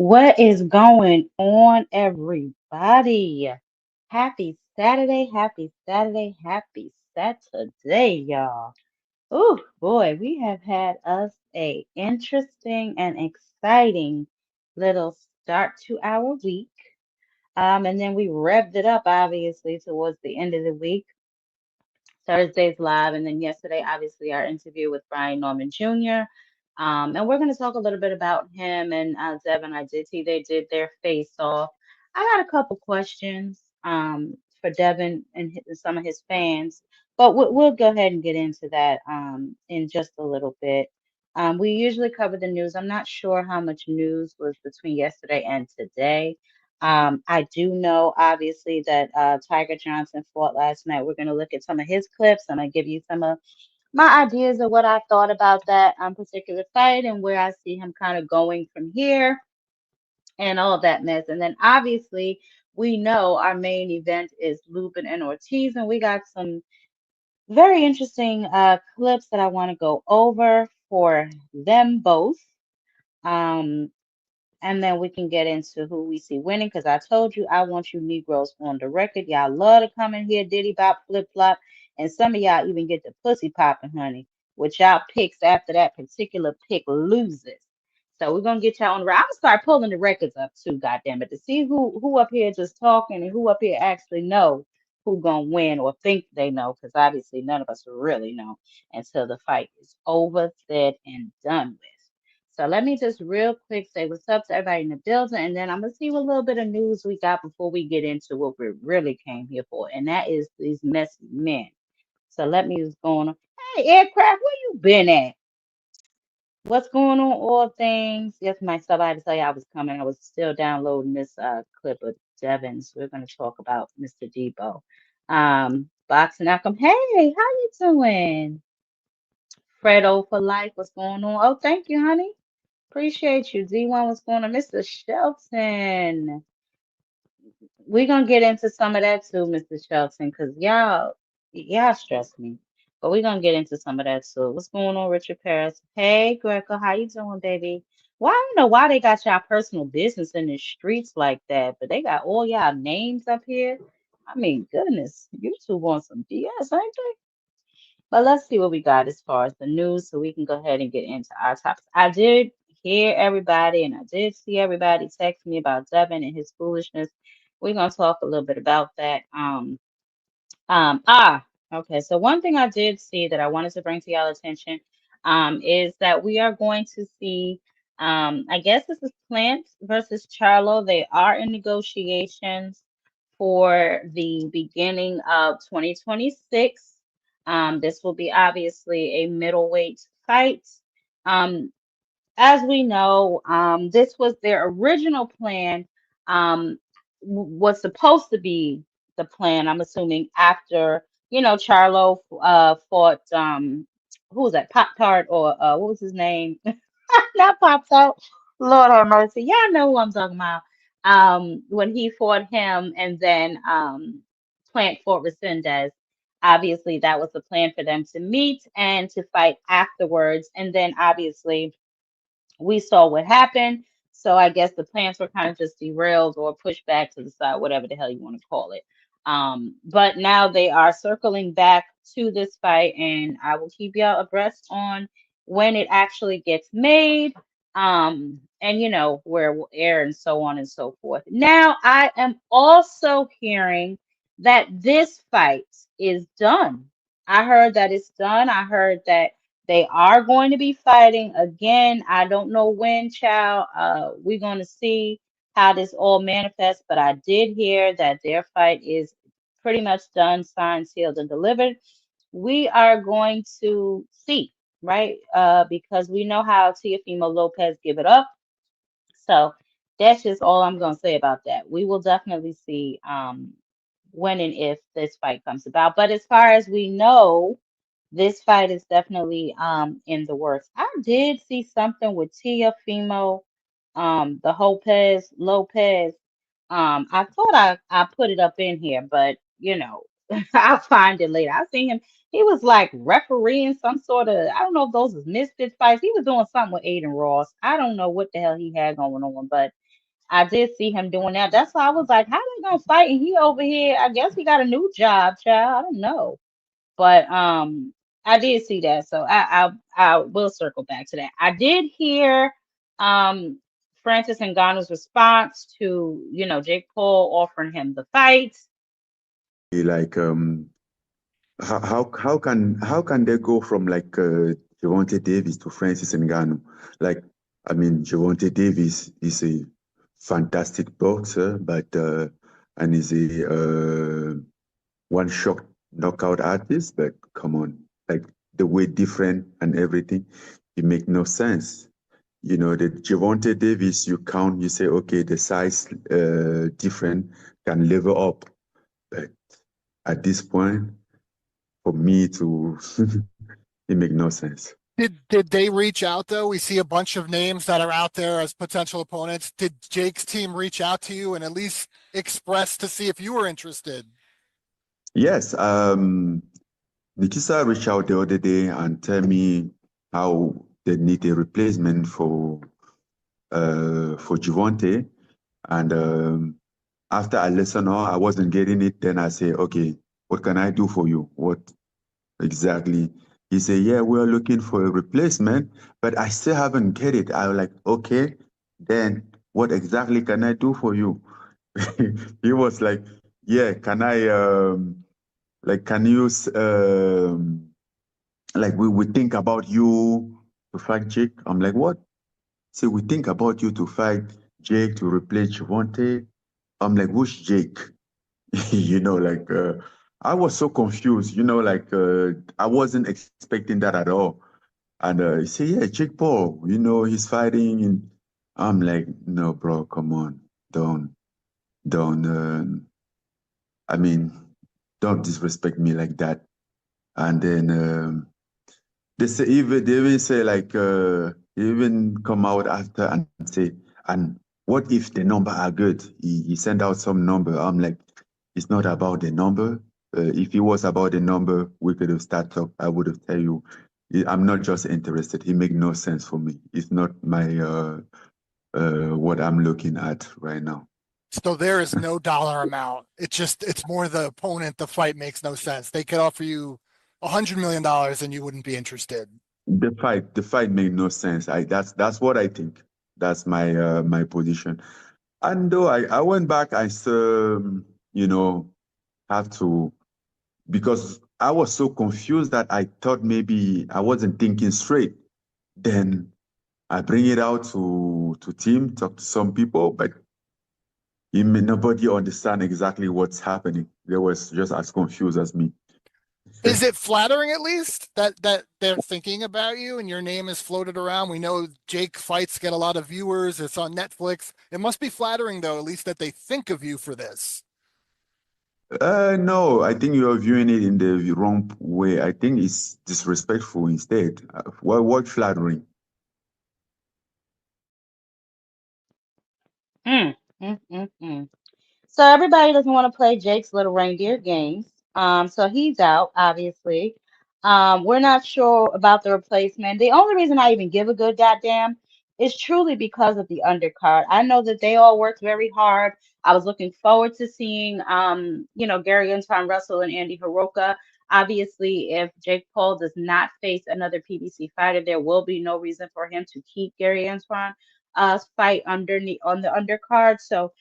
What is going on, everybody? Happy Saturday, happy Saturday, happy Saturday, y'all. Oh boy, we have had us a interesting and exciting little start to our week. And then we revved it up obviously towards the end of the week. Thursday's live, and then yesterday, obviously, our interview with Brian Norman Jr. And we're going to talk a little bit about him and Devin. I did see they did their face off. I got a couple questions for Devin and some of his fans, but we'll go ahead and get into that in just a little bit. We usually cover the news. I'm not sure how much news was between yesterday and today. I do know, obviously, that Tiger Johnson fought last night. We're going to look at some of his clips. I'm going to give you some of my ideas of what I thought about that particular fight and where I see him kind of going from here and all that mess. And then, obviously, we know our main event is Lubin and Ortiz, and we got some very interesting clips that I want to go over for them both. Um, and then we can get into who we see winning because I told you I want you Negroes on the record. Y'all love to come in here, diddy bop, flip flop, and some of y'all even get the pussy popping, honey, which y'all picks after that particular pick loses. So we're gonna get y'all on the. I'm gonna start pulling the records up too, goddamn it, to see who up here just talking and who up here actually know who gonna win or think they know, because obviously none of us really know until the fight is over, said, and done with. So let me just real quick say what's up to everybody in the building, and then I'm gonna see what little bit of news we got before we get into what we really came here for, and that is these messy men. So let me just go on. Hey, aircraft, where you been at? What's going on? All things. Yes, myself. I had to tell you I was coming. I was still downloading this clip of Devon's. We're gonna talk about Mr. Debo. Boxing outcome. Hey, how you doing? Fredo for life. What's going on? Oh, thank you, honey. Appreciate you. D1, what's going on? Mr. Shelton. We're gonna get into some of that too, Mr. Shelton, because y'all stress me. But we're gonna get into some of that too. What's going on, Richard Paris? Hey, Greco, how you doing, baby? Why I don't know why they got y'all personal business in the streets like that, but they got all y'all names up here. I mean, goodness, you two want some BS, ain't they? But let's see what we got as far as the news so we can go ahead and get into our topics. I did hear everybody and I did see everybody text me about Devin and his foolishness. We're gonna talk a little bit about that. Um, ah, okay. So one thing I did see that I wanted to bring to y'all attention is that we are going to see I guess this is Plant versus Charlo. They are in negotiations for the beginning of 2026. This will be obviously a middleweight fight. Um, as we know, this was their original plan, was supposed to be the plan, I'm assuming, after, Charlo fought, who was that, Pop Tart, or what was his name? Not Pop Tart. Lord have mercy. Y'all know who I'm talking about. When he fought him and then Plant fought Resendez. Obviously, that was the plan for them to meet and to fight afterwards. And then obviously we saw what happened. So I guess the plans were kind of just derailed or pushed back to the side, whatever the hell you want to call it. But now they are circling back to this fight, and I will keep y'all abreast on when it actually gets made. And where it will air and so on and so forth. Now I am also hearing that this fight is done. I heard that it's done. I heard that they are going to be fighting again. I don't know when, child. We're going to see how this all manifests, but I did hear that their fight is pretty much done, signed, sealed, and delivered. We are going to see, right? Because we know how Teofimo Lopez give it up. So that's just all I'm going to say about that. We will definitely see when and if this fight comes about. But as far as we know, this fight is definitely in the works. I did see something with Teofimo, the Lopez. I thought I put it up in here, but I'll find it later. I seen him. He was like refereeing some sort of, I don't know if those was misfit fights. He was doing something with Aiden Ross. I don't know what the hell he had going on, but I did see him doing that. That's why I was like, how they gonna fight? And he over here, I guess he got a new job, child. I don't know. But I did see that. So I will circle back to that. I did hear um Francis Ngannou's response to, Jake Paul offering him the fight. Like how can they go from like Gervonta Davis to Francis Ngannou? Like, I mean, Gervonta Davis is a fantastic boxer, but and is a one shot knockout artist. But come on, like the weight different and everything, it make no sense. You know, the Gervonta Davis, you count, you say, okay, the size different can level up, but at this point, for me to it make no sense. Did they reach out though? We see a bunch of names that are out there as potential opponents. Did Jake's team reach out to you and at least express to see if you were interested? Yes, Nikisa reached out the other day and tell me how they need a replacement for Javonte. And after I listened, oh, I wasn't getting it. Then I say, okay, what can I do for you? What exactly? He said, yeah, we're looking for a replacement, but I still haven't get it. I was like, okay, then what exactly can I do for you? He was like, yeah, can I like can you like we think about you to fight Jake? I'm like, what? Say we think about you to fight Jake to replace Javante. I'm like, who's Jake? Like I was so confused, like I wasn't expecting that at all. And he said, yeah, Jake Paul, he's fighting. And I'm like, no, bro, come on. Don't, I mean, don't disrespect me like that. And then they even say like they even come out after and say, and what if the number are good? He sent out some number. I'm like, it's not about the number. If it was about the number, we could have started up. I would have tell you, I'm not just interested. It make no sense for me. It's not my what I'm looking at right now. So there is no dollar amount. It's more the opponent. The fight makes no sense. They could offer you $100 million and you wouldn't be interested. The fight made no sense. That's what I think. That's my position. And though I went back, I still, have to, because I was so confused that I thought maybe I wasn't thinking straight. Then I bring it out to team, talk to some people, but nobody understand exactly what's happening. They was just as confused as me. Is it flattering at least that they're thinking about you and your name is floated around? We know Jake fights get a lot of viewers. It's on Netflix. It must be flattering though, at least that they think of you for this. No, I think you're viewing it in the wrong way. I think it's disrespectful instead. What flattering? Mm, mm, mm, mm. So everybody doesn't want to play Jake's Little Reindeer games. So he's out, obviously. We're not sure about the replacement. The only reason I even give a good goddamn is truly because of the undercard. I know that they all worked very hard. I was looking forward to seeing Gary Antoine Russell and Andy Hiroka. Obviously, if Jake Paul does not face another PBC fighter, there will be no reason for him to keep Gary Antoine fight underneath on the undercard. So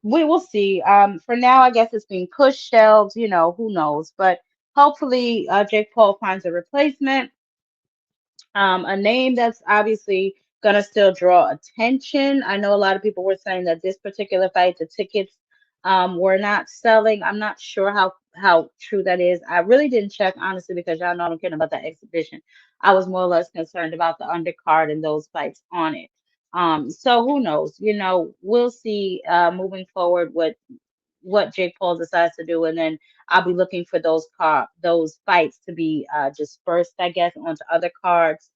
we will see. For now, I guess it's being pushed shelves, who knows? But hopefully, Jake Paul finds a replacement, a name that's obviously gonna still draw attention. I know a lot of people were saying that this particular fight, the tickets, were not selling. I'm not sure how true that is. I really didn't check honestly because y'all know I don't care about that exhibition. I was more or less concerned about the undercard and those fights on it. So who knows? We'll see moving forward what Jake Paul decides to do, and then I'll be looking for those fights to be dispersed, I guess, onto other cards.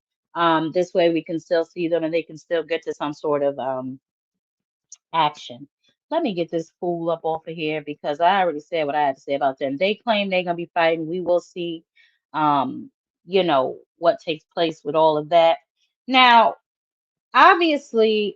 This way we can still see them and they can still get to some sort of action. Let me get this fool up off of here because I already said what I had to say about them. They claim they're gonna be fighting. We will see, what takes place with all of that. Now, obviously,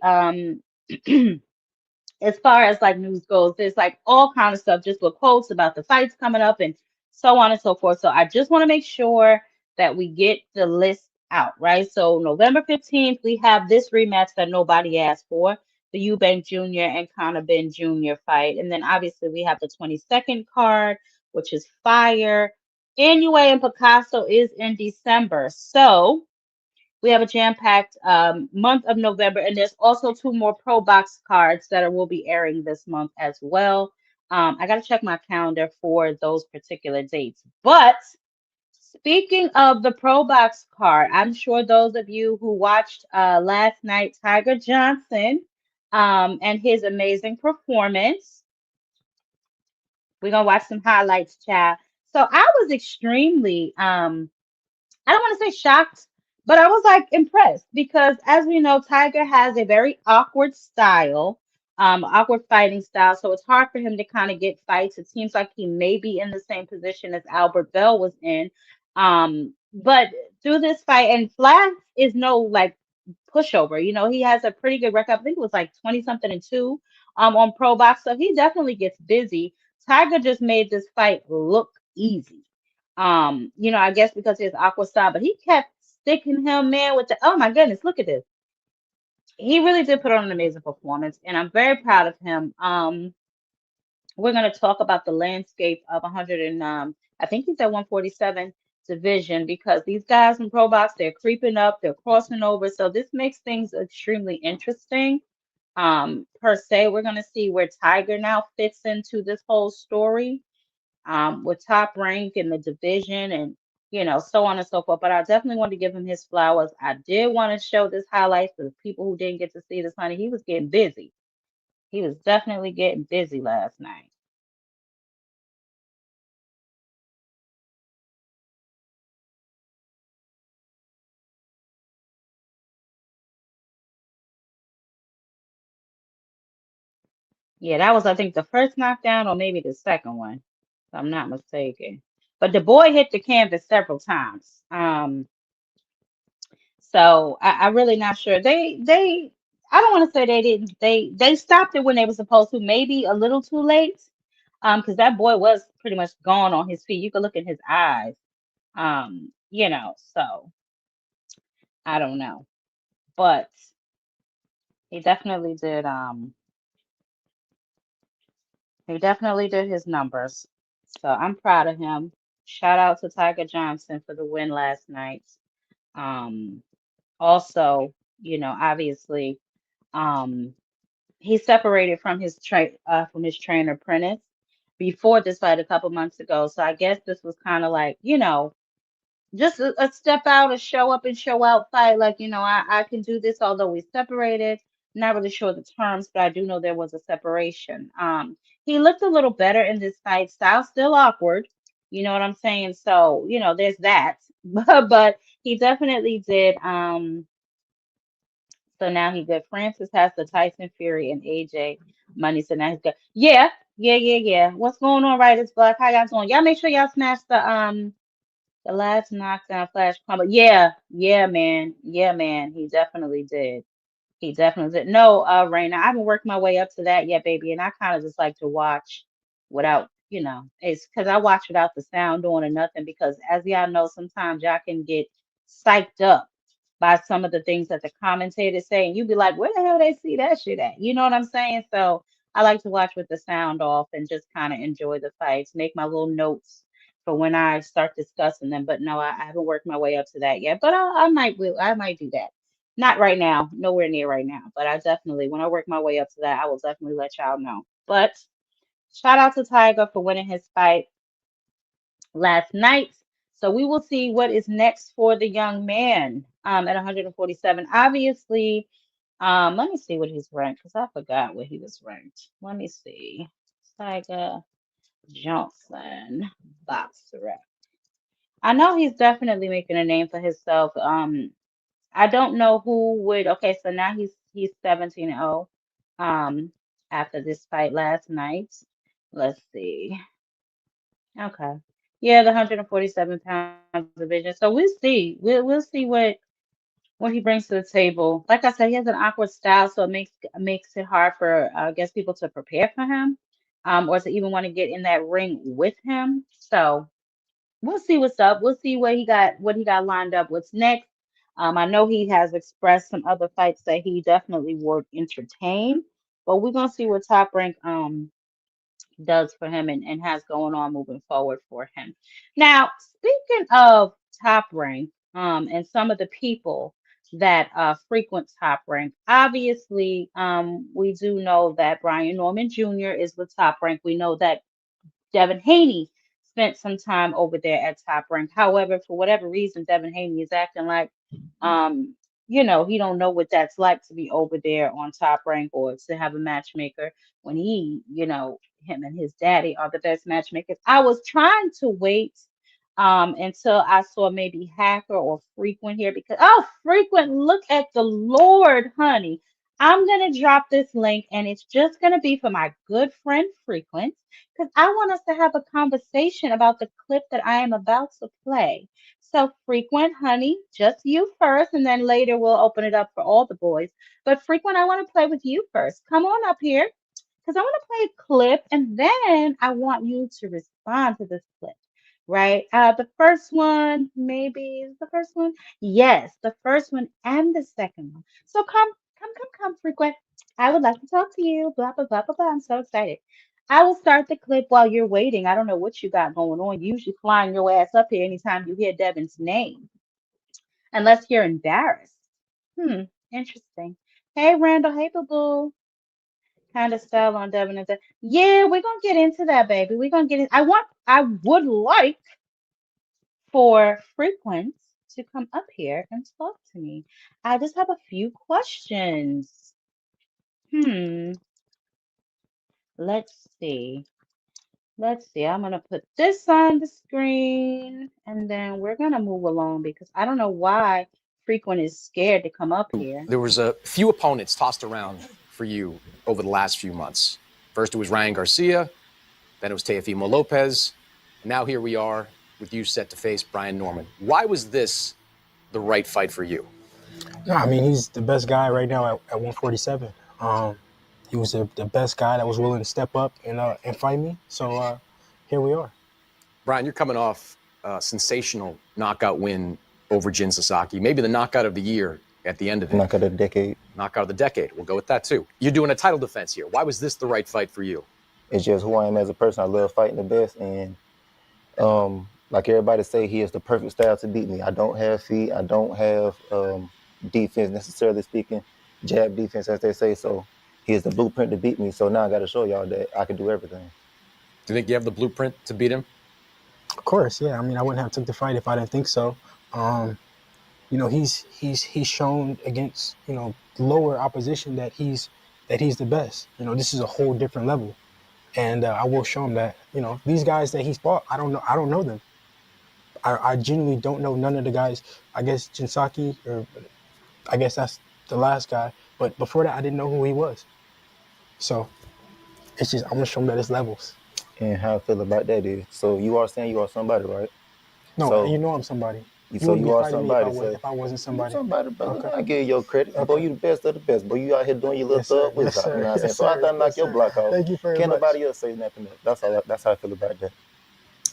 as far as like news goes, there's like all kind of stuff, just with quotes about the fights coming up and so on and so forth. So I just want to make sure that we get the list out, right? So November 15th, we have this rematch that nobody asked for, the Eubank Jr. and Conor Ben Jr. fight. And then obviously we have the 22nd card, which is fire. Inoue and Picasso is in December. So we have a jam-packed month of November, and there's also two more Pro Box cards that will be airing this month as well. I got to check my calendar for those particular dates. But speaking of the Pro Box card, I'm sure those of you who watched last night Tiger Johnson and his amazing performance, we're gonna watch some highlights, child. So I was extremely I don't want to say shocked, but I was like impressed because, as we know, Tiger has a very awkward style, awkward fighting style. So it's hard for him to kind of get fights. It seems like he may be in the same position as Albert Bell was in. But through this fight, and Flash is no like pushover. You know, he has a pretty good record. I think it was like 20 something and two on Pro Box. So he definitely gets busy. Tiger just made this fight look easy. I guess because his aqua style, but he kept sticking him, man, with the oh my goodness, look at this. He really did put on an amazing performance, and I'm very proud of him. We're gonna talk about the landscape of 100 and I think he's at 147 division because these guys in Pro Box, they're creeping up, they're crossing over, so this makes things extremely interesting. Per se, we're gonna see where Tiger now fits into this whole story with Top Rank in the division and so on and so forth. But I definitely want to give him his flowers. I did want to show this highlight for the people who didn't get to see this, honey. He was getting busy. He was definitely getting busy last night. Yeah, that was I think the first knockdown or maybe the second one, if I'm not mistaken. But the boy hit the canvas several times. So I really not sure. They I don't want to say they didn't they stopped it when they were supposed to, maybe a little too late. Because that boy was pretty much gone on his feet. You could look in his eyes. So I don't know. But he definitely did his numbers. So I'm proud of him. Shout out to Tiger Johnson for the win last night. Um Also, obviously, um he separated from his trainer Prentice before this fight a couple months ago. So I guess this was kind of like, just a step out, a show up and show out fight. Like, I can do this, although we separated. Not really sure the terms, but I do know there was a separation. He looked a little better in this fight. Style still awkward. You know what I'm saying? So, there's that. But he definitely did. So now he good. Francis has the Tyson Fury and AJ money. So now he's good. Yeah, yeah. What's going on, right? It's Black. How y'all doing? Y'all make sure y'all smash the last knockdown flash combo. Yeah, man. Yeah, man. He definitely did. He definitely did. No, Raina, I haven't worked my way up to that yet, baby. And I kind of just like to watch without, it's because I watch without the sound on or nothing. Because as y'all know, sometimes y'all can get psyched up by some of the things that the commentators say, and you be like, where the hell they see that shit at? You know what I'm saying? So I like to watch with the sound off and just kind of enjoy the fights, make my little notes for when I start discussing them. But no, I haven't worked my way up to that yet. But I might do that. Not right now, nowhere near right now. But I definitely, when I work my way up to that, I will definitely let y'all know. But shout out to Tiger for winning his fight last night. So we will see what is next for the young man at 147. Obviously, let me see what he's ranked because I forgot what he was ranked. Let me see. Tiger Johnson boxer. I know he's definitely making a name for himself. I don't know who would. Okay, so now he's 17-0 after this fight last night. Let's see. Okay. Yeah, the 147 pound division. So we'll see. We'll see what he brings to the table. Like I said, he has an awkward style, so it makes it hard for I guess people to prepare for him, or to even want to get in that ring with him. So we'll see what's up. We'll see what he got lined up. What's next? I know he has expressed some other fights that he definitely would entertain, but we're gonna see what Top Rank does for him and has going on moving forward for him. Now, speaking of Top Rank, and some of the people that frequent Top Rank, obviously, we do know that Brian Norman Jr. is with Top Rank. We know that Devin Haney spent some time over there at Top Rank. However, for whatever reason, Devin Haney is acting like, um, he don't know what that's like to be over there on Top Rank or to have a matchmaker when him and his daddy are the best matchmakers. I was trying to wait until I saw maybe Hacker or Frequent here because Frequent, look at the Lord, honey. I'm gonna drop this link and it's just gonna be for my good friend Frequent because I want us to have a conversation about the clip that I am about to play. So, Frequent, honey, just you first, and then later we'll open it up for all the boys. But, Frequent, I want to play with you first. Come on up here because I want to play a clip, and then I want you to respond to this clip. Right? The first one, maybe is the first one. Yes, the first one and the second one. So come, Frequent. I would like to talk to you. Blah, blah, blah, blah, blah. I'm so excited. I will start the clip while you're waiting. I don't know what you got going on. You usually flying your ass up here anytime you hear Devin's name, unless you're embarrassed. Hmm, interesting. Hey, Randall. Hey, Boo Boo. Kind of style on Devin and that. Yeah, we're gonna get into that, baby. We're gonna get in. I would like for Frequent to come up here and talk to me. I just have a few questions. Hmm, let's see. Let's see. I'm gonna put this on the screen and then we're gonna move along because I don't know why Frequent is scared to come up here. There was a few opponents tossed around for you over the last few months. First it was Ryan Garcia, then it was Teofimo Lopez, and now here we are with you set to face Brian Norman. Why was this the right fight for you? No, I mean, he's the best guy right now at 147. He was the best guy that was willing to step up and fight me. So here we are. Brian, you're coming off a sensational knockout win over Jin Sasaki, maybe the knockout of the year at the end of it. Knockout of the decade. Knockout of the decade. We'll go with that too. You're doing a title defense here. Why was this the right fight for you? It's just who I am as a person. I love fighting the best, and like everybody say, he has the perfect style to beat me. I don't have feet. I don't have defense necessarily speaking, jab defense as they say. So he has the blueprint to beat me. So now I got to show y'all that I can do everything. Do you think you have the blueprint to beat him? Of course, yeah. I mean, I wouldn't have took the fight if I didn't think so. He's shown against lower opposition that he's the best. This is a whole different level, and I will show him that. These guys that he's fought, I don't know them. I genuinely don't know none of the guys. I guess Jinsaki, or I guess that's the last guy. But before that, I didn't know who he was. So it's just I'm gonna show him that it's levels. And how I feel about that is, so you are saying you are somebody, right? No, so, I'm somebody. So you are somebody. If I wasn't somebody. Somebody, brother. Okay. I give you your credit. Okay. Boy, you the best of the best. Boy, you out here doing your little thug with us. You know what I'm saying? So I done knock your block off. Thank you very Can't much. nobody else say nothing else. That's how I feel about that.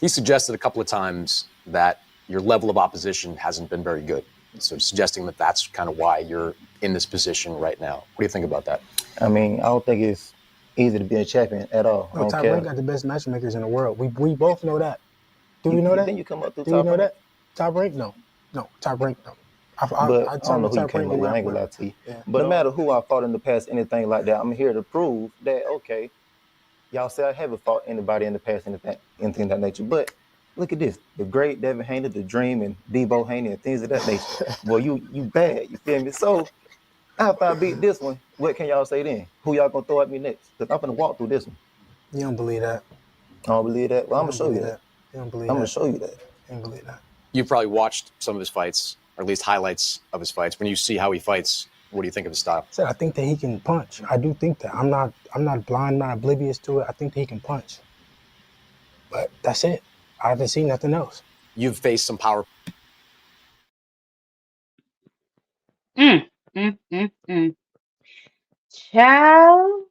He suggested a couple of times that your level of opposition hasn't been very good. So suggesting that that's kind of why you're in this position right now. What do you think about that? I mean, I don't think it's easy to be a champion at all. No, Top Rank got the best matchmakers in the world. We both know that. Do we know that? Then you come up through Do Top we know Rank? that? Top Rank? No, Top Rank, no. But I don't know who you came up with. I ain't gonna lie to you. Yeah. But no matter who I fought in the past, anything like that, I'm here to prove that, okay, y'all say I haven't fought anybody in the past, anything of that nature. But look at this. The great Devin Haney, the Dream, and Debo Haney, and things of that nature. Well, you bad, you feel me? So after I beat this one, what can y'all say then? Who y'all gonna throw at me next? Because I'm gonna walk through this one. You don't believe that. I don't believe that? Well, I'm gonna show you that. You don't believe I'm that. gonna show you that. You don't believe that. You've probably watched some of his fights, or at least highlights of his fights. When you see how he fights, what do you think of his style? I think that he can punch. I do think that. I'm not blind, I'm not oblivious to it. I think that he can punch. But that's it. I haven't seen nothing else. You've faced some power. Mm, mm. Child,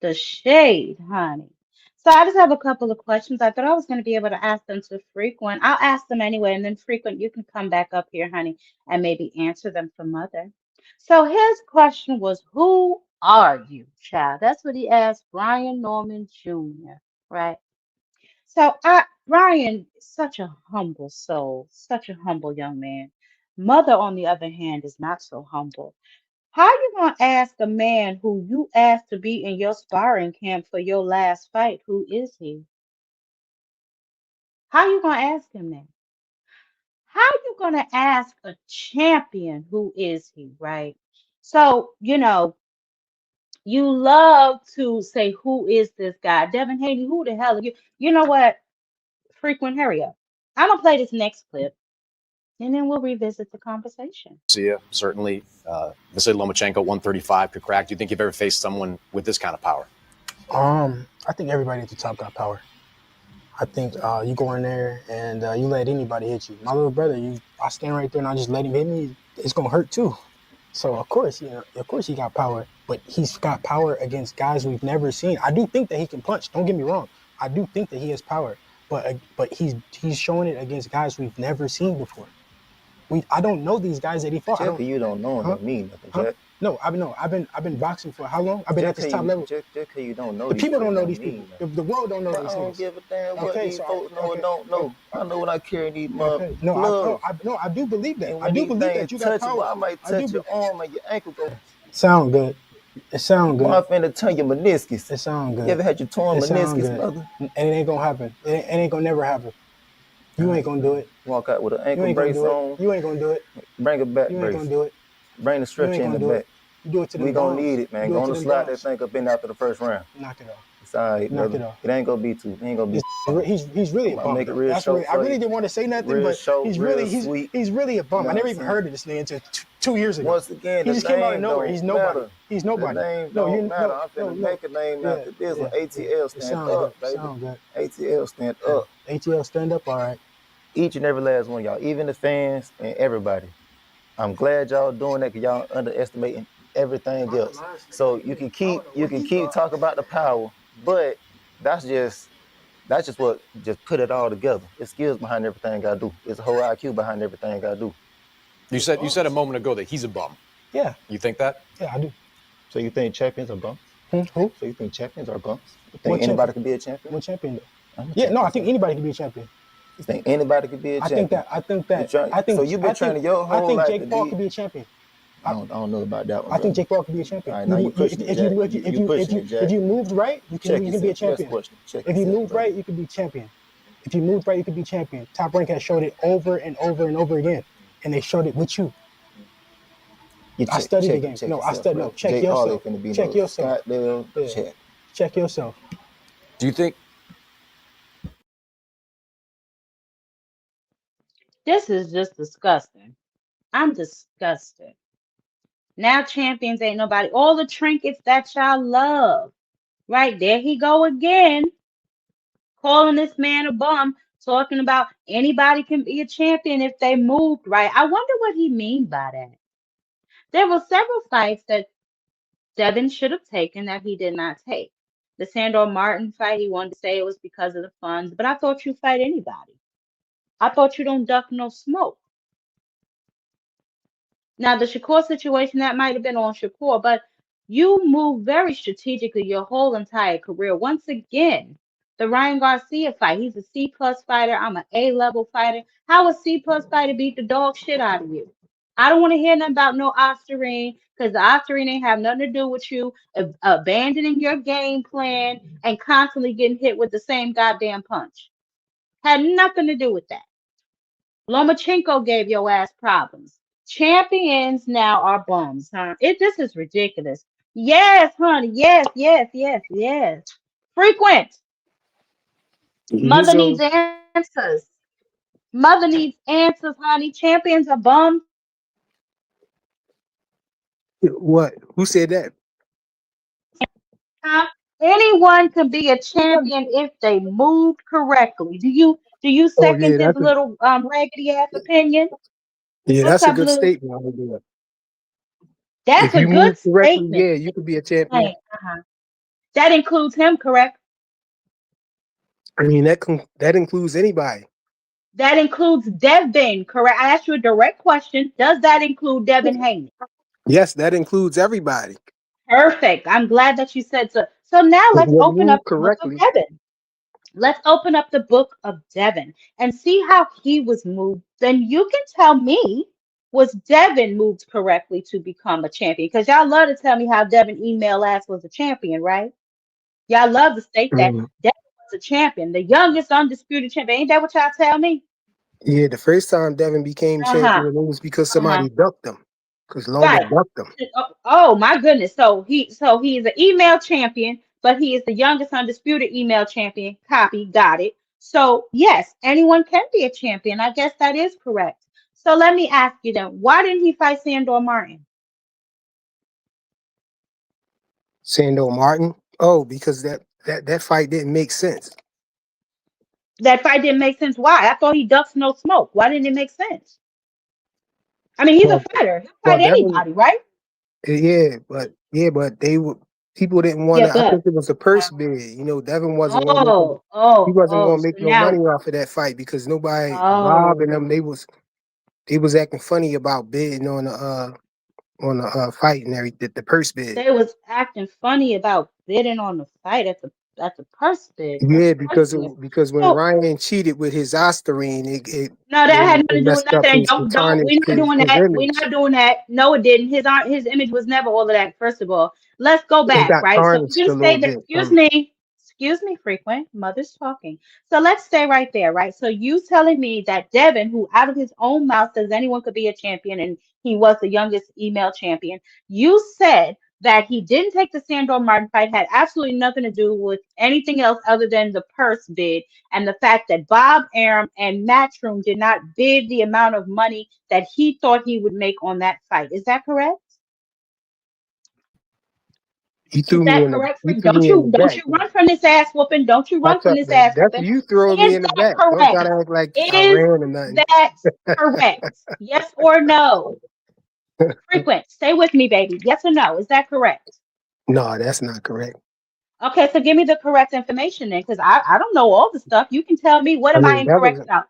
the shade, honey. So I just have a couple of questions. I thought I was going to be able to ask them to Frequent. I'll ask them anyway, and then Frequent, you can come back up here, honey, and maybe answer them for Mother. So his question was, who are you, child? That's what he asked Brian Norman Jr., right? So Brian, such a humble soul, such a humble young man. Mother, on the other hand, is not so humble. How you gonna ask a man who you asked to be in your sparring camp for your last fight, who is he? How you gonna ask him that? How you gonna ask a champion who is he, right? So, you love to say, who is this guy? Devin Haney, who the hell are you? You know what? Frequent, hurry up. I'm gonna play this next clip and then we'll revisit the conversation. Garcia, certainly. Vasily Lomachenko, 135, could crack. Do you think you've ever faced someone with this kind of power? I think everybody at the top got power. I think you go in there and you let anybody hit you. My little brother, I stand right there and I just let him hit me. It's gonna hurt too. So of course he got power, but he's got power against guys we've never seen. I do think that he can punch. Don't get me wrong. I do think that he has power, but he's showing it against guys we've never seen before. I don't know these guys that he fought. You don't know him, mean nothing, Jack. No, I've been boxing for how long? I've been at this top level. Just because you don't know the people don't know these people. The world don't know these people. I don't give a damn what these folks know or don't know. I know when I carry these motherfuckers. No, I do believe that. I do believe that you got power. I might touch your arm and your ankle go. Sound good. It sound good. I'm finna turn your meniscus. It sound good. You ever had your torn meniscus, brother? And it ain't gonna happen. It ain't gonna never happen. You ain't gonna do it. Walk out with an ankle brace on. You ain't gonna do it. Bring a back brace. You ain't gonna do it. Bring the stretcher in the back. You do it to the We gonna need it, man. Gonna slide that thing up in after the first round. Knock it off. It's all right, brother. Knock it off. It ain't gonna be too. It ain't gonna be. He's really a bum. Make it real short. I really didn't want to say nothing, but he's really a bum. I never even heard of this nigga until 2 years ago. Once again, he just came out of nowhere. He's nobody. He's nobody. The name don't matter. I'm finna make a name after this one. ATL stand up, baby. Sound good. ATL stand up. ATL stand up. All right. Each and every last one of y'all, even the fans and everybody. I'm glad y'all doing that because y'all underestimating everything else. So you can keep talking about the power, but that's just what just put it all together. It's skills behind everything I do. It's a whole IQ behind everything I do. You said a moment ago that he's a bum. Yeah. You think that? Yeah, I do. So you think champions are bums? Who? So you think champions are bums? You think anybody can be a champion? What champion though? Yeah, no, I think anybody can be a champion. You think anybody could be a champion? I think that. So you've been training your whole life. I think Jake Paul could be a champion. I don't know about that one. I think Jake Paul could be a champion. All right, now you're pushing it, Jack. If you moved right, you can be a champion. If you moved right, you can be champion. If you moved right, you can be champion. Top Rank has showed it over and over and over again, and they showed it with you. I studied the game. No, I studied. No, check yourself. Check yourself. Check yourself. Do you think? This is just disgusting. I'm disgusted. Now champions ain't nobody. All the trinkets that y'all love. Right there he go again. Calling this man a bum. Talking about anybody can be a champion if they moved right. I wonder what he mean by that. There were several fights that Devin should have taken that he did not take. The Sandor Martin fight, he wanted to say it was because of the funds, but I thought you fight anybody. I thought you don't duck no smoke. Now, the Shakur situation, that might have been on Shakur, but you move very strategically your whole entire career. Once again, the Ryan Garcia fight, he's a C-plus fighter. I'm an A-level fighter. How a C-plus fighter beat the dog shit out of you? I don't want to hear nothing about no Ostarine, because the Ostarine ain't have nothing to do with you abandoning your game plan and constantly getting hit with the same goddamn punch. Had nothing to do with that. Lomachenko gave your ass problems. Champions now are bums, huh? This is ridiculous. Yes, honey. Yes. Frequent. Mother needs answers. Mother needs answers, honey. Champions are bums. What? Who said that? Anyone can be a champion if they move correctly. Do you second this little raggedy ass opinion? Yeah, that's a good statement. That's If a you good move correctly, statement. yeah, you could be a champion. Uh-huh. That includes him, correct? I mean, that includes anybody. That includes Devin, correct? I asked you a direct question. Does that include Devin Haney? Yes, that includes everybody. Perfect. I'm glad that you said so. So now If let's you open move up the book of correctly. Devin. Let's open up the book of Devin and see how he was moved. Then you can tell me, was Devin moved correctly to become a champion? Because y'all love to tell me how Devin email ass was a champion, right? Y'all love to state that Mhm. Devin was a champion, the youngest undisputed champion. Ain't that what y'all tell me? Yeah, the first time Devin became Uh-huh. champion, it was because Uh-huh. somebody ducked him. Because Longer Right. ducked him. Oh my goodness. So he is an email champion, but he is the youngest undisputed email champion. Copy, got it. So yes, anyone can be a champion. I guess that is correct. So let me ask you then, why didn't he fight Sandor Martin? Sandor Martin. Oh, because that fight didn't make sense. That fight didn't make sense. Why? I thought he ducks no smoke. Why didn't it make sense? I mean, he's a Well, fighter. He'll well, fight Devin. anybody, right? But they would. People didn't want Yeah, to. I but think it was a purse bid. Devin wasn't going to make. He wasn't going to So make no now, money off of that fight because nobody, Bob and oh, them, they was acting funny about bidding on the fight and everything, the purse bid. they was acting funny about bidding on the fight at the purse bid. That's Yeah, craziness. because when So Ryan cheated with his Ostarine, no, that had nothing it to do with messed up nothing. his, Don't tarnished we're not doing his that. We're image. not doing that. No, it didn't. His image was never all of that. First of all, let's go It back, got right? So we're tarnished gonna a little stay there. bit. Excuse me, frequent. Mother's talking. So let's stay right there, right? So you telling me that Devin, who out of his own mouth says anyone could be a champion, and he was the youngest email champion, you said that he didn't take the Sandor Martin fight, had absolutely nothing to do with anything else other than the purse bid and the fact that Bob Arum and Matchroom did not bid the amount of money that he thought he would make on that fight. Is that correct? You Is threw me that in the correct? you Freak? threw me in the Don't back. you run from this ass whooping? Don't you run from this ass That's whooping? you throwing me Is in the that back. Don't try correct? to act like I Is ran or nothing. that correct? Yes or no? Frequent. Stay with me, baby. Yes or no? Is that correct? No, that's not correct. Okay, so give me the correct information then, because I don't know all the stuff. You can tell me what I am I mean, that was incorrect about?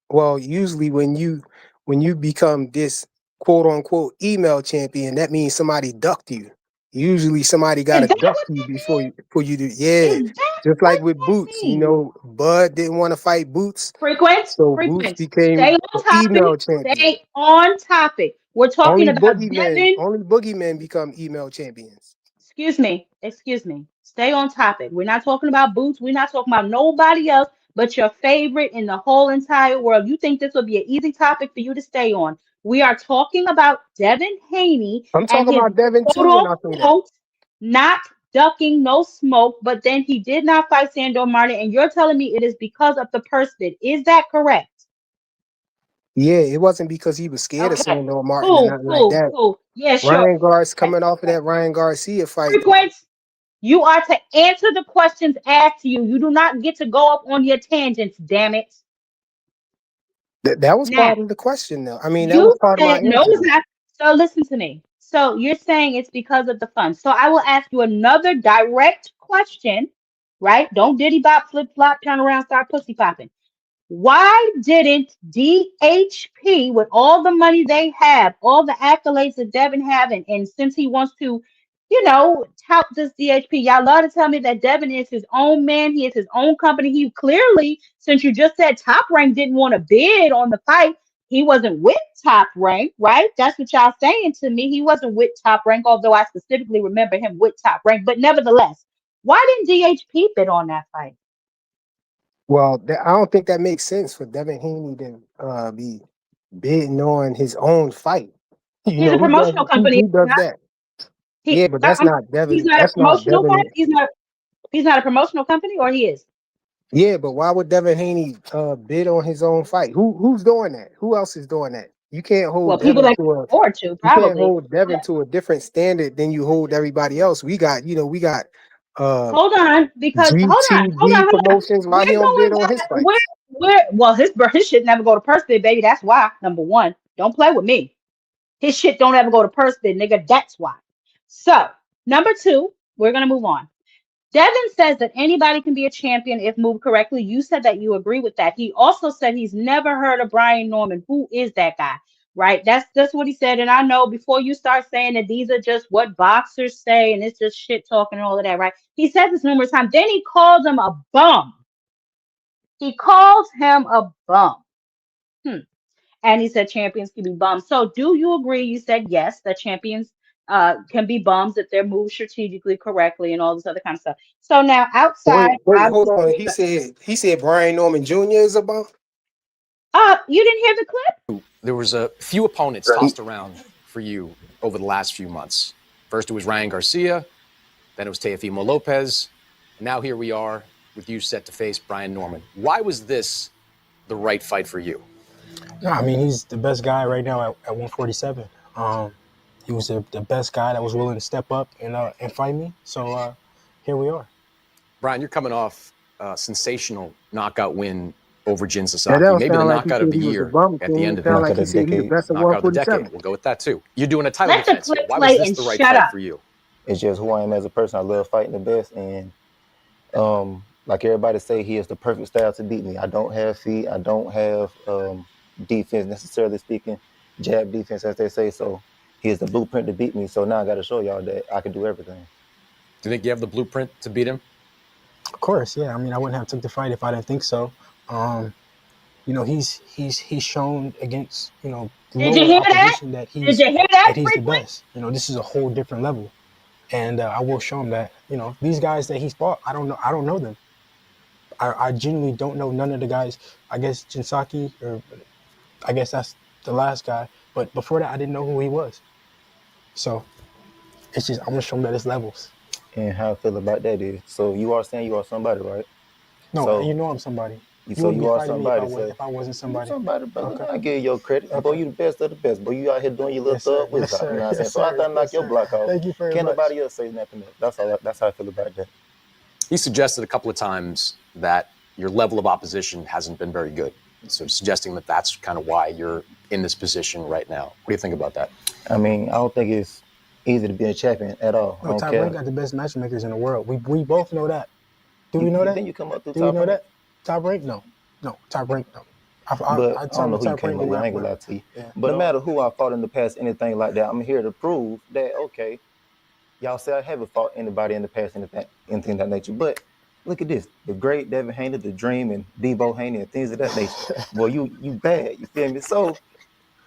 well. Usually, when you become this quote unquote email champion, that means somebody ducked you. Usually, somebody got Is to that duck what you that means? before you do. Yeah, Is that just what like with that Boots. means? Bud didn't want to fight Boots, Frequent, so Boots frequent. Stay became on the email topic. champion. Stay on topic. We're talking about Devin. Only boogeymen become email champions. Excuse me. Excuse me. Stay on topic. We're not talking about Boots. We're not talking about nobody else but your favorite in the whole entire world. You think this would be an easy topic for you to stay on? We are talking about Devin Haney I'm and talking his about Devin too when quote I say that. unquote not ducking no smoke, but then he did not fight Sandor Martin, and you're telling me it is because of the purse bid. Is that correct? Yeah, it wasn't because he was scared of Okay. Sandor Martin and Cool, nothing like cool, that. cool. Yeah, sure. Ryan Gar's Okay. coming off of that Ryan Garcia fight. Frequent. You are to answer the questions asked to you. You do not get to go up on your tangents, damn it. That was Now, part of the question, though. I mean, that was you part of my said no, answer, it's though. not. So listen to me. So you're saying it's because of the fun. So I will ask you another direct question, right? Don't diddy bop, flip flop, turn around, start pussy popping. Why didn't DHP, with all the money they have, all the accolades that Devin have, and since he wants to, tout this DHP, y'all love to tell me that Devin is his own man, he is his own company. He clearly, since you just said Top Rank didn't want to bid on the fight, he wasn't with Top Rank, right? That's what y'all saying to me. He wasn't with Top Rank, although I specifically remember him with Top Rank. But nevertheless, why didn't DHP bid on that fight? Well, I don't think that makes sense for Devin Haney to be bidding on his own fight. He's a promotional company. Who does that? Yeah, but that's not He's Devin. not a That's not promotional Devin. company. He's not a promotional company, or he is. Yeah, but why would Devin Haney bid on his own fight? Who's doing that? Who else is doing that? You can't Well, hold people Devin that can to a afford to, you can't probably. hold Devin to a different standard than you hold everybody else. We got uh Hold on, because GTV hold on. promotions. Why he We're don't going bid on his back. We're fights? well, his shit never go to purse bid, baby. That's why. Number one, don't play with me. His shit don't ever go to purse bid, nigga. That's why. So, number 2, we're going to move on. Devin says that anybody can be a champion if moved correctly. You said that you agree with that. He also said he's never heard of Brian Norman. Who is that guy? Right? That's what he said. And I know before you start saying that these are just what boxers say and it's just shit talking and all of that, right? He said this numerous times. Then he calls him a bum. He calls him a bum. And he said champions can be bums. So do you agree? You said yes, that champions can be bums if they're moved strategically correctly and all this other kind of stuff. So now outside, Wait, hold on. He said Brian Norman Jr. is a bum. You didn't hear the clip? There was a few opponents tossed around for you over the last few months. First it was Ryan Garcia, then it was Teofimo Lopez, and now here we are with you set to face Brian Norman. Why was this the right fight for you? No, I mean, he's the best guy right now at 147. He was the best guy that was willing to step up and fight me. So here we are. Brian, you're coming off a sensational knockout win over Jin Sasaki. Maybe the knockout of the year at the end of like he said he's the best at knockout of the decade. We'll go with that too. You're doing a title defense. Why was this the right fight for you? It's just who I am as a person. I love fighting the best, and like everybody say, he has the perfect style to beat me. I don't have feet. I don't have defense necessarily speaking, jab defense as they say. So he has the blueprint to beat me. So now I got to show y'all that I can do everything. Do you think you have the blueprint to beat him? Of course, yeah. I mean, I wouldn't have took the fight if I didn't think so. You know, he's shown against, you know, lower opposition that he's the best. You know, this is a whole different level, and I will show him that. You know, these guys that he's fought, I don't know them. I genuinely don't know none of the guys. I guess Jinsaki, or I guess that's the last guy. But before that, I didn't know who he was. So it's just, I'm gonna show him that it's levels. And how I feel about that is, so you are saying you are somebody, right? No, so, you know I'm somebody. So you are somebody. If I wasn't somebody. Somebody, brother. Okay. I give you your credit. Okay. Boy, you the best of the best. Boy, you out here doing your little thug with it. You know what I'm saying? So I done knock your block off. Thank you very much. Can't nobody else say nothing else. That's how I feel about that. He suggested a couple of times that your level of opposition hasn't been very good. So suggesting that that's kind of why you're in this position right now. What do you think about that? I mean, I don't think it's easy to be a champion at all. No, Top Rank got the best matchmakers in the world. We both know that. Do we know that? Then you come up through Top Rank. Do you know that? Top Rank? No, Top Rank, no. I don't know who you came up with. I ain't gonna lie to you. Yeah. But no matter who I fought in the past, anything like that, I'm here to prove that, okay, y'all say I haven't fought anybody in the past, anything of that nature. But look at this. The great Devin Haney, the Dream, and Debo Haney, and things of that nature. Boy, you bad. You feel me? So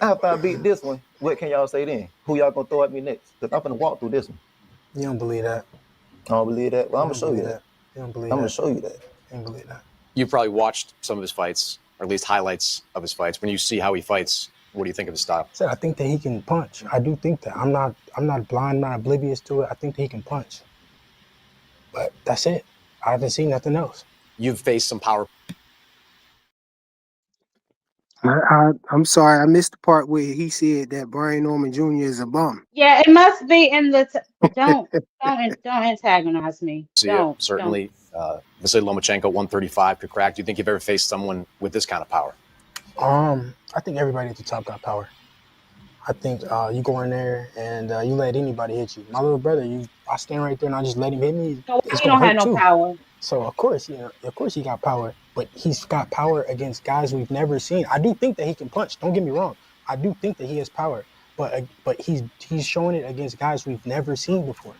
after I beat this one, what can y'all say then? Who y'all gonna throw at me next? Because I'm gonna walk through this one. You don't believe that? I don't believe that? Well, I'm gonna show you that. You don't believe I'm that? gonna show you that. You don't believe that? You've probably watched some of his fights, or at least highlights of his fights. When you see how he fights, what do you think of his style? I think that he can punch. I do think that. I'm not blind, I'm not oblivious to it. I think that he can punch. But that's it. I haven't seen nothing else. You've faced some power. I'm sorry, I missed the part where he said that Brian Norman Jr. is a bum. Yeah, it must be in the. Don't antagonize me. Don't. Certainly, Vasily Lomachenko, 135 could crack. Do you think you've ever faced someone with this kind of power? I think everybody at the top got power. I think you go in there and you let anybody hit you. My little brother, I stand right there and I just let him hit me. No, he don't have no power. So of course he got power, but he's got power against guys we've never seen. I do think that he can punch. Don't get me wrong. I do think that he has power, but he's showing it against guys we've never seen before.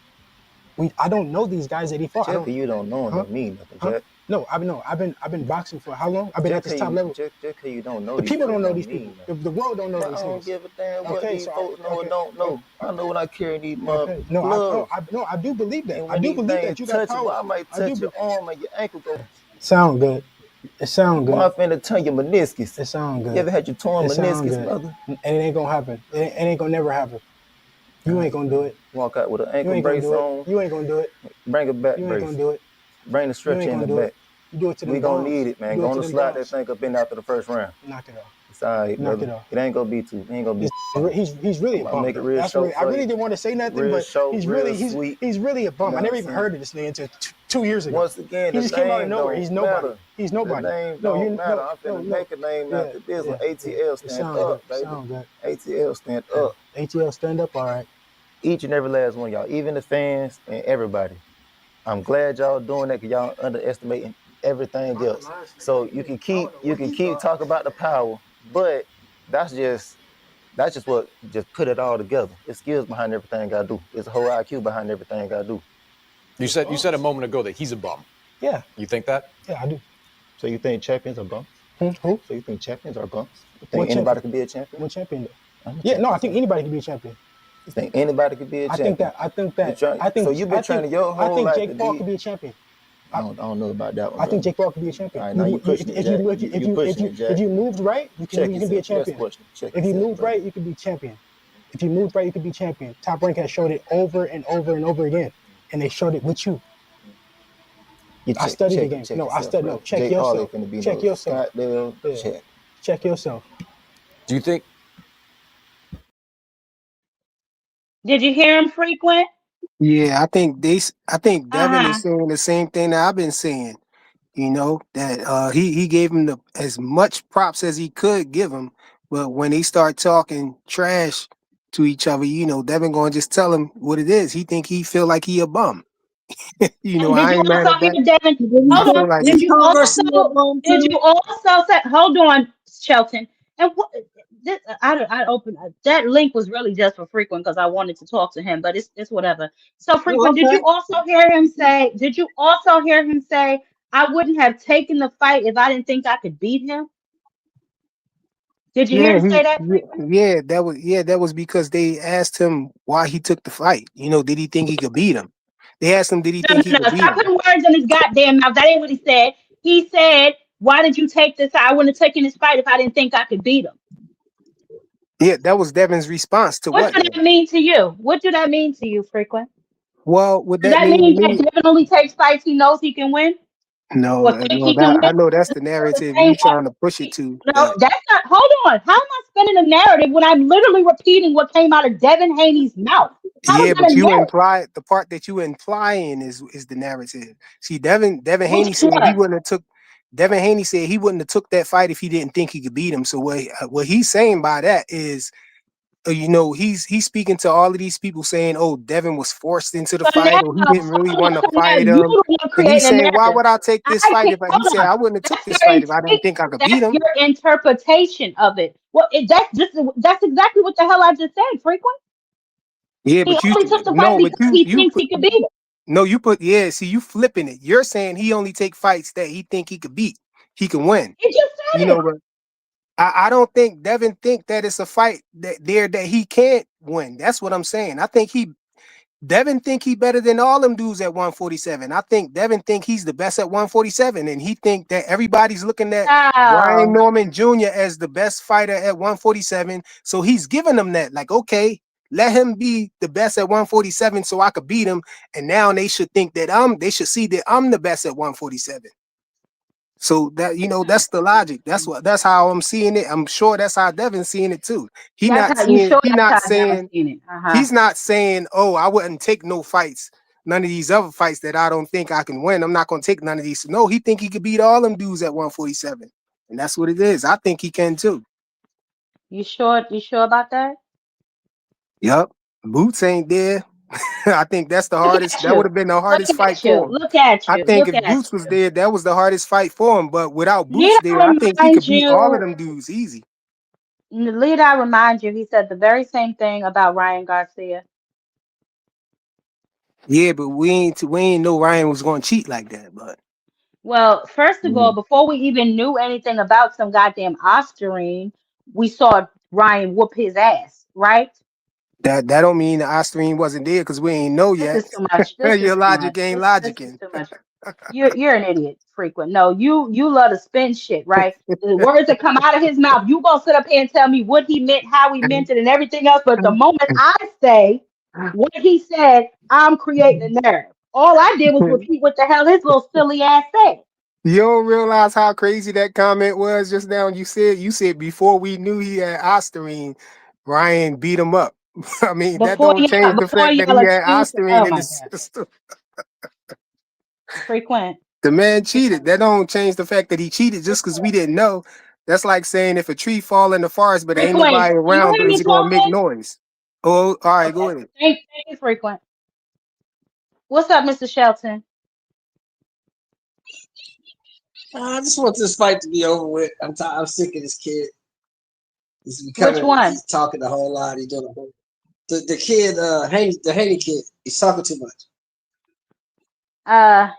I don't know these guys that he fought. Jeff, you don't know him, don't mean nothing, Jeff. No, I've been boxing for how long? I've been at this top level. Just because you don't know the people don't know these people. The world don't know these things. I don't give a damn what these folks know or don't know. I know when I carry these mother. I do believe that. I do believe that you got power. I might touch your arm and your ankle go. Sound good. It sound good. Well, I'm finna turn your meniscus. It sound good. You ever had your torn meniscus, brother? And it ain't gonna happen. It ain't gonna never happen. You ain't gonna do it. Walk out with an ankle brace on. You ain't gonna do it. Bring it back, brace. You ain't gonna do it. Bring the stretcher in the back. You do it to the We gonna need it, man. Gonna slide that thing up in after the first round. Knock it off. It's all right, Knock brother. it off. It ain't gonna be too. It ain't gonna be. He's really a bum. Make it real short. I really didn't want to say nothing, but he's really a bum. I never even heard of this nigga until 2 years ago. Once again, he just came out of nowhere. He's nobody. He's nobody. The name don't matter. I'm finna make a name after this one. ATL stand up, baby. Sound good. ATL stand up. ATL stand up, all right. Each and every last one of y'all, even the fans and everybody. I'm glad y'all doing that because y'all underestimating everything else. So you can keep talking about the power, but that's just what just put it all together. It's skills behind everything I do. It's a whole IQ behind everything I do. You said a moment ago that he's a bum. Yeah. You think that? Yeah, I do. So you think champions are bums? Who? So you think champions are bums? You think anybody can be a champion? What champion though? Yeah, no, I think anybody can be a champion. You think anybody could be a champion? I think So you've been training your whole life. I think Jake Paul could be a champion. I don't know about that one. I think Jake Paul could be a champion. All right, now you pushing it, Jack. If you moved right, you can be a champion. If you moved right, you can be champion. If you moved right, you can be champion. Top Rank has showed it over and over and over again, and they showed it with you. I studied the game. No, I studied. No, check yourself. Check yourself. Check yourself. Do you think? Did you hear him, Frequent? Yeah, I think Devin is saying the same thing that I've been saying. You know, that he gave him as much props as he could give him, but when they start talking trash to each other, you know, Devin gonna just tell him what it is. He think he feel like he a bum. You know, I ain't mad at that. Devin, hold on. Like Did you also say? Hold on, Shelton. And what? I opened that link was really just for Frequent because I wanted to talk to him, but it's whatever. So Frequent, did you also hear him say? Did you also hear him say, "I wouldn't have taken the fight if I didn't think I could beat him"? Did you hear him say that? That was because they asked him why he took the fight. You know, did he think he could beat him? They asked him, did he think he could beat him? Stop putting words in his goddamn mouth. That ain't what he said. He said, "Why did you take this? I wouldn't have taken this fight if I didn't think I could beat him." Yeah, that was Devin's response to what? What did that mean to you? What did that mean to you, Frequent? Well, would that mean that Devin only takes fights he knows he can win? No, I know that's the narrative you trying to push it to. No, that's not. Hold on. How am I spinning a narrative when I'm literally repeating what came out of Devin Haney's mouth? Yeah, but you imply the part that you implying is the narrative. See, Devin Haney said he wouldn't have took. Devin Haney said he wouldn't have took that fight if he didn't think he could beat him. So what he's saying by that is, you know, he's speaking to all of these people saying, "Oh, Devin was forced into the fight, or he didn't really want to fight him." And he's saying, "Why would I take this fight if he said I wouldn't have took this fight if I didn't think I could beat him?" Your interpretation of it. Well, that's exactly what the hell I just said, Frequent. Yeah, but he only took the fight because he thinks he could beat him. No, see, you flipping it. You're saying he only take fights that he think he could beat. He can win. He just said it. But I don't think Devin think that it's a fight that he can't win. That's what I'm saying. I think Devin think he better than all them dudes at 147. I think Devin think he's the best at 147, and he think that everybody's looking at Brian Norman Jr. as the best fighter at 147. So he's giving them that, like, okay, let him be the best at 147 so I could beat him. And now they should think that they should see that I'm the best at 147. So that, you know, that's the logic. That's how I'm seeing it. I'm sure that's how Devin's seeing it too. He's not saying, "Oh, I wouldn't take no fights, none of these other fights that I don't think I can win. I'm not gonna take none of these." No, he think he could beat all them dudes at 147. And that's what it is. I think he can too. You sure about that? Yep. Boots ain't there. I think that's the hardest. That would have been the hardest fight for him. Look at you. I think if Boots was there, that was the hardest fight for him. But without Boots there, I think he could beat all of them dudes easy. Lead, I remind you, he said the very same thing about Ryan Garcia. Yeah, but we ain't know Ryan was going to cheat like that. But well, first of all, before we even knew anything about some goddamn Ostarine, we saw Ryan whoop his ass, right? That don't mean the Ostarine wasn't there because we ain't know yet. This is too much. Your logic ain't logicking. You're an idiot, Frequent. No, you love to spin shit, right? The words that come out of his mouth, you gonna sit up here and tell me what he meant, how he meant it, and everything else. But the moment I say what he said, I'm creating a narrative. All I did was repeat what the hell his little silly ass said. You don't realize how crazy that comment was just now. You said before we knew he had Ostarine, Ryan beat him up. I mean, that don't change the fact that he had Ostarine in the system. Frequent. The man cheated. That don't change the fact that he cheated just because we didn't know. That's like saying if a tree fall in the forest but ain't nobody around, is it gonna make noise? Oh, all right, go Okay. ahead. Thank you, Frequent. What's up, Mr. Shelton? I just want this fight to be over with. I'm sick of this kid. Which one? He's talking a whole lot. He's doing a whole. The kid, the Haney kid. He's talking too much.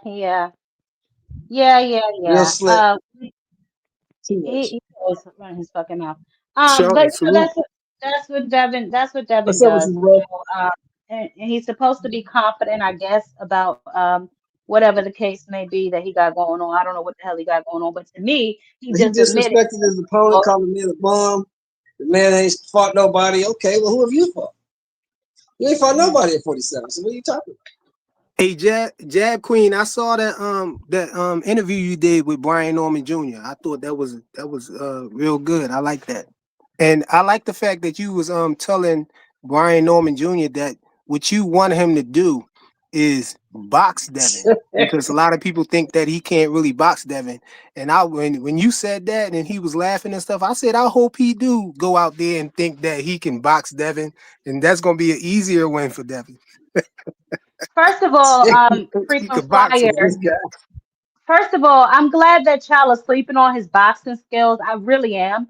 Yeah. Real slick. Too much. He always running his fucking mouth. Shelton, But salute. that's what Devin What's up with does. you, bro? And he's supposed to be confident, I guess, about whatever the case may be that he got going on. I don't know what the hell he got going on, but to me, he He just admitted. disrespected his opponent, calling me a bum. The man ain't fought nobody. Okay, well, who have you fought? You ain't fought nobody at 47. So what are you talking about? Hey, Jab Queen, I saw that interview you did with Brian Norman Jr. I thought that was real good. I like that. And I like the fact that you was telling Brian Norman Jr. that what you want him to do is box Devin. Because a lot of people think that he can't really box Devin. And when you said that and he was laughing and stuff, I said I hope he do go out there and think that he can box Devin, and that's gonna be an easier win for Devin. First of all, He Frequent could box him. Flyer. First of all, I'm glad that y'all are sleeping on his boxing skills. I really am.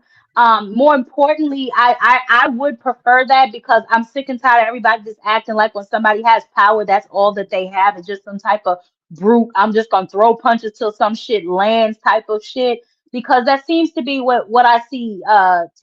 More importantly, I would prefer that because I'm sick and tired of everybody just acting like when somebody has power, that's all that they have. It's just some type of brute. I'm just gonna throw punches till some shit lands type of shit. Because that seems to be what I see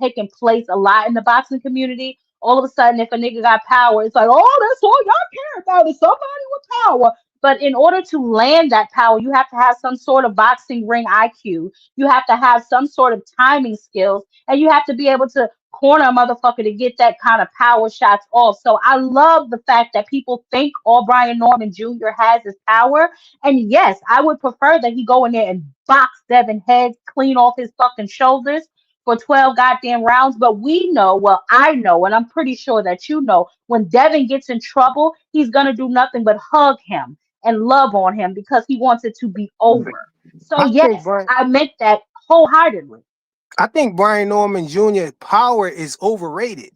taking place a lot in the boxing community. All of a sudden, if a nigga got power, it's like, oh, that's all y'all care about is somebody with power. But in order to land that power, you have to have some sort of boxing ring IQ. You have to have some sort of timing skills, and you have to be able to corner a motherfucker to get that kind of power shots off. So I love the fact that people think all Brian Norman Jr. has is power. And yes, I would prefer that he go in there and box Devin head clean off his fucking shoulders for 12 goddamn rounds. But we know, well, I know, and I'm pretty sure that you know, when Devin gets in trouble, he's going to do nothing but hug him and love on him because he wants it to be over. So yes, I meant that wholeheartedly. I think Brian Norman Jr. power is overrated.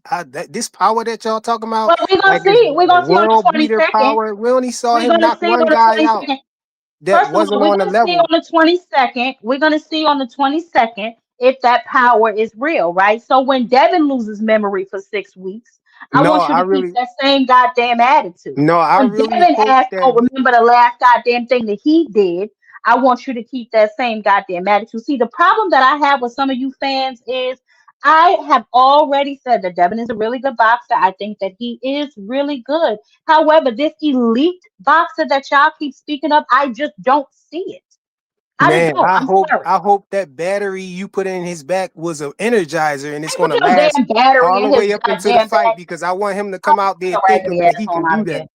This power that y'all talking about, well, we're gonna like see. We're gonna see on the world beater 22nd. power. We only saw We're him gonna knock see one on the guy out 22nd. that First of wasn't all, we're on the gonna see level. on the 22nd. We're gonna see on the 22nd if that power is real, right? So when Devin loses memory for 6 weeks, I No, want you I to keep really, that same goddamn attitude. no, I When really Devin hope asks, that. "Oh, remember the last goddamn thing that he did," I want you to keep that same goddamn attitude. See, the problem that I have with some of you fans is I have already said that Devin is a really good boxer. I think that he is really good. However, this elite boxer that y'all keep speaking of, I just don't see it. I just Man, don't. I'm sorry. I hope that battery you put in his back was an energizer and it's Put gonna your last damn battery all the in his way up into the goddamn fight back. because I want him to Oh, come out get there your thinking raggedy that ass he on can out do of here.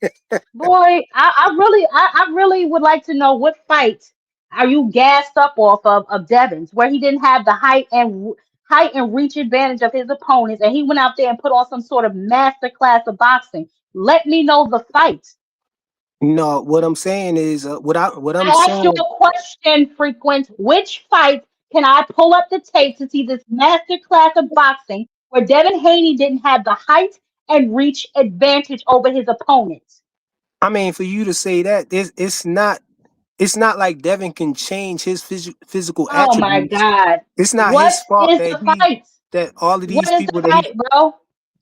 that. Boy, I really would like to know what fight are you gassed up off of Devon's where he didn't have the height and reach advantage of his opponents, and he went out there and put on some sort of master class of boxing. Let me know the fight. No, what I'm saying is what I'm I asked you saying. a question, Frequent. Which fight can I pull up the tape to see this master class of boxing where Devin Haney didn't have the height and reach advantage over his opponents? I mean, for you to say that, it's not like Devin can change his physical Oh my attributes. God. It's not What his fault is that the fight? all of What these is people the that he fight, bro? What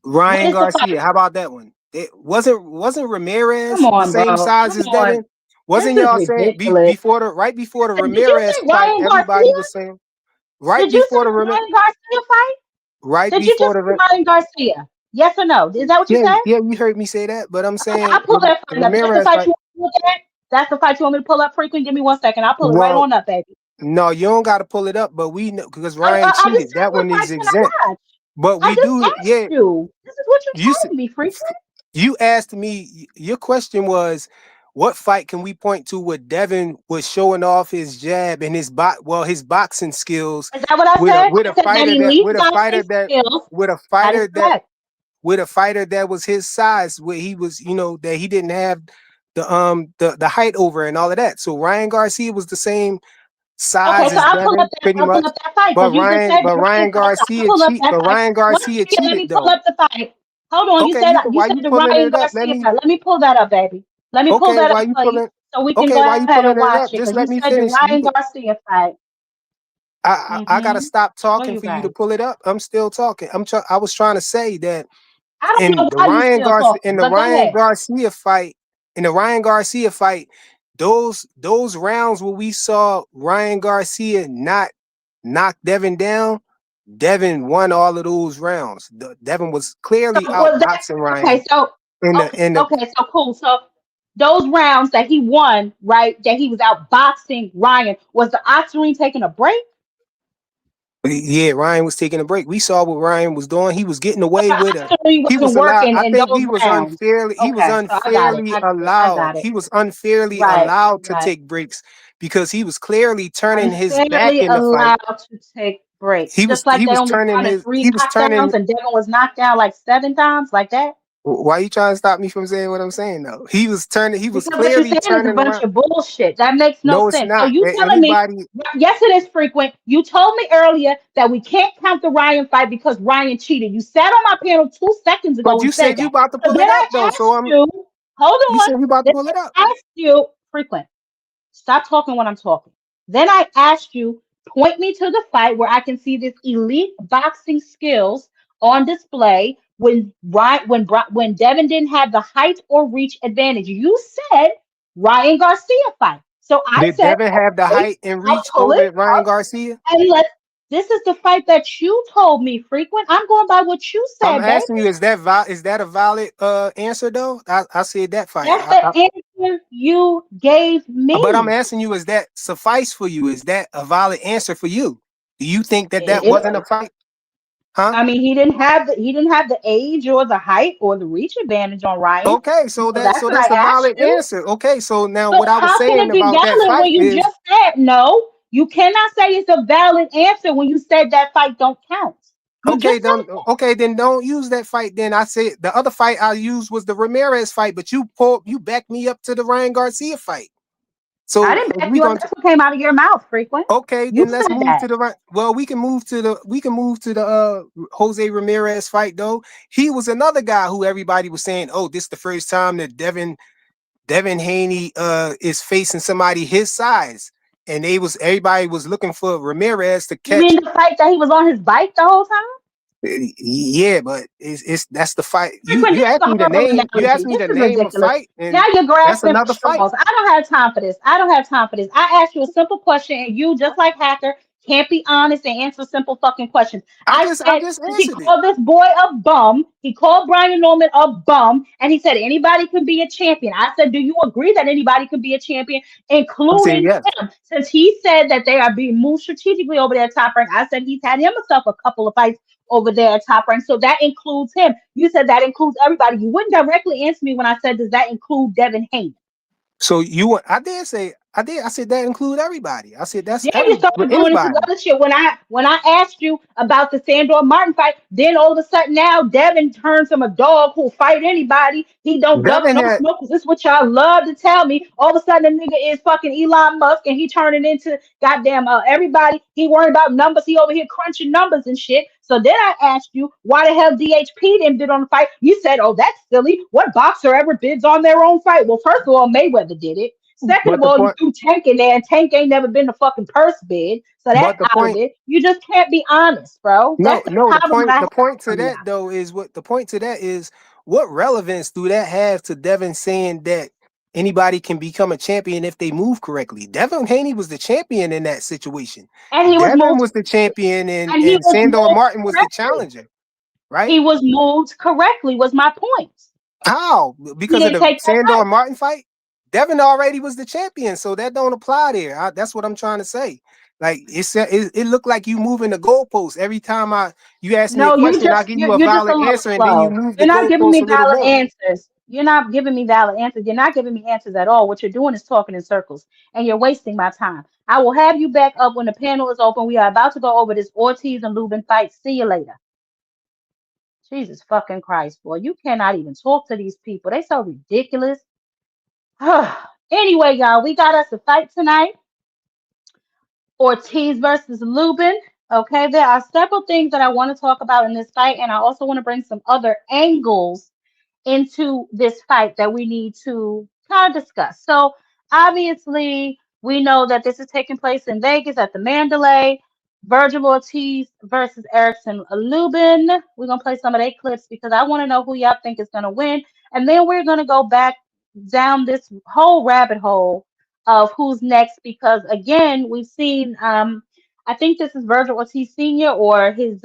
Ryan is the Garcia. fight? How about that one? It wasn't Come Ramirez the on, same bro. size Come as on. Devin? This Wasn't is y'all saying ridiculous. right before the Did you Ramirez say fight? Ryan Everybody Garcia? was saying right Did you say before the Ryan Garcia fight? right Did you before just say the Ryan Garcia? Yes or no? Is that what you yeah said? you heard me say that, but I'm Okay, saying I'll pull that the fight up. That's the Ramirez fight fight. you want me to look at? That's the fight you want me to pull up, Frequent? Give me 1 second. I'll pull it right Well, on up, baby. no, you don't got to pull it up, but we know because Ryan I just cheated. said That what one fight is can I exempt. watch? But I we just do, asked you. This is what you You s- told me, Frequent. you asked me. Your question was, what fight can we point to where Devin was showing off his jab and his his boxing skills Is that what I with said? a I said that elite boxing skills. That is correct. with a fighter that was his size, where he was, that he didn't have the height over and all of that. So Ryan Garcia was the same Okay, size so as Devin, pretty I'll pull much. up that fight But because you just said Ryan Ryan Garcia. I'll Garcia pull up cheat. that But fight. Ryan 1 Garcia second, let cheated me pull though. up the fight. Hold on. You Okay, said why the you pulling Ryan it up? Garcia fight. Let me pull that up, baby. Let me pull Okay, that why up you for you pulling? so we can Okay, go why you ahead pulling and it watch up? it. Just Because you let me said the finish. Ryan Garcia fight. I gotta stop What talking you for you to got? pull it up. I'm still talking. I was trying to say that I don't know in the why you Ryan still Garcia talking, but go ahead. those rounds where we saw Ryan Garcia not knock Devin down, Devin won all of those rounds. Devin was clearly So was that outboxing Ryan. okay? So okay, so cool. So those rounds that he won, right? That he was outboxing Ryan. Was the Octarine taking a break? Yeah, Ryan was taking a break. We saw what Ryan was doing. He was getting away with it. Octarine He was wasn't allowed. working I in think those rounds. he was Okay, so I got it. unfairly I allowed. got it. He was unfairly Right, allowed to right. take breaks because he was clearly turning his back Unfairly in the fight. allowed to take breaks. Just like He they was only turning counted his 3 he was knockdowns turning. and Devin was knocked down like 7 times, like that. Why you trying to stop me from saying what I'm saying though? He was Because what you're clearly saying is a turning bunch around. of bullshit. That makes no No, it's sense. So not. you telling me, Anybody. yes, it is frequent. You told me earlier that we can't count the Ryan fight because Ryan cheated. You sat on my panel 2 seconds ago But and you said said you that. about to So pull then it up I though. So asked you, hold you on. said you about to Then pull it up. I asked you, frequent. Stop talking when I'm talking. Then I asked you, point me to the fight where I can see this elite boxing skills on display when Devin didn't have the height or reach advantage. You said Ryan Garcia fight. So I Did said, Devin have the okay, height and I'll reach pull it over Ryan up Garcia? and this is the fight that you told me, frequent. I'm going by what you I'm said, baby. asking you, is that a valid answer though? I said that fight. That's the answer you gave But I'm me. asking you, is that suffice for you? Is that a valid answer for you? Do you think that It wasn't a fight? Huh? I mean, he didn't have the age or the height or the reach advantage on Ryan. Okay, So that's what I that's a asked valid you. answer. Okay, so now But what I was how can saying it be about that valid fight when you is just said no? You cannot say it's a valid answer when you said that fight don't count. You okay, just said then don't use that fight. Then I said the other fight I used was the Ramirez fight, but you backed me up to the Ryan Garcia fight. I So didn't back we you up. going That's what came out of your mouth, frequent. okay, You then let's said move that. to the right. Well, we can move to the Jose Ramirez fight though. He was another guy who everybody was saying, "Oh, this is the first time that Devin Haney is facing somebody his size." And everybody was looking for Ramirez to You catch. mean the fight that he was on his bike the whole time? Yeah, but that's the fight. Frequent, You this is asked a me the horrible name. You asked analogy. me This the is name of ridiculous. fight, Now and you're that's grasping for another fight. straws. I don't have time for this. I don't have time for this. I asked you a simple question, and you, just like Hacker, can't be honest and answer simple fucking questions. I I said, just did he answered it. call this boy a bum? He called Brian Norman a bum, and he said anybody can be a champion. I said, do you agree that anybody can be a champion, I said including yes. him? Since he said that they are being moved strategically over there at Top Rank, I said he's had himself a couple of fights over there at Top Rank. So that includes him. You said that includes everybody. You wouldn't directly answer me when I said, does that include Devin Haney? So I said that include everybody. I said that's Then you started doing this anybody. other shit. When I asked you about the Sandor Martin fight, then all of a sudden now Devin turns from a dog who'll fight anybody. He don't duck Devin no had smoke. This is what y'all love to tell me. All of a sudden the nigga is fucking Elon Musk and he turning into goddamn everybody. He worried about numbers. He over here crunching numbers and shit. So then I asked you why the hell DHP didn't bid on the fight. You said, oh, that's silly. What boxer ever bids on their own fight? Well, first of all, Mayweather did it. Second but of the all, you point threw Tank in there, and Tank ain't never been a fucking purse bid, so that's but the out of point it. You just can't be honest, bro. no That's the no problem that I have the point to from y'all. that though is what relevance do that have to Devin saying that anybody can become a champion if they move correctly? Devin Haney was the champion in that situation. And he was Devin moved, was the champion and he and was Sandor moved Martin was the correctly. challenger, right? He was moved correctly. Was my point. How? He Because of didn't the take that Sandor fight. Martin fight? Devin already was the champion, so that don't apply there. That's what I'm trying to say. Like it looked like you moving the goalposts every time you ask me a No, question. I give you a you're just a valid little answer, and then you slow. move the You're not giving goalposts me a little valid more. answers. You're not giving me valid answers. You're not giving me answers at all. What you're doing is talking in circles, and you're wasting my time. I will have you back up when the panel is open. We are about to go over this Ortiz and Lubin fight. See you later. Jesus fucking Christ, boy. You cannot even talk to these people. They so ridiculous. Anyway, y'all, we got us a fight tonight. Ortiz versus Lubin. Okay, there are several things that I want to talk about in this fight, and I also want to bring some other angles into this fight that we need to kind of discuss. So obviously, we know that this is taking place in Vegas at the Mandalay. Vergil Ortiz versus Erickson Lubin. We're gonna play some of their clips because I want to know who y'all think is gonna win, and then we're gonna go back down this whole rabbit hole of who's next because again, we've seen I think this is Vergil Ortiz Sr. or his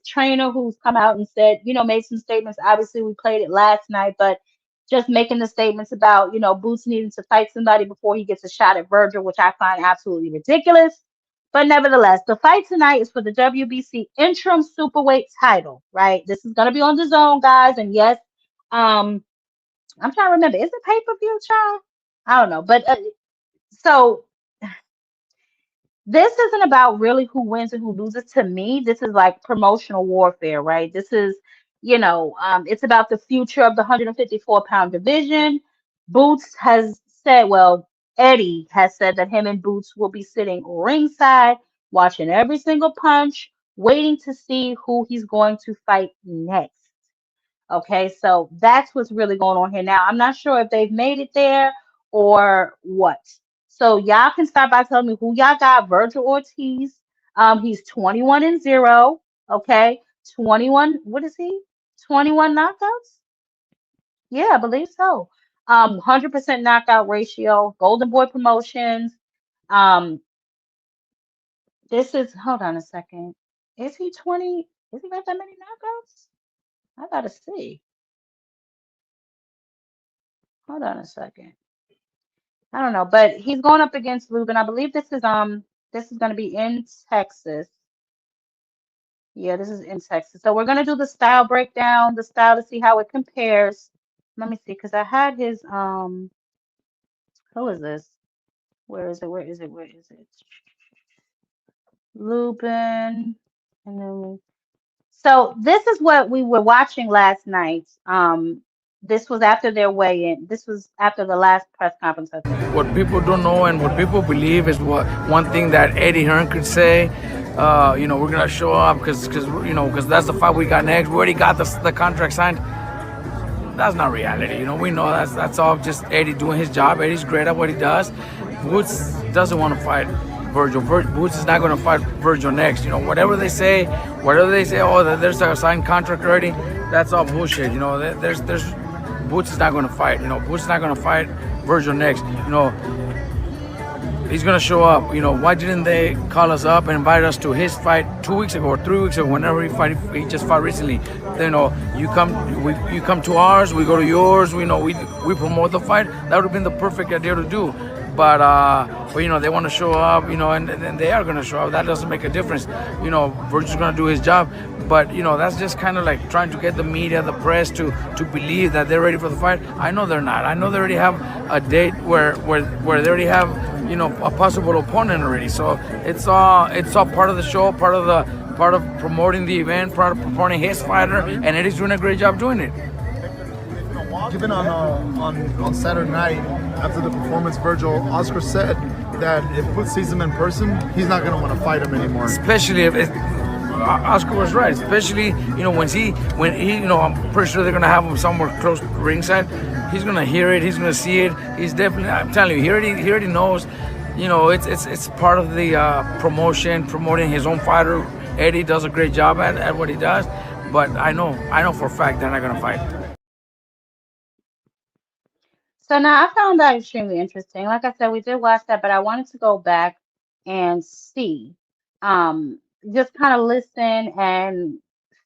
trainer who's come out and said, made some statements. Obviously, we played it last night, but just making the statements about, Boots needing to fight somebody before he gets a shot at Vergil, which I find absolutely ridiculous. But nevertheless, the fight tonight is for the WBC interim superweight title, right? This is gonna be on the zone, guys. And yes, I'm trying to remember, is it pay-per-view, child? I don't know. But so this isn't about really who wins and who loses. To me, this is like promotional warfare, right? This is, it's about the future of the 154-pound division. Boots has said, well, Eddie has said that him and Boots will be sitting ringside, watching every single punch, waiting to see who he's going to fight next. Okay, so that's what's really going on here now. I'm not sure if they've made it there or what. So y'all can start by telling me who y'all got. Vergil Ortiz. He's 21-0. Okay, 21. What is he? 21 knockouts? Yeah, I believe so. 100% knockout ratio. Golden Boy Promotions. Um, this is. Hold on a second. Is he 20? Is he got that many knockouts? I gotta see. Hold on a second. I don't know, but he's going up against Lubin. I believe this is going to be in Texas. Yeah, this is in Texas. So we're going to do the style breakdown, the style to see how it compares. Let me see, because I had his who is this? Where is it? Where is it? Where is it? Lubin. And then so this is what we were watching last night. This was after their weigh-in. This was after the last press conference, I think. What people don't know and what people believe is what one thing that Eddie Hearn could say. We're gonna show up because that's the fight we got next. We already got the contract signed. That's not reality. We know that's all just Eddie doing his job. Eddie's great at what he does. Boots doesn't want to fight Vergil. Boots is not going to fight Vergil next. Whatever they say, oh, there's a signed contract already. That's all bullshit. There's Boots is not going to fight. Boots is not going to fight Vergil next. He's going to show up. Why didn't they call us up and invite us to his fight 2 weeks ago or 3 weeks ago, whenever he just fought recently? You come to ours, we go to yours. We promote the fight. That would have been the perfect idea to do. But they want to show up, and they are going to show up. That doesn't make a difference. Vergil's going to do his job. But, that's just kind of like trying to get the media, the press to believe that they're ready for the fight. I know they're not. I know they already have a date where they already have, a possible opponent already. So it's all part of the show, part of promoting the event, part of promoting his fighter, and Eddie's doing a great job doing it. Given on Saturday night, after the performance, Vergil, Oscar said that if Boots sees him in person, he's not going to want to fight him anymore. Especially if Oscar was right. Especially when he I'm pretty sure they're going to have him somewhere close to ringside. He's going to hear it. He's going to see it. He's definitely. I'm telling you, he already knows. It's part of the promoting his own fighter. Eddie does a great job at what he does, but I know for a fact they're not going to fight. So now I found that extremely interesting. Like I said, we did watch that, but I wanted to go back and see, just kind of listen and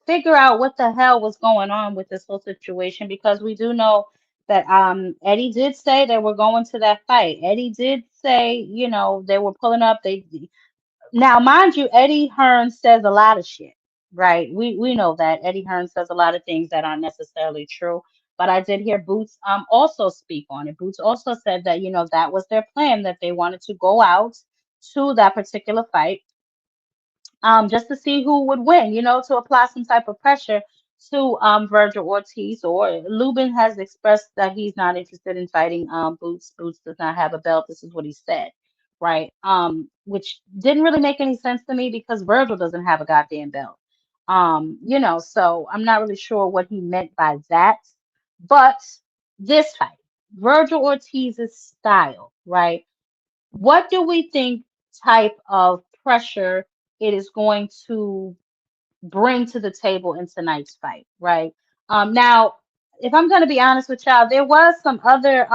figure out what the hell was going on with this whole situation because we do know that Eddie did say they were going to that fight. Eddie did say, they were pulling up. Now, mind you, Eddie Hearn says a lot of shit, right? We know that Eddie Hearn says a lot of things that aren't necessarily true. But I did hear Boots also speak on it. Boots also said that, that was their plan, that they wanted to go out to that particular fight just to see who would win, to apply some type of pressure to Vergil Ortiz. Or Lubin has expressed that he's not interested in fighting Boots. Boots does not have a belt. This is what he said, right? Which didn't really make any sense to me because Virgil doesn't have a goddamn belt. So I'm not really sure what he meant by that. But this fight, Virgil Ortiz's style, right? What do we think type of pressure it is going to bring to the table in tonight's fight, right? Now, if I'm going to be honest with y'all, there was some other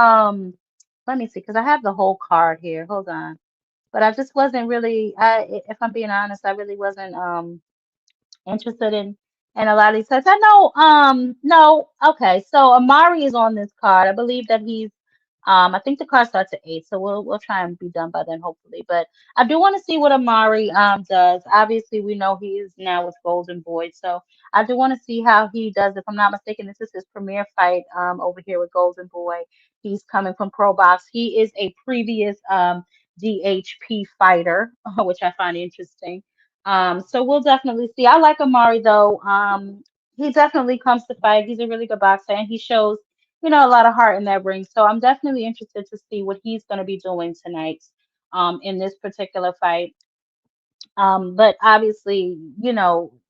let me see, because I have the whole card here. Hold on. But I just wasn't really, if I'm being honest, I really wasn't interested in a lot of these sets. I know, no, okay. So Amari is on this card. I believe that he's, I think the card starts at 8, so we'll try and be done by then, hopefully. But I do want to see what Amari does. Obviously, we know he is now with Golden Boy, so I do want to see how he does. If I'm not mistaken, this is his premiere fight over here with Golden Boy. He's coming from Pro Box. He is a previous DHP fighter, which I find interesting. So we'll definitely see. I like Amari though. He definitely comes to fight. He's a really good boxer and he shows, a lot of heart in that ring. So I'm definitely interested to see what he's going to be doing tonight, in this particular fight. But obviously,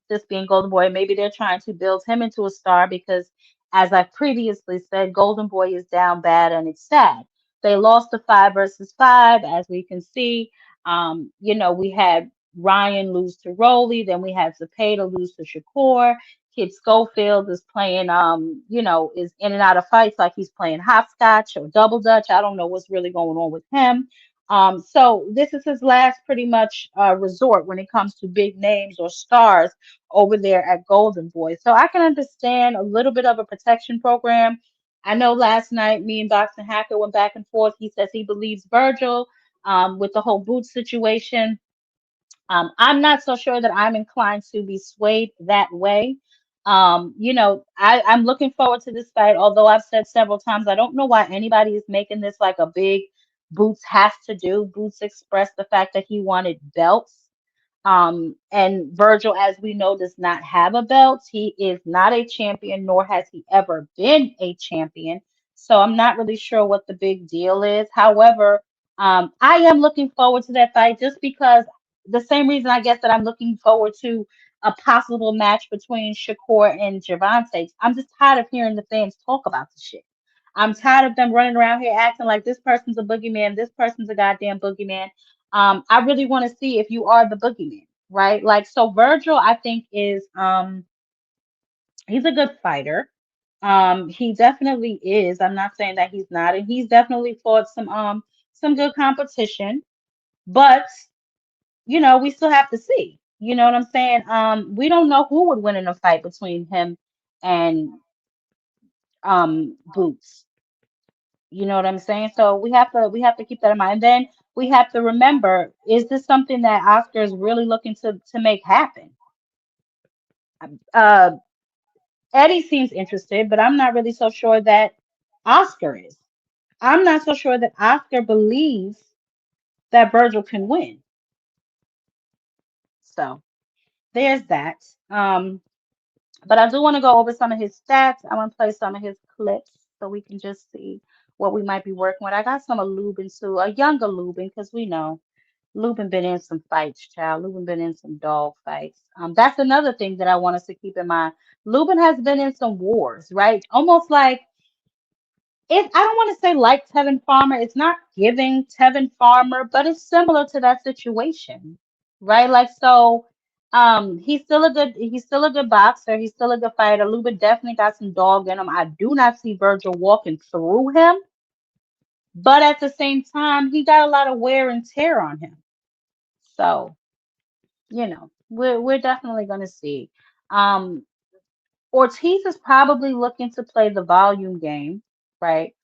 this being Golden Boy, maybe they're trying to build him into a star because, as I previously said, Golden Boy is down bad and it's sad. They lost to 5 versus 5, as we can see. We had Ryan lose to Rowley, then we had Zepeda lose to Shakur. Kid Schofield is playing, is in and out of fights like he's playing hopscotch or double dutch. I don't know what's really going on with him. So this is his last pretty much resort when it comes to big names or stars over there at Golden Boy. So I can understand a little bit of a protection program. I know last night me and Boxing Hacker went back and forth. He says he believes Virgil with the whole boot situation. I'm not so sure that I'm inclined to be swayed that way. I'm looking forward to this fight, although I've said several times I don't know why anybody is making this like a big Boots has to do. Boots expressed the fact that he wanted belts. And Virgil, as we know, does not have a belt. He is not a champion, nor has he ever been a champion. So I'm not really sure what the big deal is. However, I am looking forward to that fight just because the same reason I guess that I'm looking forward to a possible match between Shakur and Javante. I'm just tired of hearing the fans talk about the shit. I'm tired of them running around here acting like this person's a boogeyman, this person's a goddamn boogeyman. I really want to see if you are the boogeyman, right? Like, so Virgil, I think is he's a good fighter. He definitely is. I'm not saying that he's not, and he's definitely fought some good competition, but we still have to see. You know what I'm saying? We don't know who would win in a fight between him and Boots. You know what I'm saying? So we have to keep that in mind. And then we have to remember, is this something that Oscar is really looking to make happen? Uh Eddie seems interested, but I'm not really so sure that Oscar is. I'm not so sure that Oscar believes that Virgil can win. So there's that. But I do want to go over some of his stats. I want to play some of his clips so we can just see what we might be working with. I got some of Lubin too, a younger Lubin, because we know Lubin been in some fights, child. Lubin been in some dog fights. That's another thing that I want us to keep in mind. Lubin has been in some wars, right? Almost like I don't want to say like Tevin Farmer. It's not giving Tevin Farmer, but it's similar to that situation, right? Like so, he's still a good boxer. He's still a good fighter. Lubin definitely got some dog in him. I do not see Virgil walking through him, but at the same time, he got a lot of wear and tear on him. So, we're definitely gonna see. Um, Ortiz is probably looking to play the volume game, right?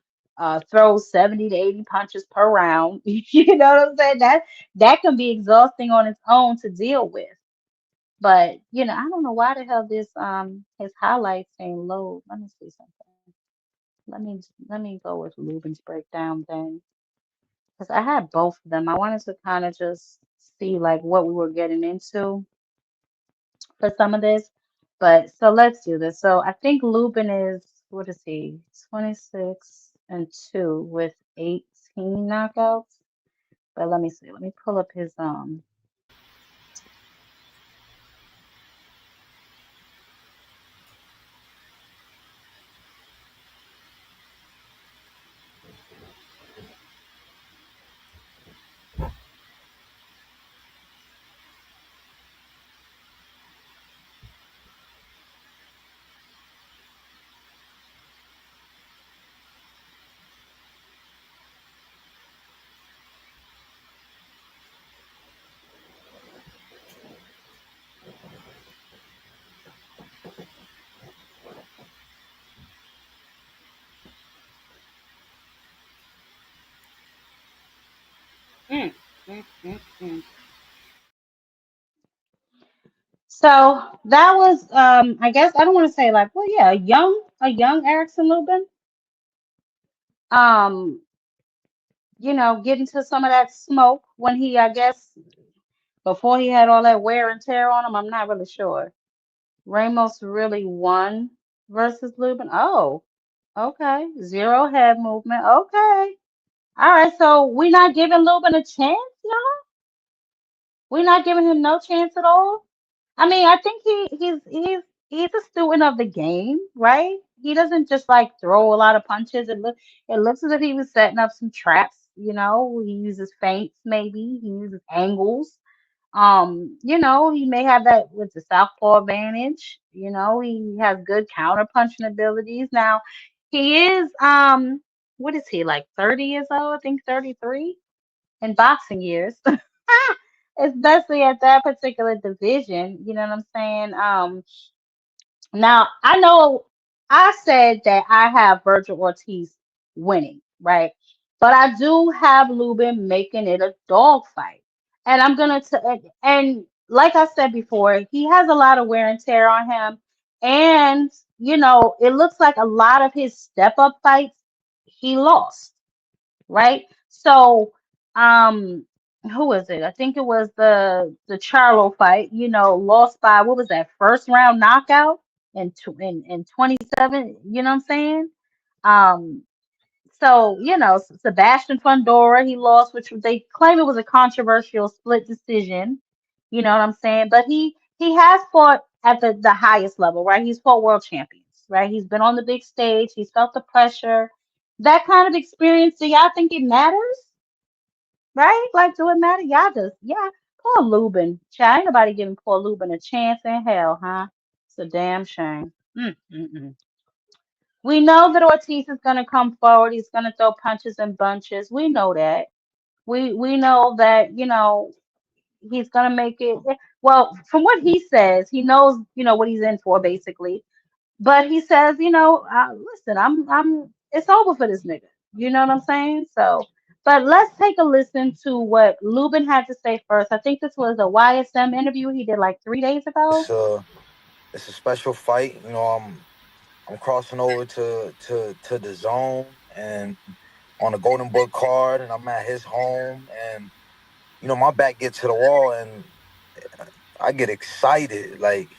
Throw 70 to 80 punches per round. You know what I'm saying? That can be exhausting on its own to deal with. But I don't know why the hell this his highlights saying low. Let me see something. Let me go with Lubin's breakdown then. Because I had both of them. I wanted to kind of just see like what we were getting into for some of this. But so let's do this. So I think Lubin is, what is he? 26 and 2 with 18 knockouts. But let me see. Let me pull up his mm, mm, mm, mm. So that was I guess I don't want to say like, well, yeah, a young Erickson Lubin. Um, getting to some of that smoke when he, I guess, before he had all that wear and tear on him. I'm not really sure. Ramos really won versus Lubin. Oh, okay. Zero head movement. Okay. All right. So we're not giving Lubin a chance, y'all? We're not giving him no chance at all? I mean, I think he's a student of the game, right? He doesn't just like throw a lot of punches. It looks as if he was setting up some traps, He uses feints, maybe. He uses angles. He may have that with the southpaw advantage. He has good counter punching abilities. Now, he is what is he, like 30 years old? I think 33 in boxing years. Especially at that particular division, you know what I'm saying? Now I know I said that I have Vergil Ortiz winning, right? But I do have Lubin making it a dogfight. And I'm gonna and like I said before, he has a lot of wear and tear on him. And it looks like a lot of his step up fights he lost, right? So, um, who was it? I think it was the Charlo fight. Lost by, what was that, first round knockout in 27. You know what I'm saying? Um, so Sebastian Fundora, he lost, which they claim it was a controversial split decision. You know what I'm saying? But he has fought at the highest level, right? He's fought world champions, right? He's been on the big stage. He's felt the pressure. That kind of experience, do y'all think it matters? Right? Like, do it matter? Y'all just, yeah. Poor Lubin. Child, ain't nobody giving poor Lubin a chance in hell, huh? It's a damn shame. Mm-mm-mm. We know that Ortiz is going to come forward. He's going to throw punches and bunches. We know that. We know that, he's going to make it. Well, from what he says, he knows, what he's in for, basically. But he says, listen, it's over for this nigga. You know what I'm saying? So, but let's take a listen to what Lubin had to say first. I think this was a YSM interview he did like 3 days ago. It's a special fight. I'm crossing over to the zone and on the Golden Boy card, and I'm at his home, and my back gets to the wall, and I get excited. Like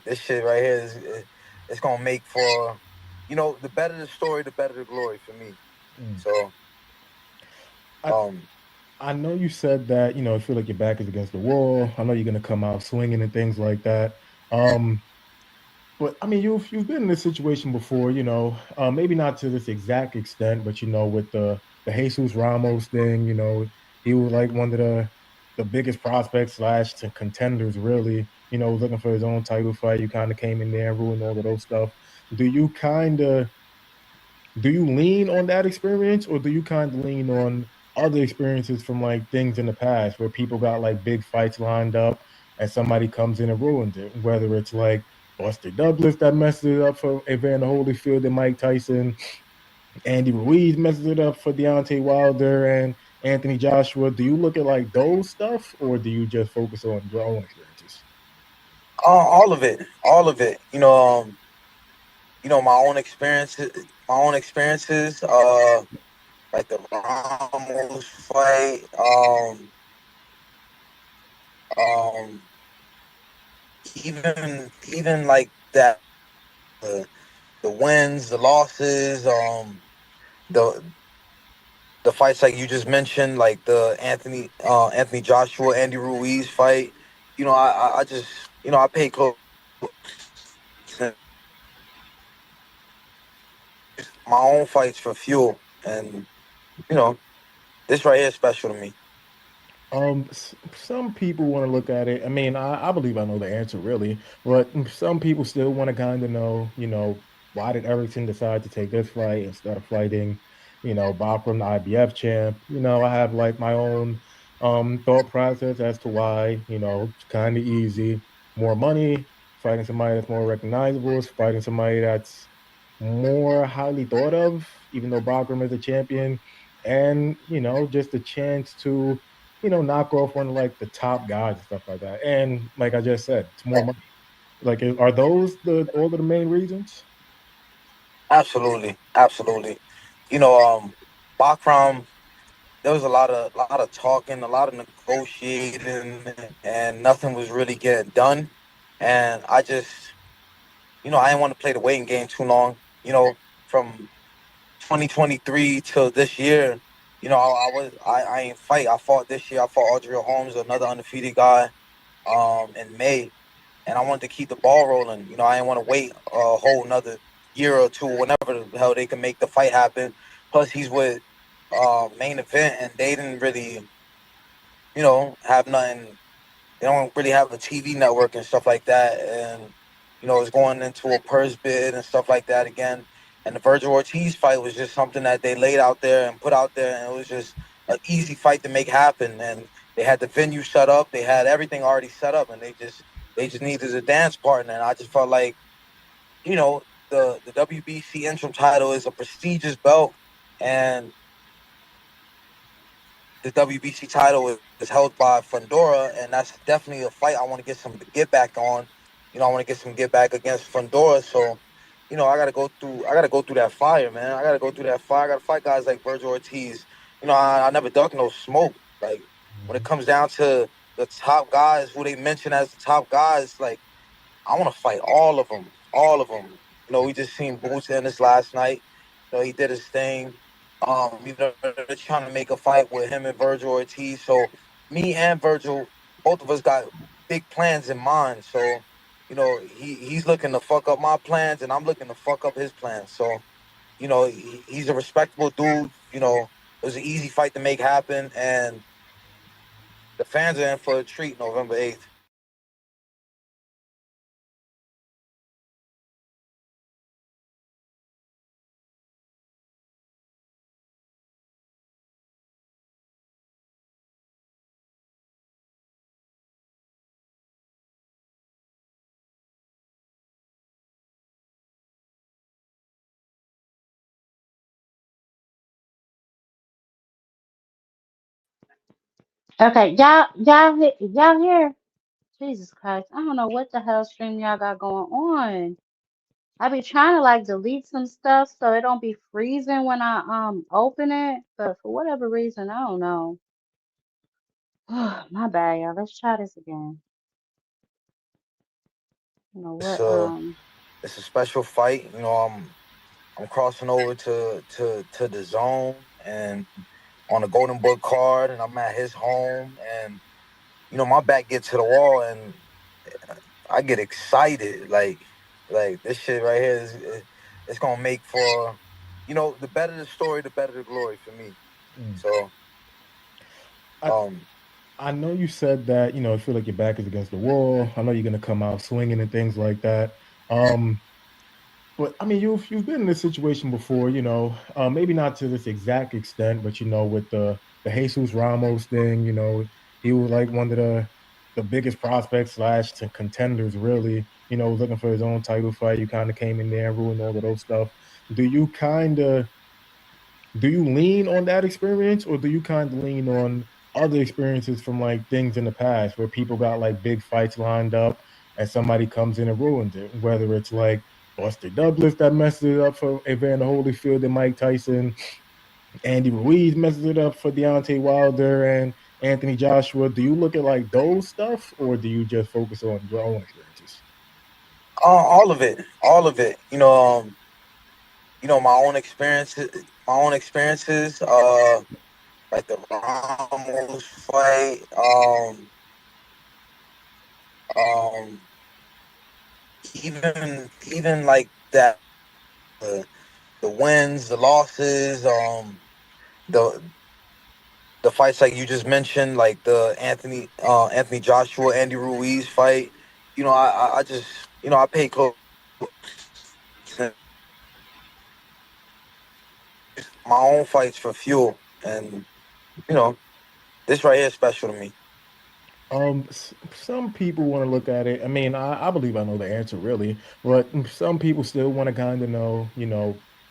this shit right here it's gonna make for, the better the story, the better the glory for me. So, I know you said that you feel like your back is against the wall. I know you're gonna come out swinging and things like that. But I mean, you've been in this situation before, maybe not to this exact extent, but with the Jesus Ramos thing, he was like one of the biggest prospects slash to contenders, really, looking for his own title fight. You kind of came in there and ruined all of those stuff. Do you lean on that experience, or do you kind of lean on other experiences from like things in the past where people got like big fights lined up and somebody comes in and ruins it? Whether it's like Buster Douglas that messes it up for Evander Holyfield and Mike Tyson, Andy Ruiz messes it up for Deontay Wilder and Anthony Joshua. Do you look at like those stuff, or do you just focus on your own experiences? all of it. My own experiences. Like the Ramos fight. Even like that. The wins, the losses, the the fights like you just mentioned, like the Anthony Joshua, Andy Ruiz fight. I just I pay close attention to my own fights for fuel, and you know this right here is special to me. Some people want to look at it. I mean, I believe I know the answer really, but some people still want to kind of know, why did Erickson decide to take this fight instead of fighting, Bob from the IBF champ? I have like my own thought process as to why, it's kind of easy. More money, fighting somebody that's more recognizable, is fighting somebody that's more highly thought of, even though Bachram is a champion, and just a chance to knock off one of like the top guys and stuff like that. And like I just said, it's more money. Like, are those all of the main reasons? Absolutely, absolutely. Bakram, there was a lot of talking, a lot of negotiating, and nothing was really getting done. And I just, I didn't want to play the waiting game too long. From 2023 till this year, I ain't fight. I fought this year. I fought Adriel Holmes, another undefeated guy, in May, and I wanted to keep the ball rolling. I didn't want to wait a whole another year or two, whenever the hell they can make the fight happen. Plus, he's with Main Event, and they didn't really, have nothing. They don't really have a TV network and stuff like that, and it's going into a purse bid and stuff like that again. And the Vergil Ortiz fight was just something that they laid out there and put out there, and it was just an easy fight to make happen. And they had the venue set up, they had everything already set up, and they just needed a dance partner. And I just felt like, the WBC interim title is a prestigious belt, and the WBC title is held by Fundora, and that's definitely a fight I want to get some get back on. I want to get some get back against Fundora. So, I gotta go through that fire, man. I gotta go through that fire. I gotta fight guys like Vergil Ortiz. I never duck no smoke. Like, when it comes down to the top guys, who they mention as the top guys, like, I want to fight all of them, all of them. We just seen Boots Ennis last night. He did his thing. They're trying to make a fight with him and Vergil Ortiz. So me and Vergil, both of us got big plans in mind. So, he's looking to fuck up my plans, and I'm looking to fuck up his plans. So, he's a respectable dude. It was an easy fight to make happen, and the fans are in for a treat November 8th. Okay, y'all here? Jesus Christ, I don't know what the hell stream y'all got going on. I be trying to like delete some stuff so it don't be freezing when I open it, but for whatever reason, I don't know. My bad, y'all. Let's try this again. You know It's what? a it's a special fight. I'm crossing over to the zone, and on a Golden Book card, and I'm at his home, and my back gets to the wall, and I get excited. Like this shit right here it's gonna make for, the better the story, the better the glory for me. So, I know you said that, you feel like your back is against the wall. I know you're gonna come out swinging and things like that. But I mean, you've been in this situation before, maybe not to this exact extent, but with the Jesus Ramos thing, he was like one of the biggest prospects slash to contenders, really. Looking for his own title fight. You kind of came in there and ruined all of those stuff. Do you lean on that experience, or do you kind of lean on other experiences from like things in the past where people got like big fights lined up and somebody comes in and ruins it? Whether it's like Buster Douglas that messes it up for Evander Holyfield and Mike Tyson, Andy Ruiz messes it up for Deontay Wilder and Anthony Joshua. Do you look at like those stuff, or do you just focus on your own experiences? all of it, all of it. My own experiences. my own experiences, like the Ramos fight, um, even like that, the wins, the losses, the the fights like you just mentioned, like the Anthony Joshua, Andy Ruiz fight. I just I pay close attention to my own fights for fuel, and you know this right here is special to me. Some people want to look at it. I mean, I believe I know the answer really, but some people still want to kind of know,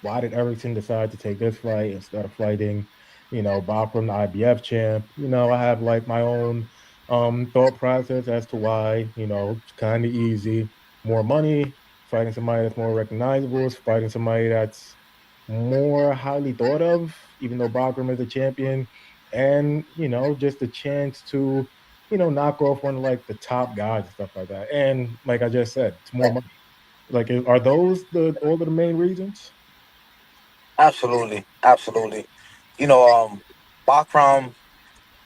why did Erickson decide to take this fight instead of fighting, Bob from the IBF champ? I have like my own thought process as to why, it's kind of easy, more money, fighting somebody that's more recognizable, is fighting somebody that's more highly thought of, even though Bachram is a champion, and just a chance to knock off one of like the top guys and stuff like that. And like I just said, it's more money. Like, are those all of the main reasons? Absolutely, absolutely. Bakram,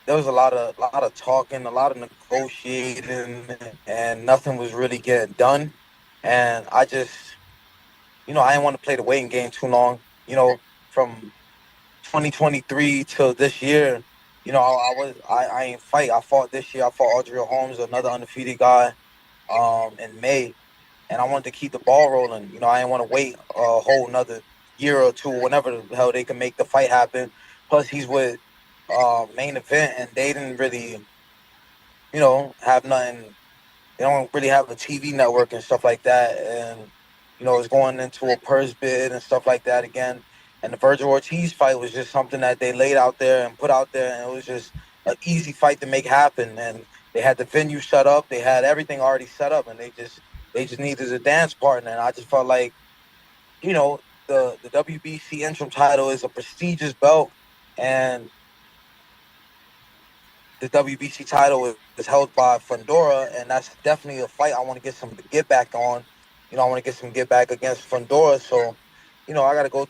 there was a lot of talking, a lot of negotiating, and nothing was really getting done. And I just, I didn't want to play the waiting game too long. From 2023 till this year, I ain't fight. I fought this year. I fought Adriel Holmes, another undefeated guy, in May, and I wanted to keep the ball rolling. I didn't want to wait a whole another year or two, whenever the hell they can make the fight happen. Plus, he's with Main Event, and they didn't really, have nothing. They don't really have a TV network and stuff like that, and it's going into a purse bid and stuff like that again. And the Vergil Ortiz fight was just something that they laid out there and put out there, and it was just an easy fight to make happen. And they had the venue set up, they had everything already set up, and they just needed a dance partner. And I just felt like, the WBC interim title is a prestigious belt, and the WBC title is held by Fundora, and that's definitely a fight I want to get some get back on. I want to get some get back against Fundora. So, I gotta go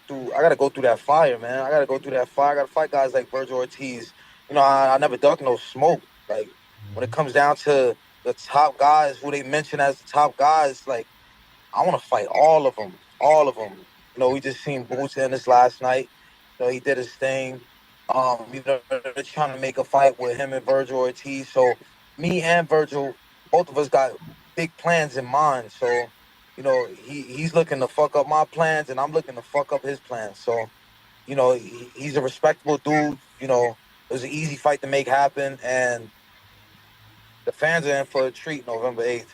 through that fire, man. I gotta go through that fire. I gotta fight guys like Vergil Ortiz. I never duck no smoke. Like, when it comes down to the top guys who they mention as the top guys, like, I want to fight all of them, all of them. We just seen Boots in this last night. He did his thing. They're trying to make a fight with him and Vergil Ortiz. So me and Vergil, both of us got big plans in mind. So, he's looking to fuck up my plans, and I'm looking to fuck up his plans. So, he's a respectable dude. It was an easy fight to make happen, and the fans are in for a treat November 8th.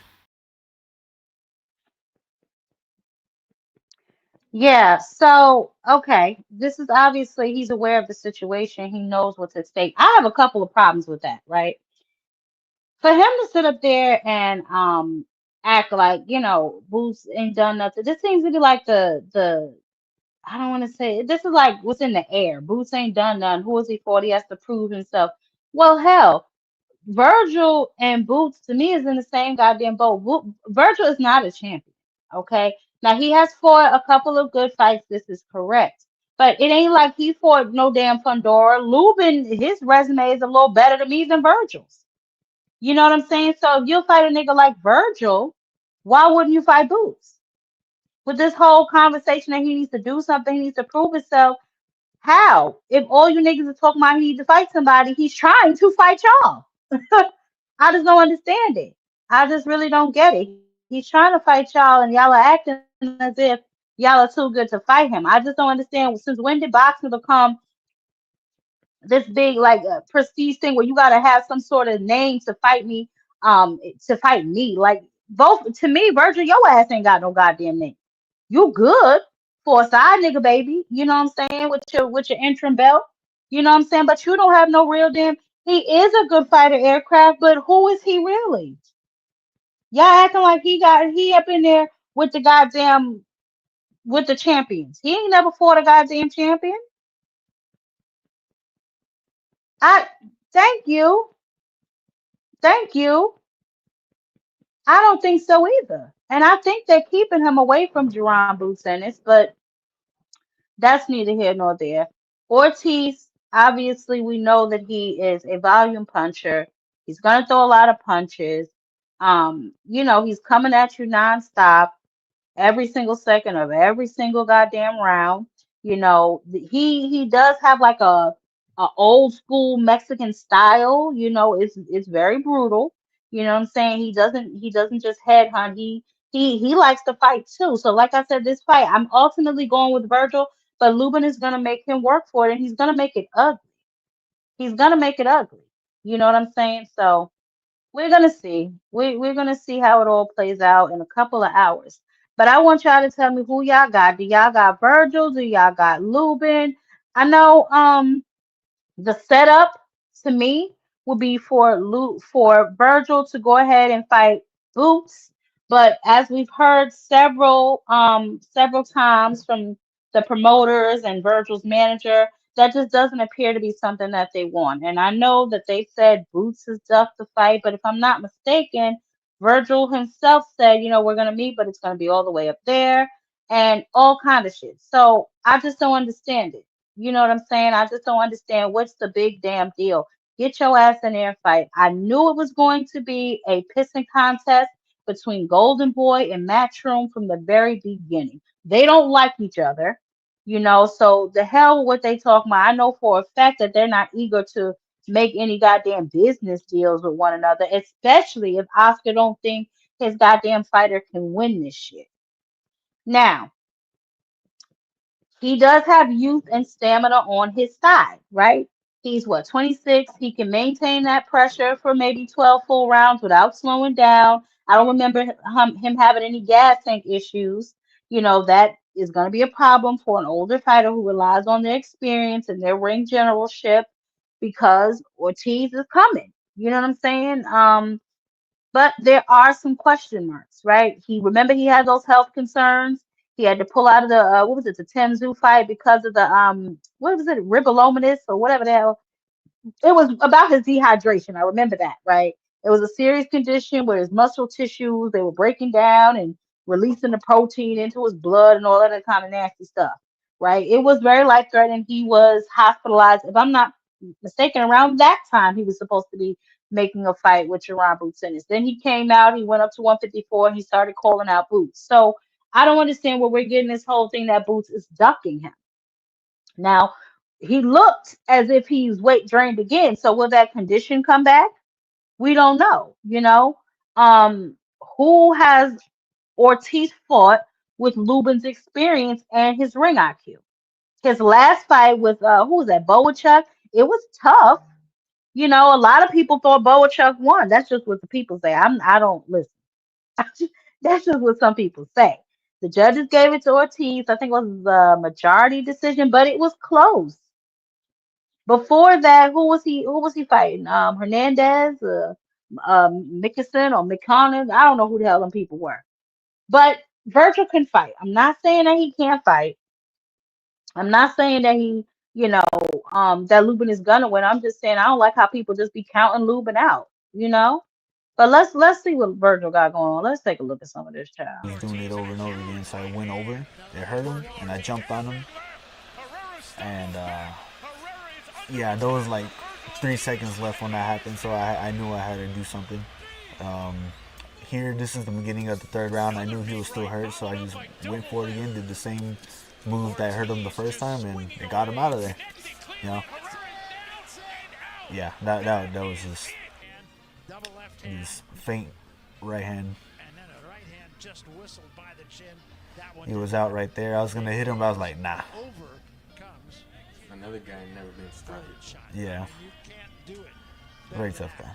Yeah, so okay, this is obviously he's aware of the situation. He knows what's at stake. I have a couple of problems with that, right? For him to sit up there and act like, Boots ain't done nothing. This seems to be like the I don't want to say this is like what's in the air. Boots ain't done nothing. Who is he for? He has to prove himself. Well, hell, Virgil and Boots to me is in the same goddamn boat. Virgil is not a champion. Okay. Now he has fought a couple of good fights. This is correct. But it ain't like he fought no damn Fundora. Lubin, his resume is a little better to me than Virgil's. You know what I'm saying? So if you fight a nigga like Virgil, why wouldn't you fight Boots? With this whole conversation that he needs to do something, he needs to prove himself. How? If all you niggas are talking about he needs to fight somebody, he's trying to fight y'all. I just don't understand it. I just really don't get it. He's trying to fight y'all, and y'all are acting as if y'all are too good to fight him. I just don't understand. Since when did boxing become this big, like, prestige thing where you gotta have some sort of name to fight me? To fight me, like, both to me, Virgil, your ass ain't got no goddamn name. You good for a side nigga, baby. You know what I'm saying? With your interim belt. You know what I'm saying? But you don't have no real damn. He is a good fighter aircraft, but who is he really? Y'all acting like he up in there with the goddamn with the champions. He ain't never fought a goddamn champion. I thank you. Thank you. I don't think so either. And I think they're keeping him away from Jerron Boots Ennis, but That's neither here nor there. Ortiz, obviously, we know that he is a volume puncher. He's gonna throw a lot of punches. He's coming at you nonstop every single second of every single goddamn round. He does have like a old school Mexican style. It's very brutal. You know what I'm saying? He doesn't just headhunt. He likes to fight too. So like I said, this fight, I'm ultimately going with Vergil, but Lubin is gonna make him work for it, and he's gonna make it ugly. He's gonna make it ugly. You know what I'm saying? So we're gonna see. We're gonna see how it all plays out in a couple of hours. But I want y'all to tell me who y'all got. Do y'all got Vergil? Do y'all got Lubin? I know the setup to me would be for Vergil to go ahead and fight Boots, but as we've heard several times from the promoters and Virgil's manager, that just doesn't appear to be something that they want. And I know that they said Boots is tough to fight, but if I'm not mistaken, Virgil himself said, we're gonna meet, but it's gonna be all the way up there and all kind of shit. So I just don't understand it. You know what I'm saying? I just don't understand what's the big damn deal. Get your ass in there and fight. I knew it was going to be a pissing contest between Golden Boy and Matchroom from the very beginning. They don't like each other, so the hell with what they talk about. I know for a fact that they're not eager to make any goddamn business deals with one another, especially if Oscar don't think his goddamn fighter can win this shit. Now, he does have youth and stamina on his side, right? He's 26. He can maintain that pressure for maybe 12 full rounds without slowing down. I don't remember him having any gas tank issues. That is going to be a problem for an older fighter who relies on their experience and their ring generalship because Ortiz is coming. You know what I'm saying? But there are some question marks, right? He had those health concerns. He had to pull out of the what was it, the Tenzu fight because of the what was it, ribulomatosis or whatever the hell. It was about his dehydration. I remember that, right? It was a serious condition where his muscle tissues, they were breaking down and releasing the protein into his blood and all that kind of nasty stuff, right? It was very life threatening. He was hospitalized. If I'm not mistaken, around that time he was supposed to be making a fight with Jerron Boots Ennis. Then he came out, he went up to 154 and he started calling out Boots. So I don't understand where we're getting this whole thing that Boots is ducking him. Now, he looked as if he's weight drained again. So will that condition come back? We don't know, Who has Ortiz fought with Lubin's experience and his ring IQ? His last fight with who was that, Boachuk? It was tough. A lot of people thought Boachuk won. That's just what the people say. I don't listen. That's just what some people say. The judges gave it to Ortiz. I think it was the majority decision, but it was close. Before that, who was he fighting? Hernandez, Mickelson or McConnell. I don't know who the hell them people were. But Vergil can fight. I'm not saying that he can't fight. I'm not saying that that Lubin is gonna win. I'm just saying I don't like how people just be counting Lubin out, But let's see what Vergil got going on. Let's take a look at some of this child. He's doing it over and over again, so I went over. It hurt him, and I jumped on him. And yeah, there was like 3 seconds left when that happened, so I knew I had to do something. Here, this is the beginning of the third round. I knew he was still hurt, so I just went for it again, did the same move that hurt him the first time, and it got him out of there. Yeah, that was just faint right hand. He was out right there. I was gonna hit him, but I was like, nah. Another guy never been started. Yeah. Very tough guy.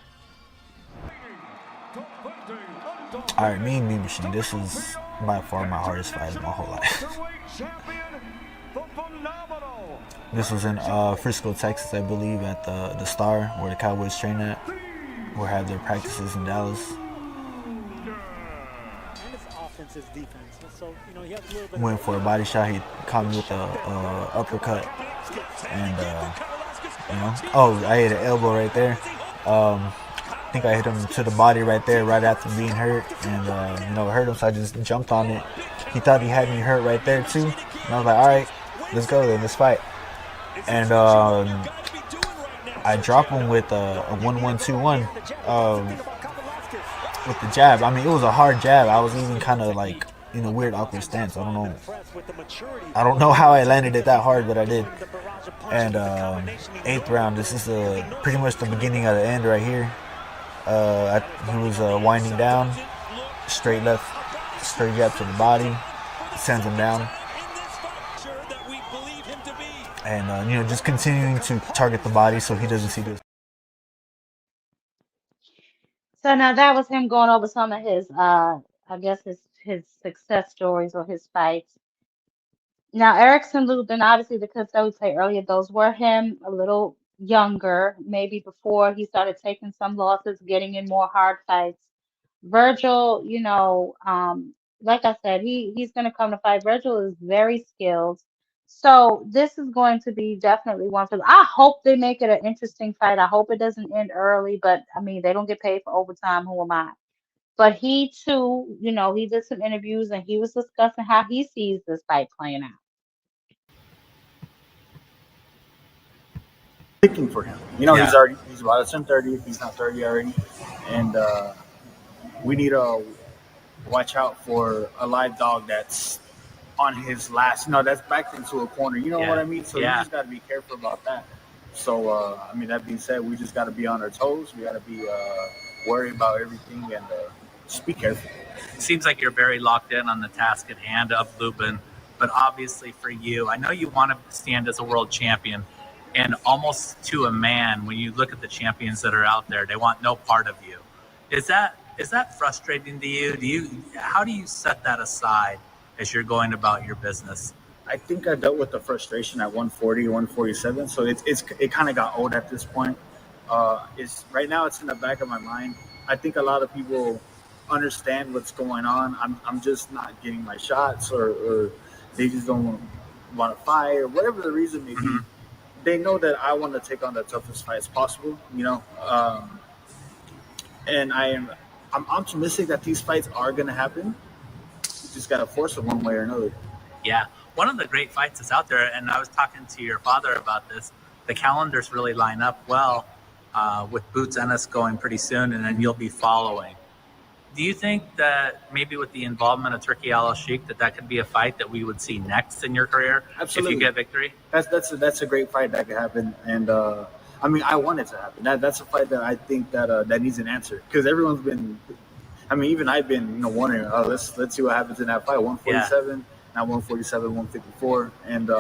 Alright, me and Mean Machine, this is by far my hardest fight of my whole life. This was in Frisco, Texas, I believe, at the Star, where the Cowboys train at, or have their practices in Dallas. Went for a body shot. He caught me with a uppercut, and oh, I hit an elbow right there. I think I hit him to the body right there, right after being hurt, and it hurt him, so I just jumped on it. He thought he had me hurt right there too, and I was like, all right, let's go then, let's fight. And I drop him with a 1-1-2-1 with the jab. I mean, it was a hard jab. I was even kind of like in a weird awkward stance. I don't know how I landed it that hard, but I did. And 8th round, this is pretty much the beginning of the end right here. He was winding down, straight left, straight jab to the body, sends him down. And just continuing to target the body so he doesn't see this. So now that was him going over some of his, I guess his success stories or his fights. Now, Erickson Lubin, obviously the clips that we played earlier, those were him a little younger, maybe before he started taking some losses, getting in more hard fights. Vergil, like I said, he's gonna come to fight. Vergil is very skilled. So this is going to be definitely one for them. I hope they make it an interesting fight. I hope it doesn't end early, but I mean they don't get paid for overtime. Who am I? But he too, he did some interviews and he was discussing how he sees this fight playing out. Picking for him. He's about to turn 30 if he's not 30 already. And we need to watch out for a live dog that's on his last, that's backed into a corner. You know what I mean? So you just got to be careful about that. So, that being said, we just got to be on our toes. We got to be worried about everything and just be careful. It seems like you're very locked in on the task at hand of Lubin, but obviously for you, I know you want to stand as a world champion, and almost to a man, when you look at the champions that are out there, they want no part of you. Is that frustrating to you? How do you set that aside as you're going about your business? I think I dealt with the frustration at 140, 147, so it kind of got old at this point. Right now it's in the back of my mind. I think a lot of people understand what's going on. I'm just not getting my shots, or they just don't want to fight, or whatever the reason may be. They know that I want to take on the toughest fight as possible, and I'm optimistic that these fights are going to happen. You just got to force it one way or another. Yeah. One of the great fights is out there, and I was talking to your father about this. The calendars really line up well with Boots Ennis going pretty soon, and then you'll be following. Do you think that maybe with the involvement of Turki Al-Sheikh that could be a fight that we would see next in your career? Absolutely. If you get victory? That's a great fight that could happen, and I want it to happen. That's a fight that I think that needs an answer, because everyone's been. Even I've been wondering. Let's see what happens in that fight. 147, now 147, 154, and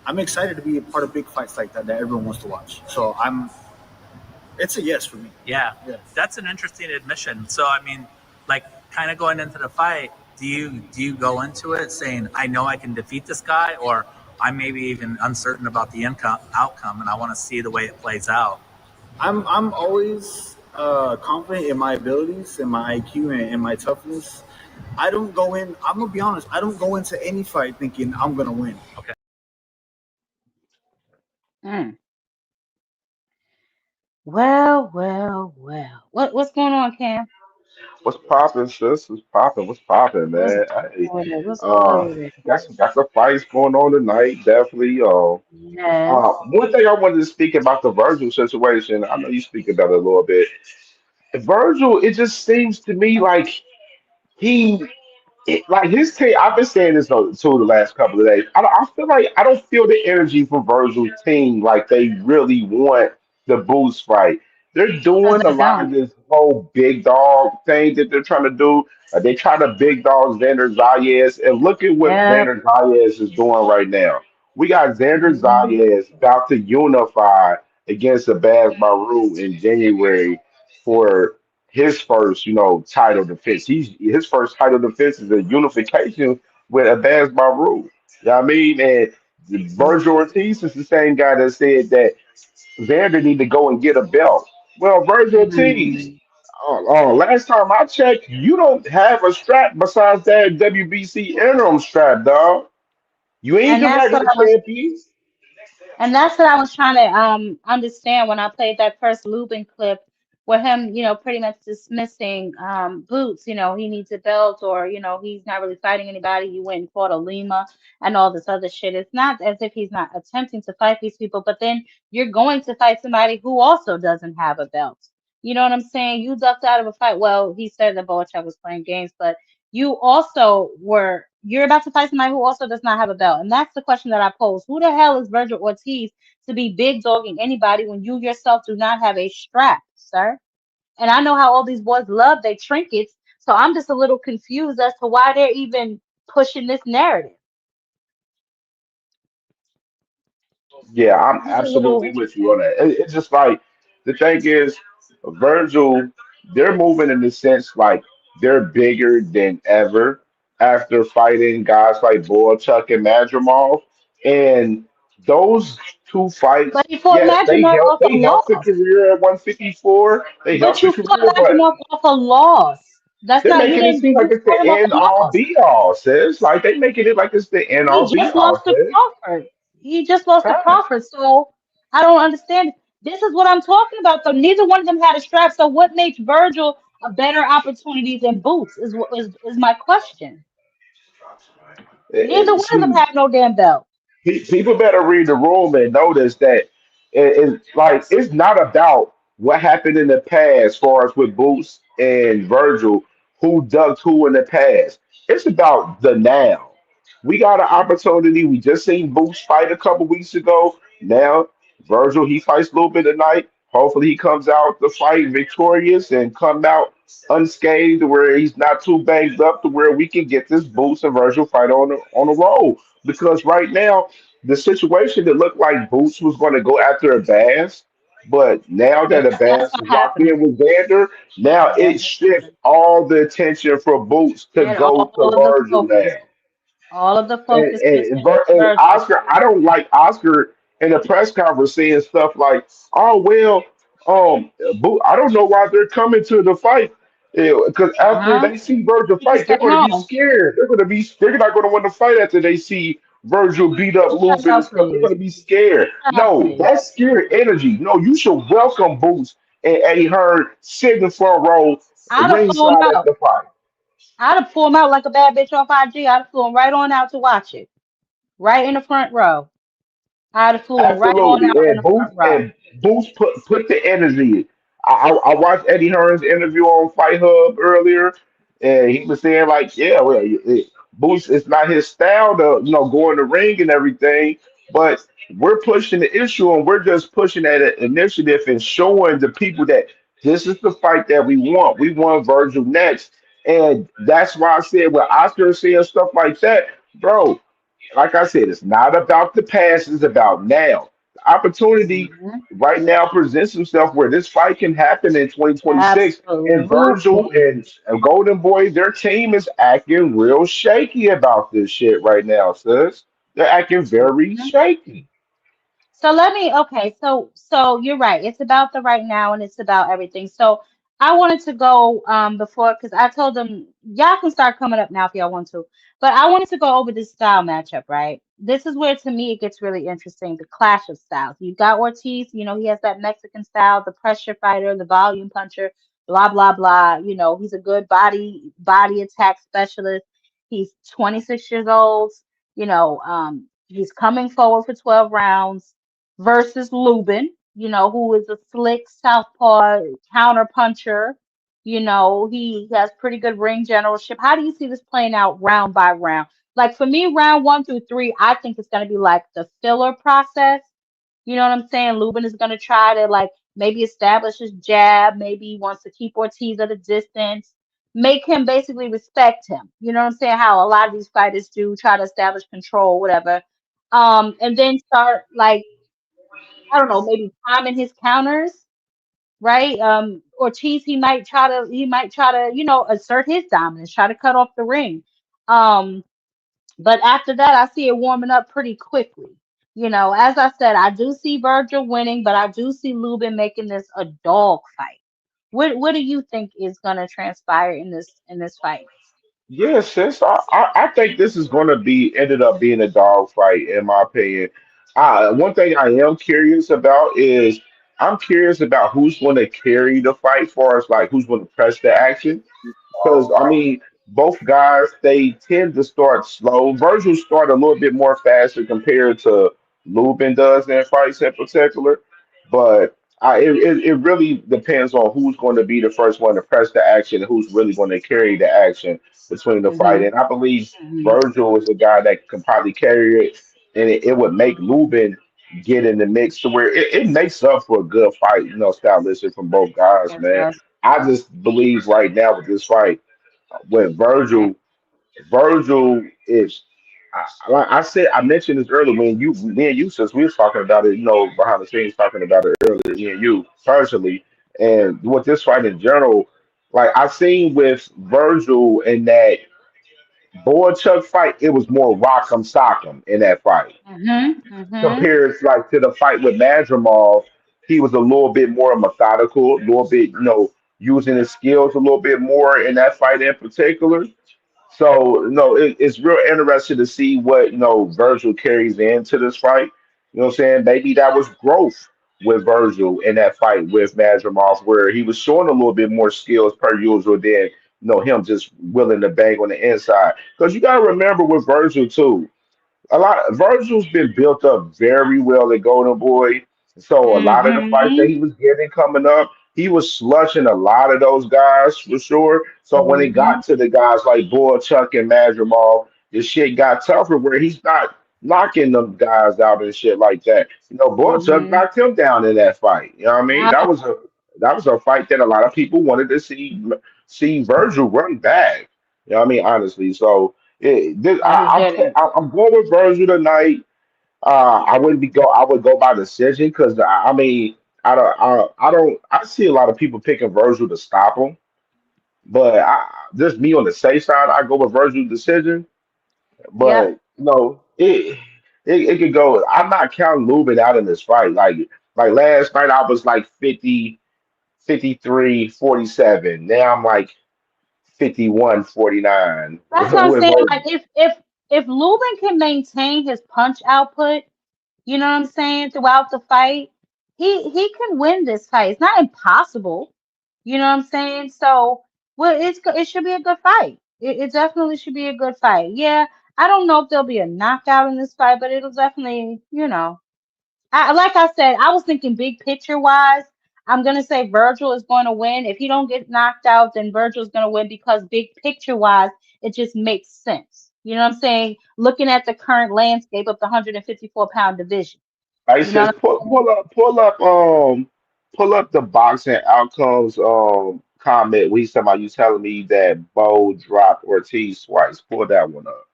I'm excited to be a part of big fights like that everyone wants to watch. So it's a yes for me. Yeah. That's an interesting admission. So kind of going into the fight, do you go into it saying, I know I can defeat this guy, or I'm maybe even uncertain about the outcome and I want to see the way it plays out? I'm always confident in my abilities and my IQ and my toughness. I don't go in, I'm gonna be honest, I don't go into any fight thinking I'm gonna win. Okay. Well. What's going on, Cam? What's poppin', sis? What's poppin'? What's poppin', man? Hey, What's good? got some fights going on tonight. Definitely. Yes. One thing I wanted to speak about the Virgil situation. I know you speak about it a little bit. Virgil, it just seems to me like he like his team. I've been saying this too the last couple of days. I feel like I don't feel the energy from Virgil's team like they really want the Boost fight. They're Because doing a they lot of don't. this whole big dog thing that they're trying to do. They try to big dog Xander Zayas, and look at what Yep. Xander Zayas is doing right now. We got Xander Mhm. Zayas about to unify against the Baz Baru in January for his first, title defense. His first title defense is a unification with Abaz Baru. You know what I mean? And Vergil Ortiz is the same guy that said that Xander need to go and get a belt. Well, Vergil Ortiz, Mhm. last time I checked, you don't have a strap besides that WBC interim strap, dog. You ain't And the that's what regular I was champion. and that's what I was trying to understand when I played that first Lubin clip. with him, pretty much dismissing Boots, he needs a belt, or he's not really fighting anybody. He went and fought a Lima and all this other shit. It's not as if he's not attempting to fight these people, but then you're going to fight somebody who also doesn't have a belt. You know what I'm saying? You ducked out of a fight. Well, he said that Boachuk was playing games, but you're about to fight somebody who also does not have a belt. And that's the question that I pose. Who the hell is Vergil Ortiz to be big dogging anybody when you yourself do not have a strap, sir? And I know how all these boys love their trinkets, so I'm just a little confused as to why they're even pushing this narrative. Yeah, I'm It's a little absolutely with you on interesting. that. It's just like the thing is, Virgil, they're moving in the sense like they're bigger than ever after fighting guys like Boychuk and Madrimov. And those two fights, But he fought yes, Madrimov off a they helped the loss. career at 154. They helped But the you fought career, but Madrimov off a loss. That's they're not you making it didn't seem like you it's the fought him off end a all loss. be all, sis. Like they making it like it's the end He all be just all, lost to sis. Crawford. He just lost to Huh? Crawford. So I don't understand. This is what I'm talking about. So neither one of them had a strap. So what makes Virgil a better opportunity than Boots is my question. Neither one of them See, have no damn belt. people better read the room and notice that it's like it's not about what happened in the past, as far as with Boots and Virgil, who ducked who in the past. It's about the now. We got an opportunity. We just seen Boots fight a couple weeks ago. Now Virgil, he fights a little bit tonight. Hopefully he comes out the fight victorious and come out unscathed, to where he's not too banged up, to where we can get this Boots and Virgil fight on the roll. Because right now the situation that looked like Boots was going to go after a Bass, but now Yeah, that a that's Bass not is locked happening. in with Xander, now Yeah, it shifts all the attention for Boots to and go to all of the Virgil now. focus, all of the And, focus was and, shifted Vir- to and Virgil. Oscar, I don't like Oscar in the press conference saying stuff like, "Oh well, I don't know why they're coming to the fight." Because after Uh-huh. they see Virgil He can fight, stay they're going to be home. scared. They're not going to want to fight after they see Virgil beat up Shut Lubin and up, stuff. They're please. going to be scared. Shut up, No, please. that's scary energy. No, you should welcome Boots and Eddie Hearn sitting front row I'd have flew him ringside at out. the fight. I'd have flew him out like a bad bitch off IG. I'd have flew him right on out to watch it, right in the front row. I'd have flew him right on Absolutely, out in the front row. And Boost put the energy. I watched Eddie Hearn's interview on Fight Hub earlier, and he was saying like, yeah, well, Boost it's not his style to go in the ring and everything, but we're pushing the issue and we're just pushing that initiative and showing the people that this is the fight that we want. We want Virgil next, and that's why I said when Oscar saying stuff like that, bro. Like I said, it's not about the past, it's about now. The opportunity Hmm. right now presents himself where this fight can happen in 2026. And Virgil Absolutely. and Golden Boy, their team is acting real shaky about this shit right now, sis. They're acting very Mhm. shaky. So let me, okay, so you're right. It's about the right now and it's about everything. So I wanted to go before because I told them y'all can start coming up now if y'all want to. But I wanted to go over this style matchup, right? This is where to me it gets really interesting, the clash of styles. You've got Ortiz, he has that Mexican style, the pressure fighter, the volume puncher, blah blah blah. He's a good body attack specialist. He's 26 years old. He's coming forward for 12 rounds versus Lubin, who is a slick southpaw counter puncher. He has pretty good ring generalship. How do you see this playing out round by round? Like for me, round 1 through 3, I think it's going to be like the filler process. You know what I'm saying? Lubin is going to try to like maybe establish his jab. Maybe he wants to keep Ortiz at a distance, make him basically respect him. You know what I'm saying? How a lot of these fighters do try to establish control, whatever. And then start like I don't know, maybe timing his counters, right? Ortiz, he might try to, assert his dominance, try to cut off the ring. Um, but after that, I see it warming up pretty quickly. As I said, I do see Virgil winning, but I do see Lubin making this a dog fight. What do you think is gonna transpire in this fight? Yes, sis. I think this is going to be ended up being a dog fight, in my opinion. One thing I am curious about is I'm curious about who's going to carry the fight for us, like who's going to press the action. Because I mean, both guys they tend to start slow. Virgil started a little bit more faster compared to Lubin does in fights in particular, but it really depends on who's going to be the first one to press the action and who's really going to carry the action between the fight. Mhm. And I believe Mhm. Virgil is a guy that can probably carry it, and it would make Lubin get in the mix to where it makes up for a good fight, stylistic from both guys, It man. does. I just believe right now with this fight with Virgil is. Like I said, I mentioned this earlier when me and you, since we was talking about it, behind the scenes, talking about it earlier, me and you personally, and with this fight in general, like I seen with Virgil in that Chuck fight, it was more rock'em sock'em in that fight Mhm. Mhm. compared like to the fight with Madrimov. He was a little bit more methodical, a little bit, using his skills a little bit more in that fight in particular. So, it's real interesting to see what, Virgil carries into this fight. You know what I'm saying? Maybe that was growth with Virgil in that fight with Madrimov, where he was showing a little bit more skills per usual than, him just willing to bang on the inside. Because you got to remember with Virgil, too, Virgil's been built up very well at Golden Boy. So a lot of the fights that Mhm. he was getting coming up, he was slushing a lot of those guys for sure. So when it got Mhm. to the guys like Chuck and Madrimal, the shit got tougher where he's not knocking them guys out and shit like that. Chuck Mhm. knocked him down in that fight. You know what I mean? Yeah, That was a fight that a lot of people wanted to see Virgil run back. You know what I mean? Honestly. So but he didn't. I'm going with Vergil tonight. I wouldn't be go. I would go by decision because I mean I see a lot of people picking Vergil to stop him, but just me on the safe side, I go with Vergil decision. Yep. But it could go. I'm not counting Lubin out in this fight. Like last night, I was like 50, 53-47. Now I'm like 51-49 That's what I'm with saying. Vergil. Like if Lubin can maintain his punch output, you know what I'm saying, throughout the fight, he can win this fight. It's not impossible. You know what I'm saying? So, well, it should be a good fight. It definitely should be a good fight. Yeah, I don't know if there'll be a knockout in this fight, but it'll definitely, like I said, I was thinking big picture wise. I'm gonna say Virgil is going to win. If he don't get knocked out, then Virgil's gonna win because big picture wise, it just makes sense. You know what I'm saying? Looking at the current landscape of the 154-pound division. I You know says what pull I'm saying? pull up the boxing outcomes comment. We talking about you telling me that Bo dropped Ortiz twice. Pull that one up.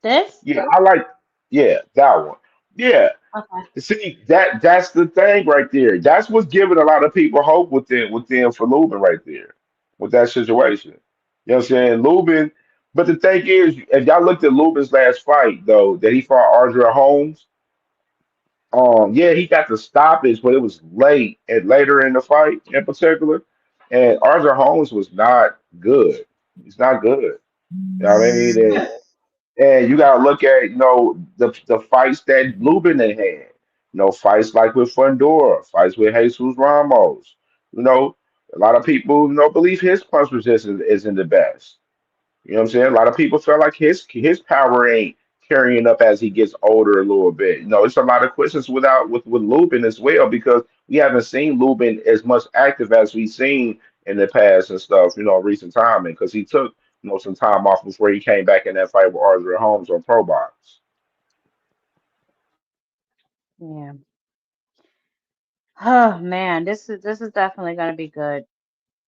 This? Yeah, I like that one. Yeah. Okay. See that's the thing right there. That's what's giving a lot of people hope within for Lubin right there with that situation. You know what I'm saying? Lubin, but the thing is, if y'all looked at Lubin's last fight though, that he fought Ardra Holmes. Yeah, he got the stoppage, but it was late and later in the fight in particular. And Arthur Holmes was not good. He's not good. You know what I mean? And you gotta look at, the fights that Lubin had. Fights like with Fundora, fights with Jesus Ramos. You know, a lot of people, believe his punch resistance isn't the best. You know what I'm saying? A lot of people feel like his power ain't carrying up as he gets older a little bit. It's a lot of questions with Lubin as well because we haven't seen Lubin as much active as we've seen in the past and stuff, recent time, and because he took some time off before he came back in that fight with Arthur Holmes on Pro Box. Yeah. Oh man, this is definitely gonna be good.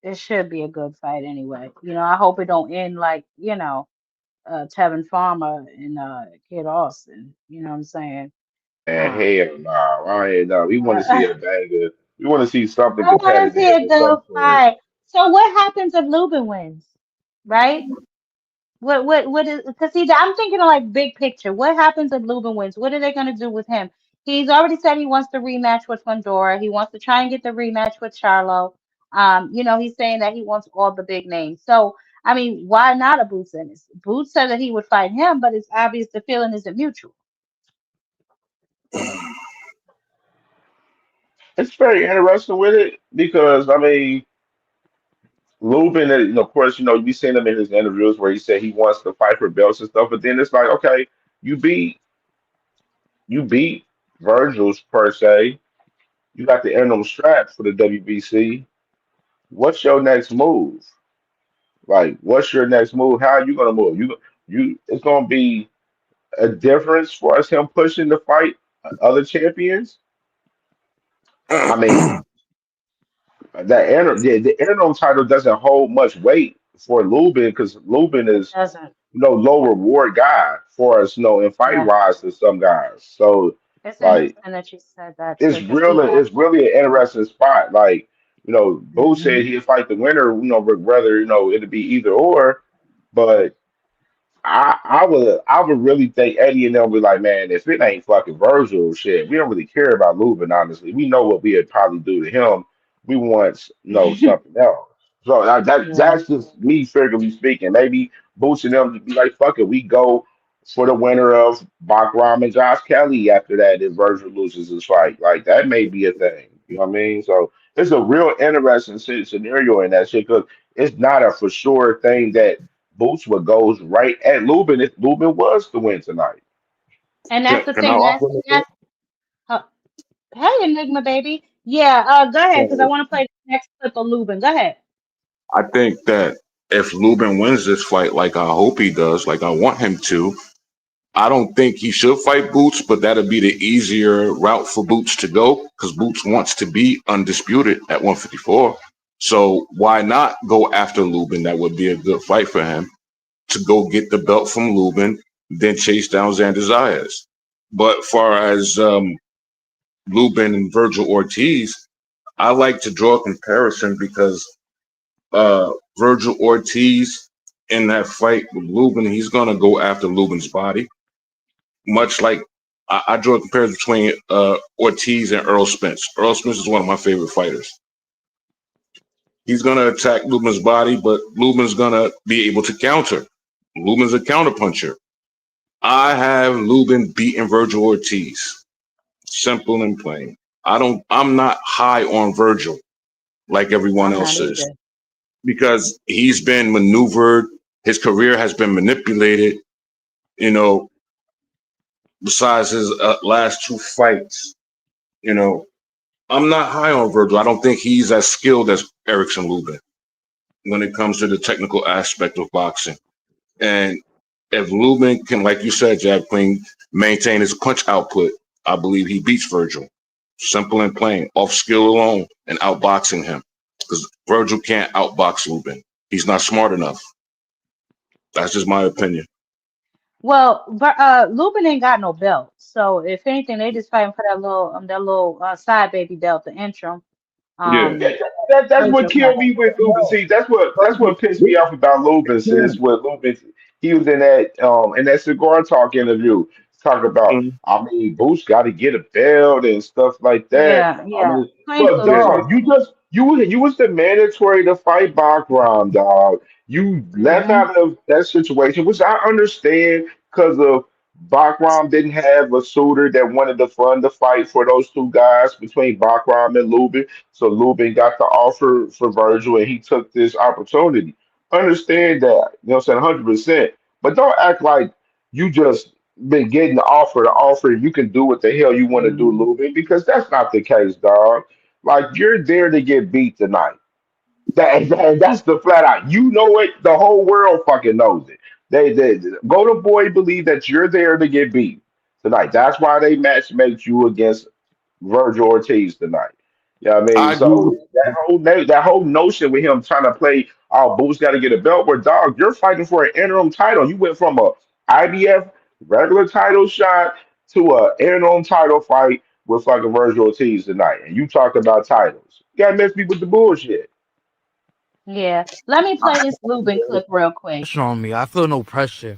It should be a good fight anyway. I hope it don't end like, Tevin Farmer and Kid Austin. You know what I'm saying? And Um, hell no, I ain't know. We want to see I a banger. We want to see something want to see competitive a of good some sort. fight. So what happens if Lubin wins? Right? What is because see I'm thinking of like big picture. What happens if Lubin wins? What are they gonna do with him? He's already said he wants to rematch with Fundora. He wants to try and get the rematch with Charlo. He's saying that he wants all the big names. So I mean, why not a Boots Ennis? Boots said that he would fight him, but it's obvious the feeling isn't mutual. it's very interesting with it because I mean, Lubin, of course, we seen him in his interviews where he said he wants to fight for belts and stuff. But then it's like, okay, you beat you beat Virgil's per se. You got the interim strap for the WBC. What's your next move? Like, what's your next move? How are you gonna move? It's gonna be a difference for us him pushing to fight other champions. I mean, the interim title doesn't hold much weight for Lubin because Lubin is Doesn't. low reward guy for us, in fight Yeah. wise to some guys. So It's like interesting that you said that too, it's because he really it's also. really an interesting spot. Like, Boo Hmm. said he'd fight the winner, whether, it'd be either or. But I would really think Eddie and them be like, man, if it ain't fucking Virgil, shit, we don't really care about Lubin, honestly. We know what we'd probably do to him. We want, something else. So Yeah. that's just me figuratively speaking. Maybe Boots and them to be like, fuck it, we go for the winner of Bacram and Josh Kelly after that if Virgil loses his fight. Like that may be a thing. You know what I mean? So it's a real interesting scenario in that shit because it's not a for sure thing that Boots would goes right at Lubin if Lubin was to win tonight. And Can, that's the can I thing. offer That's a little that's. Uh, hey, Enigma baby. Yeah. Go ahead, because I bit? want to play the next clip of Lubin. Go ahead. I think that if Lubin wins this fight, like I hope he does, like I want him to, I don't think he should fight Boots, but that'd be the easier route for Boots to go because Boots wants to be undisputed at 154. So why not go after Lubin? That would be a good fight for him to go get the belt from Lubin, then chase down Xander Zayas. But far as Lubin and Vergil Ortiz, I like to draw a comparison because Vergil Ortiz in that fight with Lubin, he's gonna go after Lubin's body, much like I draw a comparison between Ortiz and Earl Spence. Earl Spence is one of my favorite fighters. He's gonna attack Lubin's body, but Lubin's gonna be able to counter. Lubin's a counterpuncher. I have Lubin beating Vergil Ortiz. Simple and plain. I'm not high on Vergil like everyone I'm not else is either. because he's been maneuvered. His career has been manipulated. You know, besides his last two fights, you know, I'm not high on Vergil. I don't think he's as skilled as Erickson Lubin when it comes to the technical aspect of boxing. And if Lubin can, like you said, Jab Queen, maintain his punch output, I believe he beats Vergil. Simple and plain, off skill alone and outboxing him. Because Vergil can't outbox Lubin. He's not smart enough. That's just my opinion. Well, Lubin ain't got no belt, so if anything, they just fighting for that little side baby belt, the interim. Yeah. Yeah, Um, that's what Virgil got killed me that with belt. Lubin. See, that's what pissed me off about Lubin. Since what Lubin, he was in that cigar talk interview, talk about. Mhm. I mean, Boots got to get a belt and stuff like that. Yeah, I yeah. mean, Clean but clothes Yeah. too. dog, you was the mandatory to fight Bacram, dog. You left Hmm. out of that situation, which I understand because of Bacram didn't have a suitor that wanted to fund the fight for those two guys between Bacram and Lubin. So Lubin got the offer for Virgil and he took this opportunity. Understand that, you know what I'm saying, 100%. But don't act like you just been getting the offer, and you can do what the hell you want to do, Hmm. Lubin, because that's not the case, dog. Like, you're there to get beat tonight. That's the flat out. You know it. The whole world fucking knows it. They Golden Boy believe that you're there to get beat tonight. That's why they match make you against Vergil Ortiz tonight. You know what I mean? I agree. So that whole notion with him trying to play, oh, Boots got to get a belt. Where dog, you're fighting for an interim title. You went from a IBF regular title shot to a interim title fight with fucking Vergil Ortiz tonight, and you talk about titles. You gotta miss me with the bullshit. Yeah. Let me play this Lubin clip real quick. Pressure on me. I feel no pressure.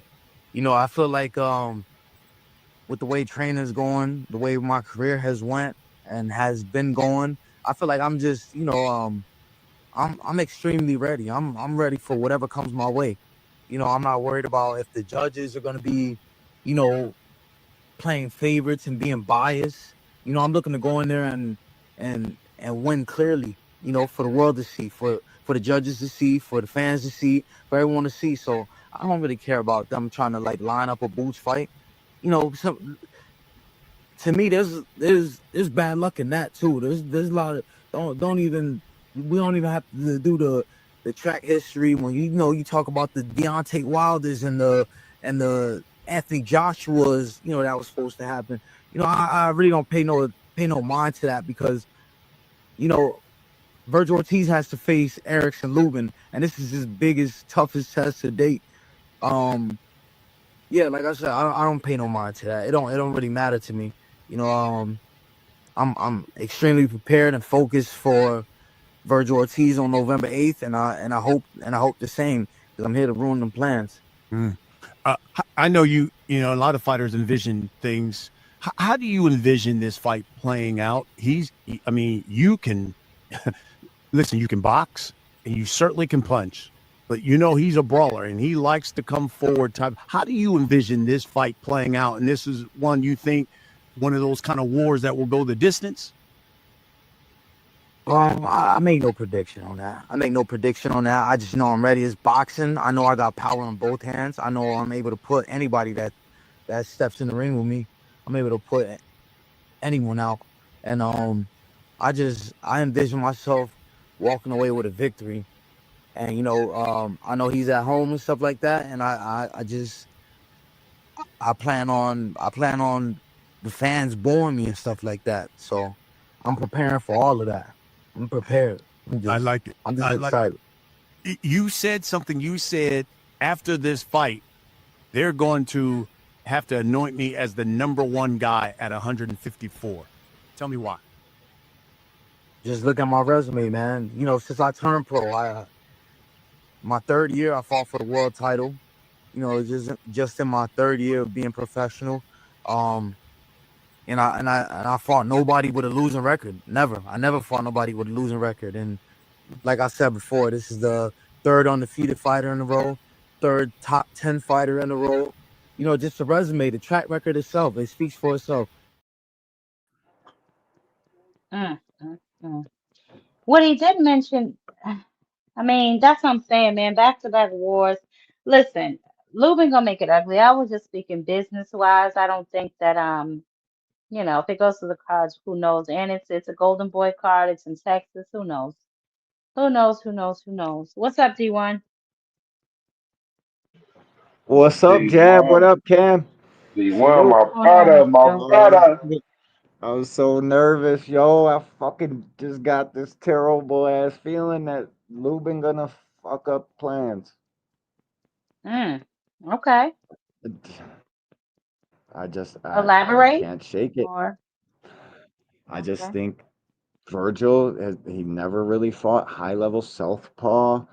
I feel like with the way training's going, the way my career has went and has been going, I feel like I'm just, I'm extremely ready. I'm ready for whatever comes my way. I'm not worried about if the judges are gonna be, you know, playing favorites and being biased. I'm looking to go in there and win clearly. You know, for the world to see, for the judges to see, for the fans to see, for everyone to see. So I don't really care about them trying to like line up a boots fight. You know, to me, there's bad luck in that too. There's a lot of don't even we don't even have to do the track history when you talk about the Deontay Wilders and the Anthony Joshua's, that was supposed to happen. I really don't pay no mind to that because you know Vergil Ortiz has to face Erickson Lubin, and this is his biggest, toughest test to date. Um, yeah, like I said, I don't pay no mind to that. It don't really matter to me. You know, I'm extremely prepared and focused for Vergil Ortiz on November 8th, and I hope the same because I'm here to ruin them plans. I know a lot of fighters envision things. How do you envision this fight playing out? You can listen, you can box and you certainly can punch, but he's a brawler and he likes to come forward type. How do you envision this fight playing out? And this is one you think one of those kind of wars that will go the distance? I make no prediction on that. I just know I'm ready. It's boxing. I know I got power in both hands. I know I'm able to put anybody that steps in the ring with me. I'm able to put anyone out. And I envision myself walking away with a victory. And I know he's at home and stuff like that. And I plan on the fans booing me and stuff like that. So I'm preparing for all of that. I'm prepared. I like it. I'm just excited. You said something. You said after this fight, they're going to have to anoint me as the number one guy at 154. Tell me why. Just look at my resume, man. Since I turned pro, my third year I fought for the world title. Just in my third year of being professional. And I fought nobody with a losing record. Never. I never fought nobody with a losing record. And like I said before, this is the third undefeated fighter in a row, third top 10 fighter in a row. Just the resume, the track record itself, it speaks for itself. Mm, mm, mm. What he did mention, I mean, that's what I'm saying, man. Back-to-back wars. Listen, Lubin gonna make it ugly. I was just speaking business-wise. I don't think that if it goes to the cards, who knows? And it's a Golden Boy card. It's in Texas. Who knows? Who knows? Who knows? Who knows? What's up, D1? What's up, Jab? What D1, up, Cam? D1, Salute. my What's going on, brother, my Mister? brother. I was so nervous, yo. I fucking just got this terrible ass feeling that Lubin gonna fuck up plans. Okay. I Elaborate can't shake it. or I just okay. think Vergil, he never really fought high level southpaw,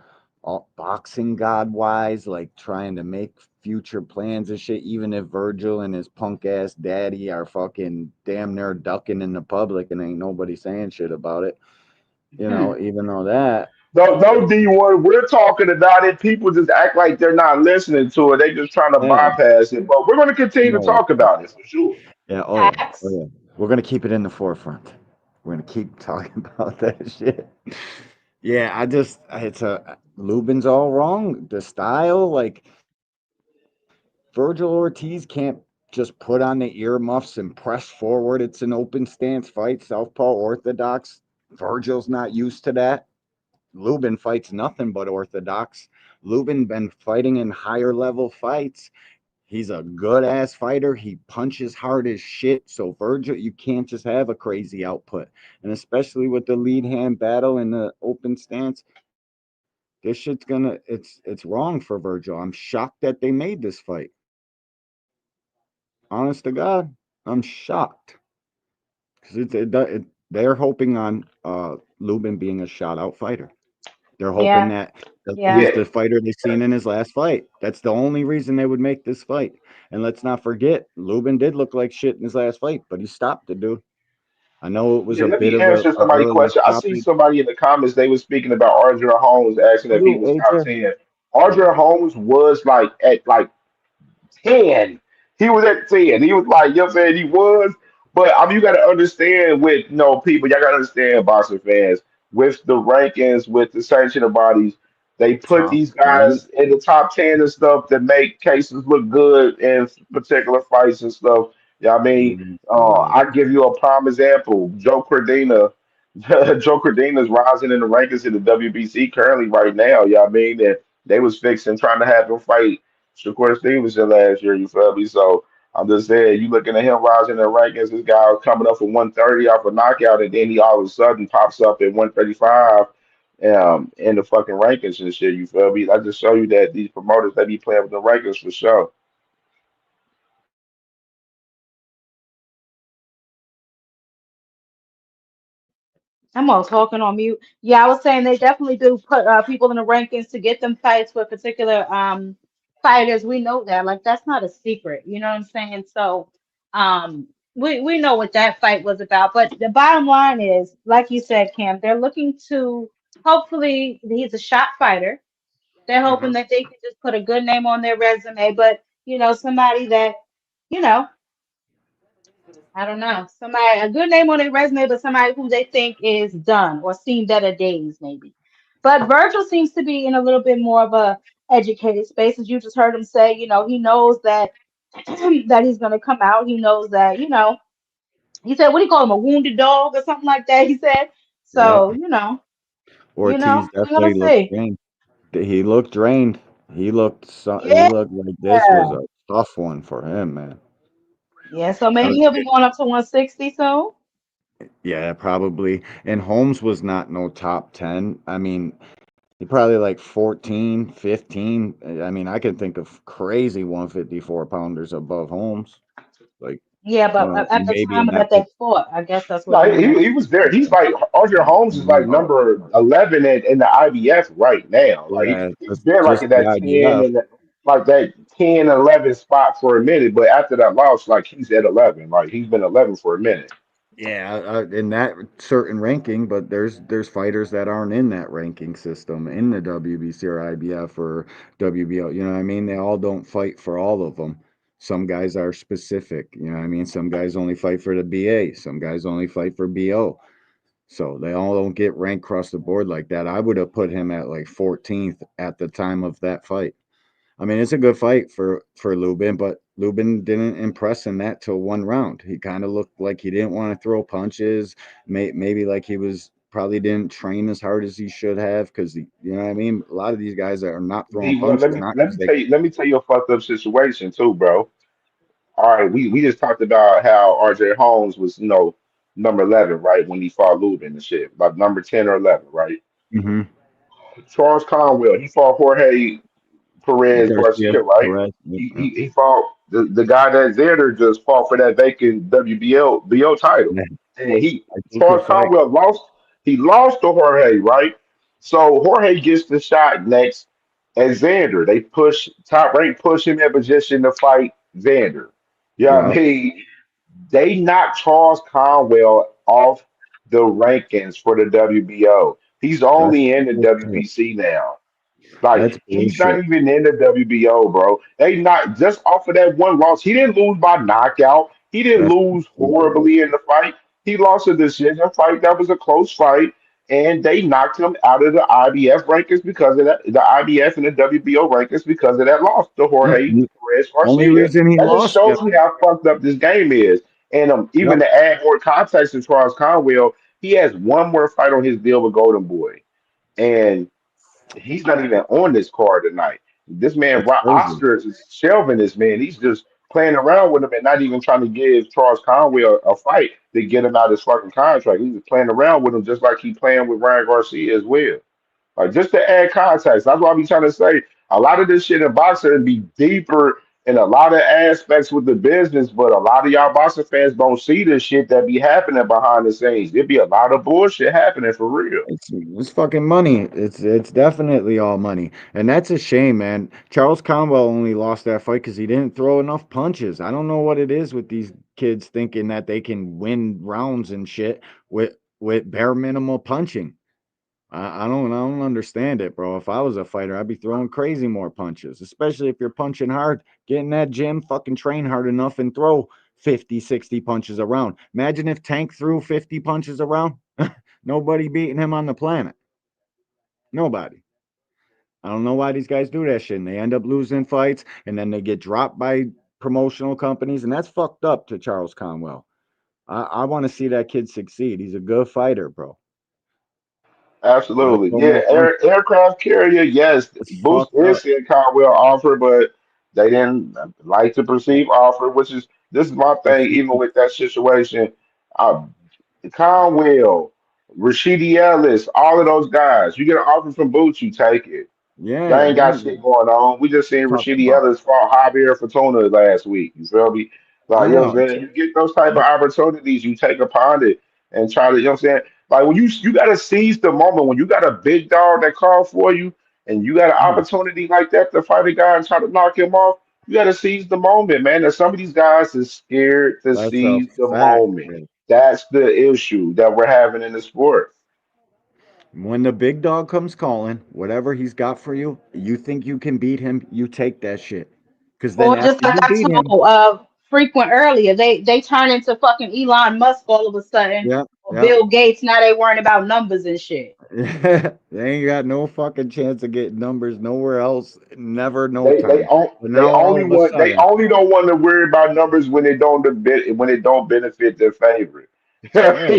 all boxing god wise, like trying to make future plans and shit. Even if Vergil and his punk ass daddy are fucking damn near ducking in the public and ain't nobody saying shit about it, even though that. No, D1, we're talking about it. People just act like they're not listening to it. They just trying to Yeah, bypass it. But we're going to continue to no, talk about it for sure. yeah, oh Facts. yeah. We're gonna keep it in the forefront. We're gonna keep talking about that shit. Yeah, it's a Lubin's all wrong. The style, like Vergil Ortiz can't just put on the earmuffs and press forward. It's an open stance fight, southpaw orthodox. Virgil's not used to that. Lubin fights nothing but orthodox. Lubin been fighting in higher level fights. He's a good ass fighter. He punches hard as shit. So Vergil, you can't just have a crazy output. And especially with the lead hand battle in the open stance, this shit's gonna it's wrong for Vergil. I'm shocked that they made this fight. Honest to God, I'm shocked because they're hoping on Lubin being a shot out fighter. They're hoping Yeah. that Yeah. he's Yeah. the fighter they've seen in his last fight. That's the only reason they would make this fight. And let's not forget, Lubin did look like shit in his last fight, but he stopped the dude. I know it was Yeah, a let bit me of answer a somebody's early question. I see stoppage. somebody in the comments, they were speaking about Arjun Holmes, asking if he Salute, was top AJ. 10. Arjun Holmes was like at like 10. He was at 10. He was like, you know what I'm saying? He was. But I mean, you got to understand with people. Y'all got to understand, boxing fans, with the rankings, with the sanctioning bodies, they put Top these ten. guys in the top 10 and stuff that make cases look good in particular fights and stuff. Yeah, I mean, Yeah. I give you a prime example. Joe Cordina. Joe Cordina's rising in the rankings in the WBC currently right now. Yeah, I mean that they was fixing trying to have him fight Shakur Stevenson last year. You feel me? So I'm just saying, you looking at him rising in the rankings. This guy was coming up from 130 off a knockout, and then he all of a sudden pops up at 135 in the fucking rankings and shit. You feel me? I just show you that these promoters they be playing with the rankings for sure. I'm all talking on mute. Yeah, I was saying they definitely do put people in the rankings to get them fights with particular fighters. We know that. Like that's not a secret. You know what I'm saying? So we know what that fight was about. But the bottom line is, like you said, Cam, they're looking to hopefully he's a shot fighter. They're hoping that they can just put a good name on their resume, but somebody that, you know, I don't know. Somebody a good name on their resume, but somebody who they think is done or seen better days, maybe. But Virgil seems to be in a little bit more of a educated space, as you just heard him say. He knows that that he's gonna come out. He knows that, he said, what do you call him, a wounded dog or something like that? He said. Yep. So, Ortiz we're gonna definitely looked see. drained. He looked drained. He Yeah. looked like this was a tough one for him, man. Yeah, so I maybe was he'll be going up to 160 soon. Yeah, probably. And Holmes was not no top 10. I mean, he probably like 14, 15. I mean, I can think of crazy 154 pounders above Holmes. Like, Yeah, but at the maybe in time that. that they fought, I guess that's what No, you meant. he was there. He's like Arthur Holmes is like number 11 in the IBF right now. Like Yeah, he's been like just in the that 10 IDF. and like that 10 11 spot for a minute, but after that loss, like he's at 11. Like he's been 11 for a minute. Yeah, in that certain ranking, but there's fighters that aren't in that ranking system in the WBC or IBF or WBO. You know what I mean? They all don't fight for all of them. Some guys are specific. You know what I mean? Some guys only fight for the BA. Some guys only fight for BO. So they all don't get ranked across the board like that. I would have put him at like 14th at the time of that fight. I mean, it's a good fight for Lubin, but Lubin didn't impress in that till one round. He kind of looked like he didn't want to throw punches, maybe like he was probably didn't train as hard as he should have because you know what I mean. A lot of these guys that are not throwing D, well, let punches, me not let because me they. tell you a fucked up situation too, bro. All right, we just talked about how RJ Holmes was, number 11, right, when he fought Lubin and shit, like number 10 or 11, right? Mm-hmm. Charles Conwell, he fought Jorge Perez Garcia Garcia, right? Perez. Yep, yep. He fought the guy that Xander just fought for that vacant WBO BO title, Yeah, and he I think Charles good fight. Conwell lost. He lost to Jorge, right? So Jorge gets the shot next at Xander. They push top rank, push him in position to fight Xander. Yeah, I Yeah, mean they knocked Charles Conwell off the rankings for the WBO. He's that's only in the bullshit. WBC now. Like That's he's not bullshit. even in the WBO, bro. They not just off of that one loss. He didn't lose by knockout. He didn't That's lose complete horribly in bullshit. the fight. He lost a decision fight that was a close fight, and they knocked him out of the IBF rankings because of that. The IBF and the WBO rankings because of that loss to Yep. Jorge Perez Only Garcia. reason he That just lost, shows yep. you how fucked up this game is. And even Yep. to add more context to Charles Conwell, he has one more fight on his deal with Golden Boy, and he's not even on this card tonight. This man, That's crazy. Oscar, is shelving this man. He's just playing around with him and not even trying to give Charles Conway a fight to get him out of his fucking contract. He's just playing around with him just like he's playing with Ryan Garcia as well. Just to add context, that's what I be trying to say. A lot of this shit in boxing be deeper in a lot of aspects with the business, but a lot of y'all boxing fans don't see this shit that be happening behind the scenes. There be a lot of bullshit happening for real. It's fucking money. It's definitely all money, and that's a shame, man. Charles Conwell only lost that fight because he didn't throw enough punches. I don't know what it is with these kids thinking that they can win rounds and shit with bare minimal punching. I don't understand it, bro. If I was a fighter, I'd be throwing crazy more punches, especially if you're punching hard. Get in that gym, fucking train hard enough and throw 50, 60 punches a round. Imagine if Tank threw 50 punches a round. Nobody beating him on the planet. Nobody. I don't know why these guys do that shit. And they end up losing fights, and then they get dropped by promotional companies, and that's fucked up to Charles Conwell. I want to see that kid succeed. He's a good fighter, bro. But it's Absolutely. Yeah, almost un- aircraft carrier, yes. it's Boost fucked up. is in Caldwell offer, but they didn't like to perceive offer, which is this is my thing, even with that situation. Uh, Conwell, Rashidi Ellis, all of those guys, you get an offer from Boots, you take it. Yeah, They ain't got shit going on. We just seen talking Rashidi about. Ellis fought Javier Fortuna last week. You feel me? Like, you know Yeah, what I'm saying? You get those type of opportunities, you take upon it and try to, you know what I'm saying? Like when you gotta seize the moment when you got a big dog that called for you and you got an opportunity like that to fight a guy and try to knock him off, you gotta seize the moment, man. And some of these guys is scared to that's a seize the fact, moment. man. That's the issue that we're having in the sport. When the big dog comes calling, whatever he's got for you, you think you can beat him, you take that shit. Because then Or just after like you I beat him, told frequent earlier, they turn into fucking Elon Musk all of a sudden, yeah, or yeah. Bill Gates. Now they worrying about numbers and shit. They ain't got no fucking chance of getting numbers nowhere else, never no They they time. on, But they now all only of a want they sudden, only don't want to worry about numbers when it don't benefit their favorite. yeah, well,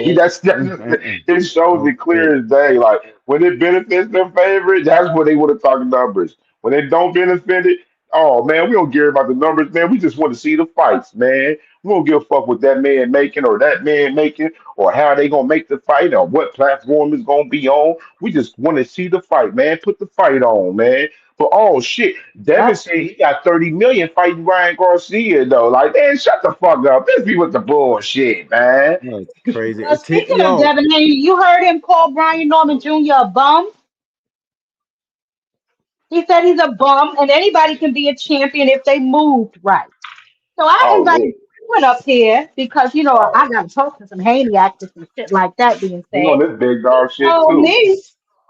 It shows well, it clear as day. Like when it benefits their favorite, that's when they want to talk numbers. When it don't benefit it, oh man, we don't care about the numbers, man. We just want to see the fights, man. We don't give a fuck what that man making or that man making or how they gonna make the fight or what platform is gonna be on. We just want to see the fight, man. Put the fight on, man. But oh shit, Devin Yep. said he got 30 million fighting Ryan Garcia though. Like, man, shut the fuck up. Let's be with the bullshit, man. no, it's crazy. Speaking of Yo, Devin Haney, you heard him call Brian Norman Jr. a bum. He said he's a bum, and anybody can be a champion if they moved right. So I Oh invited look, Edwin up here because I got to talk to some Haney actors and shit like that being he said. on this big He dog shit told too. me,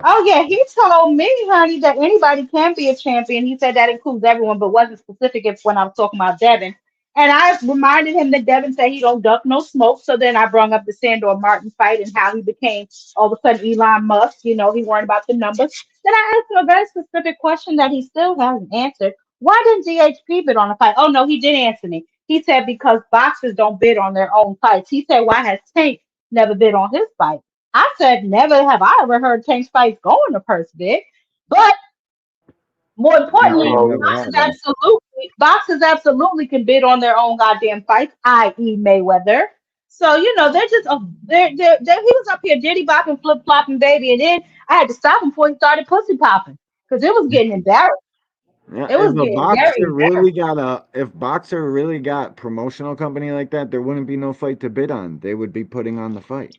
oh yeah, he told me, honey, that anybody can be a champion. He said that includes everyone, but wasn't specific if when I was talking about Devin. And I reminded him that Devin said he don't duck no smoke. So then I brought up the Sandor Martin fight and how he became all of a sudden Elon Musk. He worried about the numbers. Then I asked him a very specific question that he still hasn't answered. Why didn't DHP bid on the fight? Oh no, he did answer me. He said because boxers don't bid on their own fights. He said, why has Tank never bid on his fight? I said, never have I ever heard Tank's fights go on the purse bid. But more no, importantly, they No, never have that. boxers absolutely can bid on their own goddamn fights, i.e. Mayweather. So, they're just he was up here diddy bopping, flip flopping, baby, and then I had to stop him before he started pussy popping. Because it was getting embarrassed. Yeah, It was getting very embarrassing. if boxer really got promotional company like that, there wouldn't be no fight to bid on. They would be putting on the fight.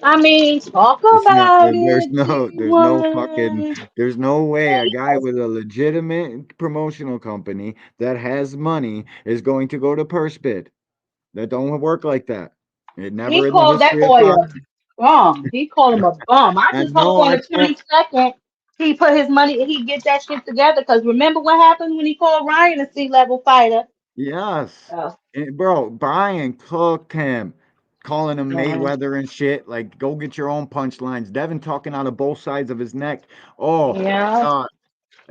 I mean, talk It's not about there's it, G1. there's no way a guy Yes. with a legitimate promotional company that has money is going to go to purse bid. That don't work like that. It He never in the called that history of boy a boxing. bum. He called him a bum. I I just hope know on I the can't 22nd he put his money, he get that shit together. Because remember what happened when he called Ryan a C-level fighter? yes. Oh, Bro, Brian cooked him, calling him man. Mayweather and shit. Like, go get your own punchlines. Devin talking out of both sides of his neck. Oh, Yeah. uh,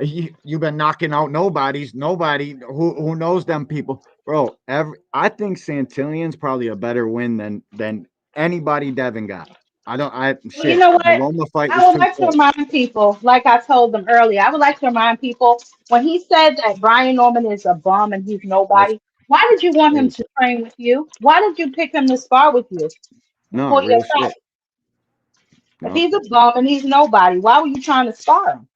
you've been knocking out nobody who knows them people, bro. I think Santillan's probably a better win than anybody Devin got. I don't. I Well, you shit. know The what? Loma fight I was would too like to close. remind people, like I told them earlier, I would like to remind people when he said that Brian Norman is a bum and he's That's nobody, why did you want him crazy. to train with you? Why did you pick him to spar with you No before your real fight? shit. If No. he's a bum and he's nobody, why were you trying to spar him?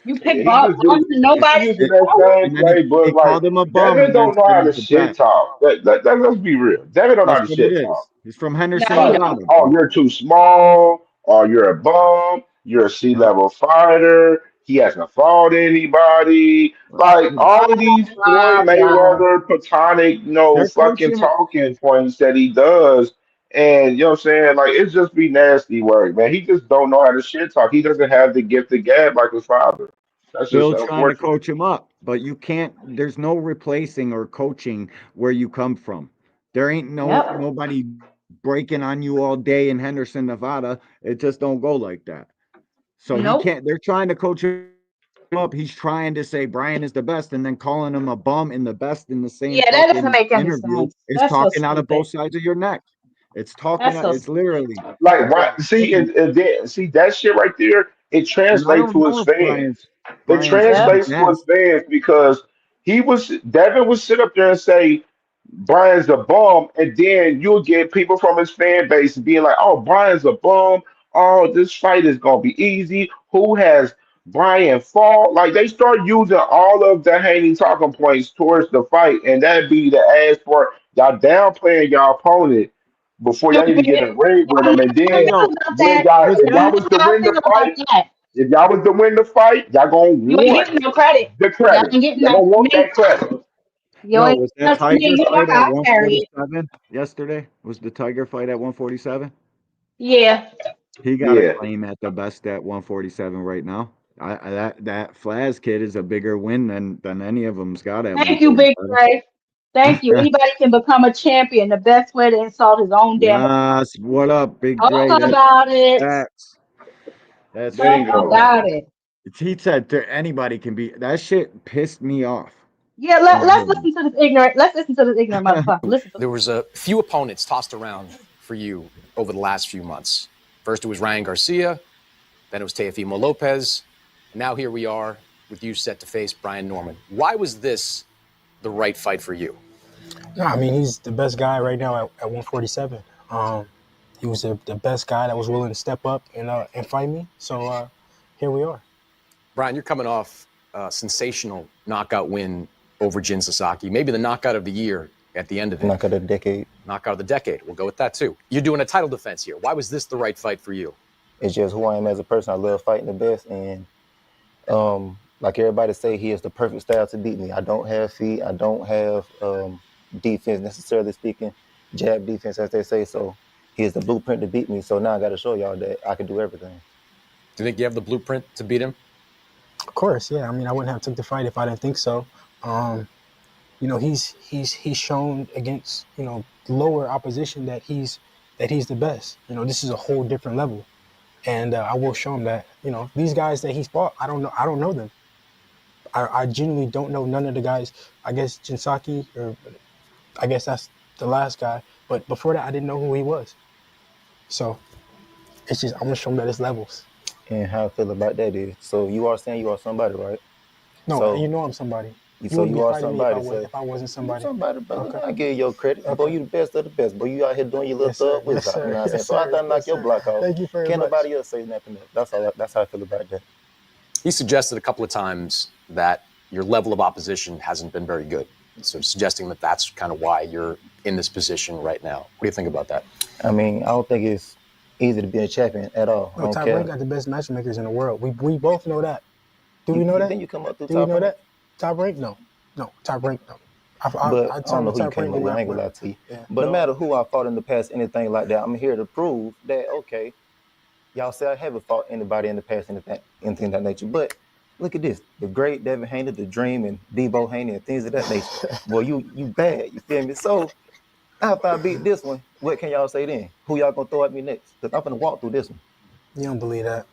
You yeah, pick bums and he nobody to using It, that spar with? same and then he playbook. Like called him a bum, Devin and then don't know said how to he's the shit best. talk. Let's be real. Devin don't know That's how to what it shit talk. is. He's from No, Henderson, he Like, don't. Nevada, oh, bro. you're too small, or you're a bum, you're a Yeah. C-level fighter, he hasn't fought anybody. Like all of these Floyd Blah, blah. Mayweather platonic, They're fucking coaching. talking points that he does. And you know what I'm saying? Like it's just be nasty work, man. He just don't know how to shit talk. He doesn't have the gift of gab like his father. That's just Phil trying to unfortunate. coach him up. but you can't. There's no replacing or coaching where you come from. There ain't Yep. nobody breaking on you all day in Henderson, Nevada. It just don't go like that. So he Nope. can't. They're trying to coach him up. He's trying to say Brian is the best, and then calling him a bum and the best in the same Yeah, that doesn't fucking make any interview sense. is That's so talking out of stupid. both sides of your neck. It's talking. That's so It's stupid. literally. Like, why? See, and then, see that shit right there. It And I translates don't to his know if fans. It Brian's the Yep. translates to his best. fans because Devin would sit up there and say Brian's a bum, and then you'll get people from his fan base being like, "Oh, Brian's a bum. Oh, this fight is gonna be easy. Who has Brian fall?" Like they start using all of the hanging talking points towards the fight, and that'd be the ass part. Y'all downplaying y'all opponent before y'all even get in the ring with Y'all them, know and how I Hey then feel yo, about then that. y'all, was if Y'all y'all that know was to how I win feel the about fight, that. if y'all was to win the fight, y'all gonna You ain't want getting no credit. the Y'all credit. ain't getting Y'all that gonna from want me. that credit. You yo ain't was getting that that from me. Tiger You know fight at how I carry it. 147 yesterday? Was the Tiger fight at 147? Yeah. He got a Yeah. claim at the best at 147 right now. That Flaz kid is a bigger win than any of them's got at Thank you, Big 147. Ray. Thank you. Anybody can become a champion. The best way to insult his own damn opponent. Yes, what up, Big Talk Dre? about it. That's that's Bingo. Talk about it. he said anybody can be that shit pissed me off. Yeah, Oh, let's listen to this ignorant. Let's listen to this ignorant motherfucker. Listen to There was a few opponents tossed around for you over the last few months. First, it was Ryan Garcia. Then it was Teofimo Lopez. And now here we are with you set to face Brian Norman. Why was this the right fight for you? No, I mean, he's the best guy right now at 147. He was the best guy that was willing to step up and fight me. So here we are. Brian, you're coming off a sensational knockout win over Jin Sasaki, maybe the knockout of the year at the end of it. Knockout of the decade. Knockout of the decade. We'll go with that too. You're doing a title defense here. Why was this the right fight for you? It's just who I am as a person. I love fighting the best, and like everybody say, he has the perfect style to beat me. I don't have feet. I don't have defense necessarily speaking, jab defense as they say. So he has the blueprint to beat me. So now I got to show y'all that I can do everything. Do you think you have the blueprint to beat him? Of course, yeah. I mean, I wouldn't have took the fight if I didn't think so. You know, he's shown against lower opposition that he's the best. You know, this is a whole different level, and I will show him that. You know, these guys that he's fought, I don't know them. I genuinely don't know none of the guys. I guess Jinsaki, or I guess that's the last guy. But before that, I didn't know who he was. So it's just, I'm gonna show him that it's levels. And how I feel about that is, so you are saying you are somebody, right? No, So you know I'm somebody. You so wouldn't you be are fighting me somebody. if I wasn't You somebody. somebody, brother. Okay. I give you your credit. Boy, Okay. you the best of the best. Boy, you out here doing your little Yes, sir. thug whiz Yes, out. You know sir. what I'm saying? Yes, So after I sir. knock Yes, your sir. block off, Thank you very can't much. nobody else say nothing else. That's how I feel about that. He suggested a couple of times that your level of opposition hasn't been very good. So suggesting that that's kind of why you're in this position right now. What do you think about that? I mean, I don't think it's easy to be a champion at all. I No, don't Top care. Rank got the best matchmakers in the world. We both know that. Do we know that? Then you come up through Do we Top know Rank? that? Top Rank? No. Top Rank, no. But I I don't know who you Top Rank came up with. I ain't gonna lie to you. Yeah. But no matter who I fought in the past, anything like that, I'm here to prove that, okay, y'all say I haven't fought anybody in the past, anything of that nature. But look at this. The great Devin Haney, the Dream, and Debo Haney, and things of that nature. Well, you bad. You feel me? So after I beat this one, what can y'all say then? Who y'all gonna throw at me next? Because I'm gonna walk through this one. You don't believe that.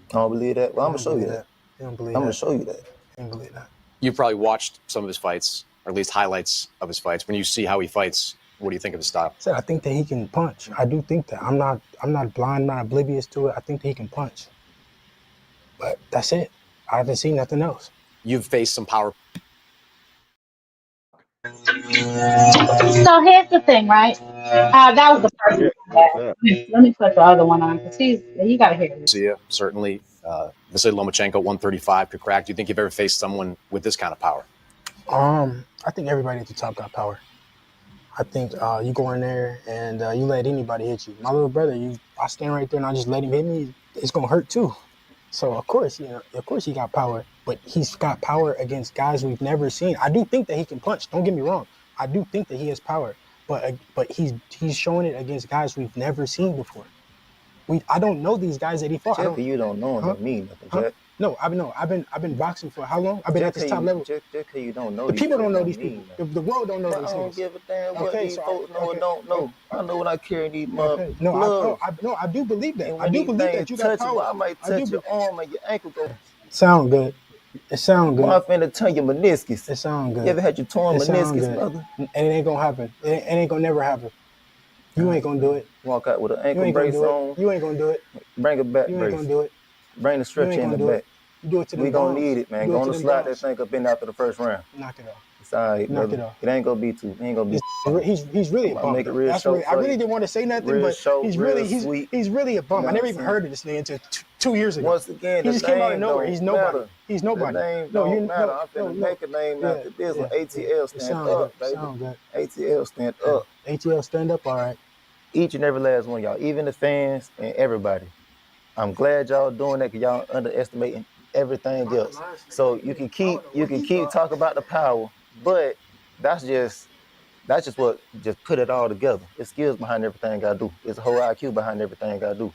I don't believe that. Well, I'm gonna show you that. You don't believe I'm that. gonna show you that. You don't believe that. You've probably watched some of his fights, or at least highlights of his fights. When you see how he fights, what do you think of his style? I said I think that he can punch. I do think that. I'm not blind, I'm not oblivious to it. I think that he can punch. But that's it. I haven't seen nothing else. You've faced some power. So here's the thing, right? That was the first one. Let me put the other one on because you got to hear this. Garcia, certainly. Vasily Lomachenko, 135, could crack. Do you think you've ever faced someone with this kind of power? I think everybody at the top got power. I think you go in there and you let anybody hit you. My little brother, I stand right there and I just let him hit me. It's gonna hurt too. So of course he got power, but he's got power against guys we've never seen. I do think that he can punch. Don't get me wrong. I do think that he has power, but he's showing it against guys we've never seen before. I don't know these guys that he fought. Jeff, you don't know him, don't mean nothing, Jeff. No, I've been boxing for how long? I've been at this top level. Just because you don't know The these people don't folks know don't these people. mean The world don't know man, these I don't niggas. give a damn what Okay, these so folks know or don't know. I know when I carry these okay. No, gloves. I do believe that. And I when do these believe that things you got touch you, power. I might I do. touch your arm and your ankle go. Sound good. It sound good. I'm finna turn your meniscus. It sound good. You ever had your torn meniscus, brother? And it ain't gonna happen. It ain't gonna never happen. You ain't gonna do it. Walk out with an You ankle ain't gonna brace do it. on. You ain't gonna do it. Bring a back You ain't brace. gonna do it. Bring the You stretcher ain't in gonna the do back. it. You do it to them We gonna bombs. need it, man. You do it to Gonna them slide bombs. that thing up in after the first round. Knock it off. It's all right, Knock brother. it off. It ain't gonna be too. It ain't gonna be. He's really a I'll bum. make it Though. real That's short really I for really you. didn't want to say nothing, Real but short, he's real really sweet. he's really a bum. You I know never what even I'm heard saying? of this nigga until 2 years ago. Once again, He the just came out of name nowhere. He's don't nobody. matter. He's The nobody. name No, don't matter. I'm finna no. make a name Yeah, after this. yeah, ATL It stand sound good. up, baby. Sound good. ATL stand Yeah. up. ATL stand up, all right. Each and every last one of y'all, even the fans and everybody. I'm glad y'all doing that because y'all underestimating everything else. So you can keep talking about the power, but that's just what just put it all together. It's skills behind everything I do. It's a whole IQ behind everything I do.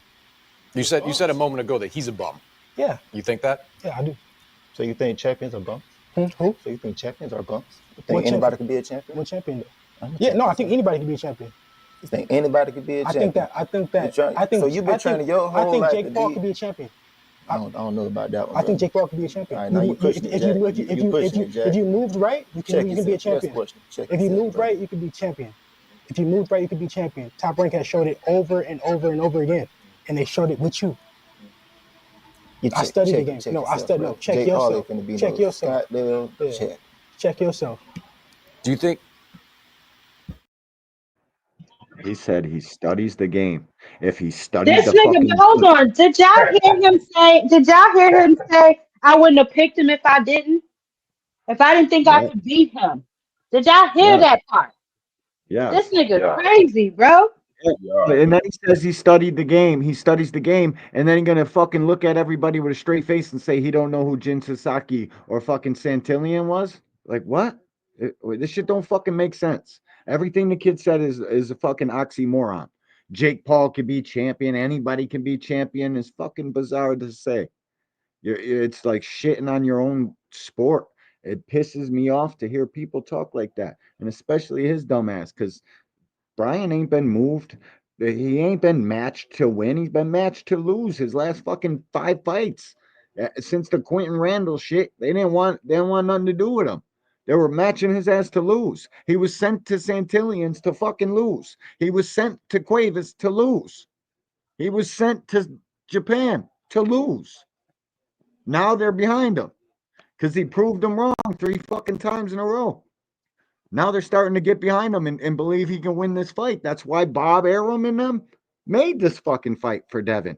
You said a moment ago that he's a bum. Yeah. You think that? Yeah, I do. So you think champions are bums? Who? So you think champions are bums? You think anybody could be a champion? What champion? I'm a Yeah, no, I champion, think sir. anybody can be a champion. You think anybody could be a champion? So you've been training your whole life Jake to Paul be. could be a champion. I don't know about that one, I think brother. Jake Paul could be a champion. All right, now you pushing it, Jack. You pushing it, Jack. If you moved right, you can be a Next champion. question. Check If you yourself, moved brother. right, you can be champion. If you moved right, you could be champion. Top Rank has showed it over and over and over again, and they showed it with you. I studied the game. No, I studied. No, check yourself. Check yourself. Check. Check yourself. Do you think? He said he studies the game. If he studied This the nigga, fucking hold on. Did y'all hear him say? Did y'all hear him say? I wouldn't have picked him if I didn't. If I didn't think I yeah, could beat him. Did y'all hear yeah, that part? This yes. nigga crazy, bro. Yeah. And then he says he studied the game. He studies the game, and then he's gonna fucking look at everybody with a straight face and say he don't know who Jin Sasaki or fucking Santillion was. Like what? This shit don't fucking make sense. Everything the kid said is a fucking oxymoron. Jake Paul can be champion. Anybody can be champion. It's fucking bizarre to say. It's like shitting on your own sport. It pisses me off to hear people talk like that, and especially his dumbass, because Brian ain't been moved. He ain't been matched to win. He's been matched to lose his last fucking 5 fights. Since the Quentin Randall shit. They didn't want nothing to do with him. They were matching his ass to lose. He was sent to Santillions to fucking lose. He was sent to Cuevas to lose. He was sent to Japan to lose. Now they're behind him because he proved them wrong 3 fucking times in a row. Now they're starting to get behind him and believe he can win this fight. That's why Bob Arum and them made this fucking fight for Devin.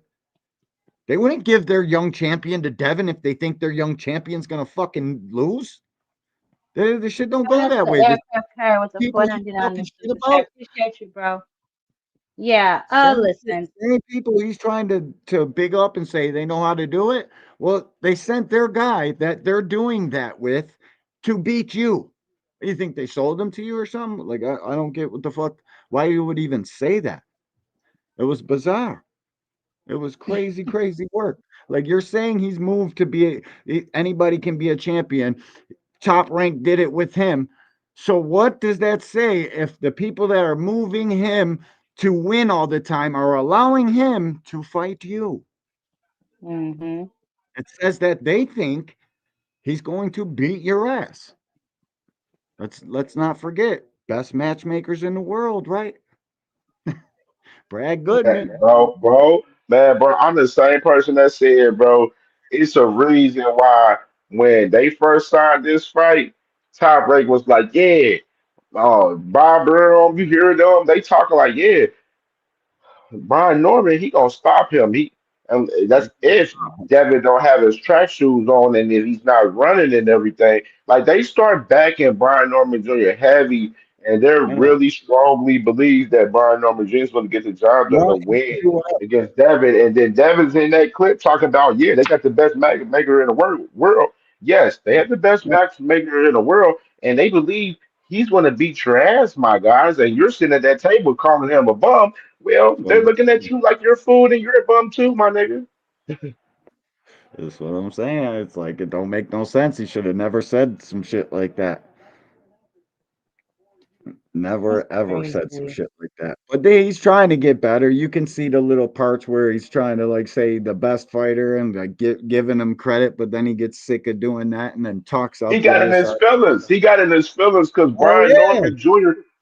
They wouldn't give their young champion to Devin if they think their young champion's gonna fucking lose. This shit don't Shout go out that to way. Eric Kerr with the People he's 4.99 talking in shit super chat. about. Appreciate you, bro. Yeah. Listen. Same people he's trying to big up and say they know how to do it. Well, they sent their guy that they're doing that with to beat you. You think they sold him to you or something? Like I don't get what the fuck. Why you would even say that? It was bizarre. It was crazy, crazy work. Like you're saying he's moved to be anybody can be a champion. Top Rank did it with him. So what does that say if the people that are moving him to win all the time are allowing him to fight you? Mm-hmm. It says that they think he's going to beat your ass. Let's not forget best matchmakers in the world, right? Brad Goodman. Man, bro, I'm the same person that said, bro, it's a reason why when they first signed this fight, Top Rank was like, yeah, Bob Burrow, you hear them? They talking like, yeah, Brian Norman, he gonna stop him. And that's if Devin don't have his track shoes on and if he's not running and everything. Like they start backing Brian Norman Jr. heavy, and they're Yeah. really strongly believe that Brian Norman Jr. is going to get the job done No, to win against Devin. And then Devin's in that clip talking about, yeah, they got the best matchmaker in the world. Yes, they have the best matchmaker in the world, and they believe he's going to beat your ass, my guys. And you're sitting at that table calling him a bum. Well, they're looking at you like you're food and you're a bum too, my nigga. That's what I'm saying. It's like it don't make no sense. He should have never said some shit like that. That's Never ever said some crazy. shit like that. But he's trying to get better. You can see the little parts where he's trying to like say the best fighter and like giving him credit, but then he gets sick of doing that and then talks He up the got in other his side. feelings. He got in his feelings because Oh yeah.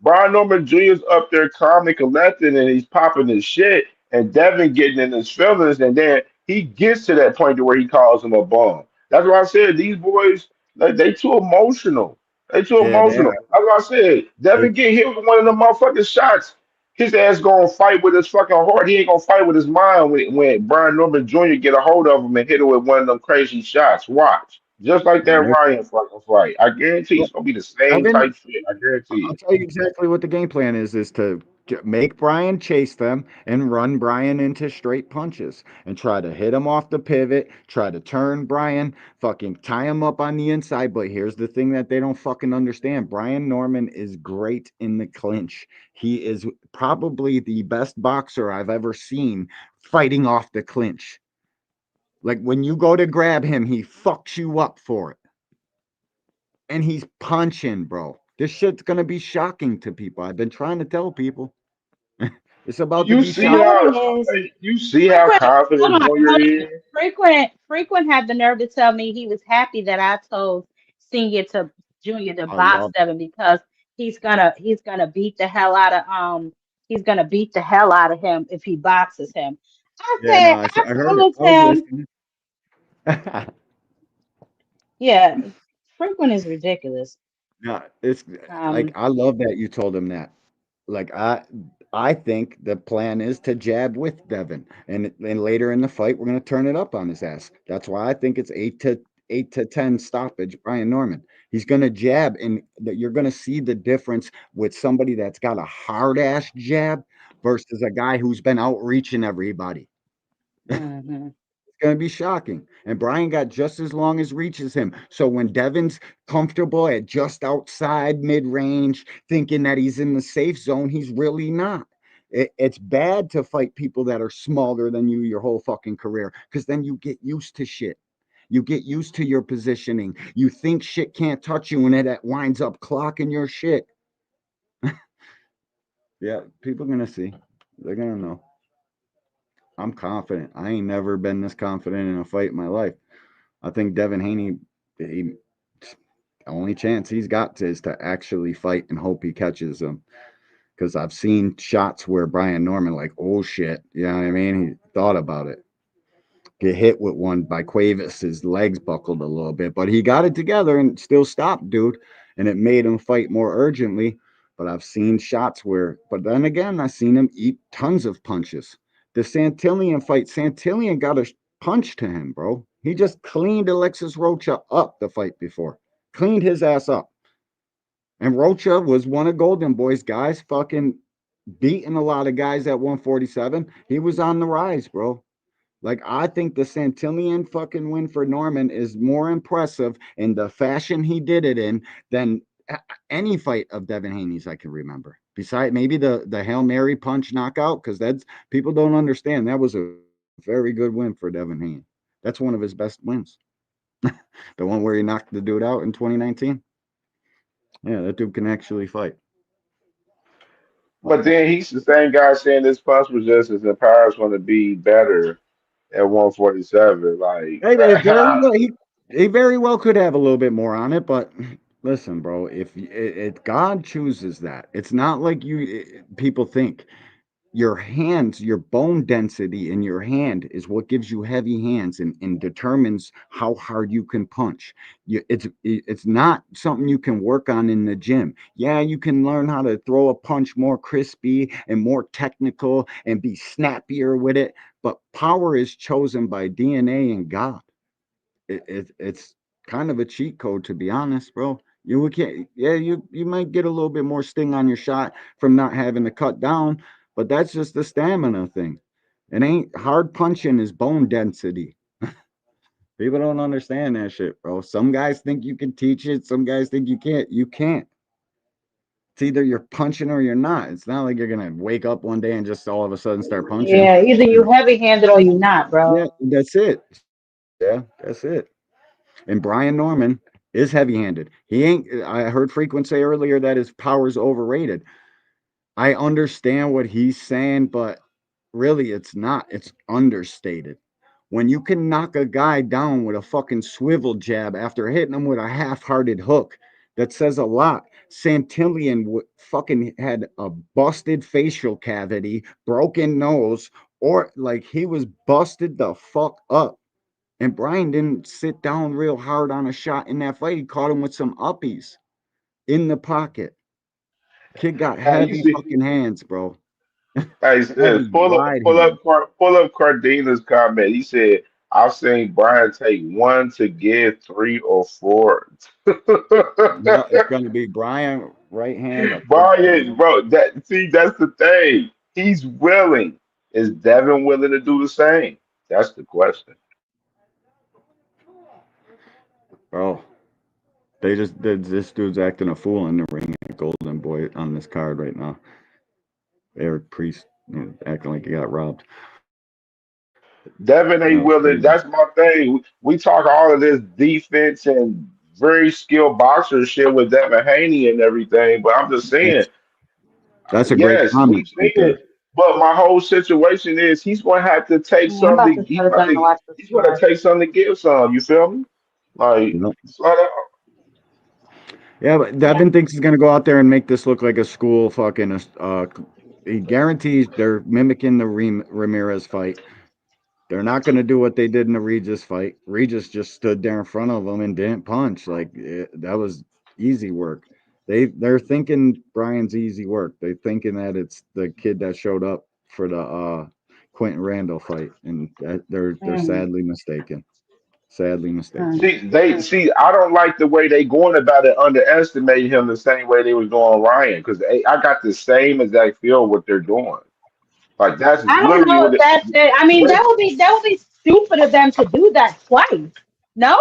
Brian Norman Jr.'s up there calm and collected and he's popping his shit and Devin getting in his feelings and then he gets to that point to where he calls him a bum. That's why I said these boys, like, they too emotional. They too Yeah, they emotional. are. That's why I said They, Devin get hit with one of the motherfucking shots. His ass gonna fight with his fucking heart. He ain't gonna fight with his mind when Brian Norman Jr. get a hold of him and hit him with one of them crazy shots. Watch. Just like that no, they're, Ryan fucking fight. I guarantee well, it's gonna be the same Devin, type shit. I guarantee I'll it. tell you exactly what the game plan is to make Brian chase them and run Brian into straight punches and try to hit him off the pivot, try to turn Brian, fucking tie him up on the inside. But here's the thing that they don't fucking understand. Brian Norman is great in the clinch. He is probably the best boxer I've ever seen fighting off the clinch. Like when you go to grab him, he fucks you up for it. And he's punching, bro. This shit's gonna be shocking to people. I've been trying to tell people. It's about to You be You see know what shocking. how it is? you see how Frequent, hold confident on, Junior hold on. is. Frequent had the nerve to tell me he was happy that I told senior to junior to I box love Devin because he's gonna beat the hell out of he's gonna beat the hell out of him if he boxes him. Yeah, no, I I heard it. told I was him, listening. yeah, Frequent is ridiculous. No, it's like Um, I love that you told him that. Like I think the plan is to jab with Devin, and then later in the fight we're gonna turn it up on his ass. That's why I think it's 8 to 10 stoppage. Brian Norman, he's gonna jab, and that you're gonna see the difference with somebody that's got a hard ass jab versus a guy who's been outreaching everybody. mhm. It's going to be shocking. And Brian got just as long as reach as him. So when Devin's comfortable at just outside mid range, thinking that he's in the safe zone, he's really not. It's bad to fight people that are smaller than you your whole fucking career because then you get used to shit. You get used to your positioning. You think shit can't touch you, and it winds up clocking your shit. Yeah, people are going to see. They're going to know. I'm confident. I ain't never been this confident in a fight in my life. I think Devin Haney, the only chance he's got is to actually fight and hope he catches him. Because I've seen shots where Brian Norman, like, oh shit, you know what I mean? He thought about it. Get hit with one by Cuevas, his legs buckled a little bit, but he got it together and still stopped, dude. And it made him fight more urgently. But I've seen shots where, but then again, I've seen him eat tons of punches. The Santillian fight, Santillian got a punch to him, bro. He just cleaned Alexis Rocha up the fight before, cleaned his ass up. And Rocha was one of Golden Boy's guys, fucking beating a lot of guys at 147. He was on the rise, bro. Like, I think the Santillian fucking win for Norman is more impressive in the fashion he did it in than any fight of Devin Haney's I can remember. Besides maybe the Hail Mary punch knockout, because that's people don't understand. That was a very good win for Devin Haney. That's one of his best wins. The one where he knocked the dude out in 2019. Yeah, that dude can actually fight. But then he's the same guy saying this punch was just as Empire's going to be better at 147. Like, Hey, he very well could have a little bit more on it, but listen, bro, if God chooses that, it's not like people think. Your hands, your bone density in your hand is what gives you heavy hands and determines how hard you can punch. It's not something you can work on in the gym. Yeah, you can learn how to throw a punch more crispy and more technical and be snappier with it, but power is chosen by DNA and God. It's kind of a cheat code, to be honest, bro. Can't, yeah, you might get a little bit more sting on your shot from not having to cut down, but that's just the stamina thing. It ain't hard punching is bone density. People don't understand that shit, bro. Some guys think you can teach it, some guys think you can't. You can't. It's either you're punching or you're not. It's not like you're gonna wake up one day and just all of a sudden start punching. Yeah, either you heavy handed or you not, Yeah, bro. that's it. Yeah, that's it. And Brian Norman is heavy-handed. He ain't. I heard Frequent say earlier that his power's overrated. I understand what he's saying, but really, it's not. It's understated. When you can knock a guy down with a fucking swivel jab after hitting him with a half-hearted hook, that says a lot. Santillion fucking had a busted facial cavity, broken nose, or like he was busted the fuck up. And Brian didn't sit down real hard on a shot in that fight. He caught him with some uppies in the pocket. Kid got Hey, you heavy see, fucking hands, bro. hey, sis, Heavy, wide hands. pull up Cardina's comment. He said, "I've seen Brian take one to give 3 or 4." No, it's going to be Brian right hand up. Brian, bro, that's the thing. He's willing. Is Devin willing to do the same? That's the question. Bro, this dude's acting a fool in the ring at Golden Boy on this card right now. Eric Priest acting like he got robbed. Devin That ain't was willing. crazy. That's my thing. We talk all of this defense and very skilled boxer shit with Devin Haney and everything, but I'm just saying, That's a great yes, comment we've seen right there. it. But my whole situation is he's going to have to take Yeah, I'm about something. to shut it down and watch this He's going to live. take something to give some. You feel me? Like, You know? flat out. Yeah, but Yeah. Devin thinks he's going to go out there and make this look like a school fucking. He guarantees they're mimicking the Ramirez fight. They're not going to do what they did in the Regis fight. Regis just stood there in front of him and didn't punch. That was easy work. They're thinking Brian's easy work. They're thinking that it's the kid that showed up for the Quentin Randall fight, and they're Mm, sadly mistaken. Sadly mistaken. mm. See. I don't like the way they going about it, underestimating him the same way they was doing Ryan. Because I got the same exact feel what they're doing. Like that's I don't literally know what. if that's it. I mean, What that would be stupid of them to do that twice. No,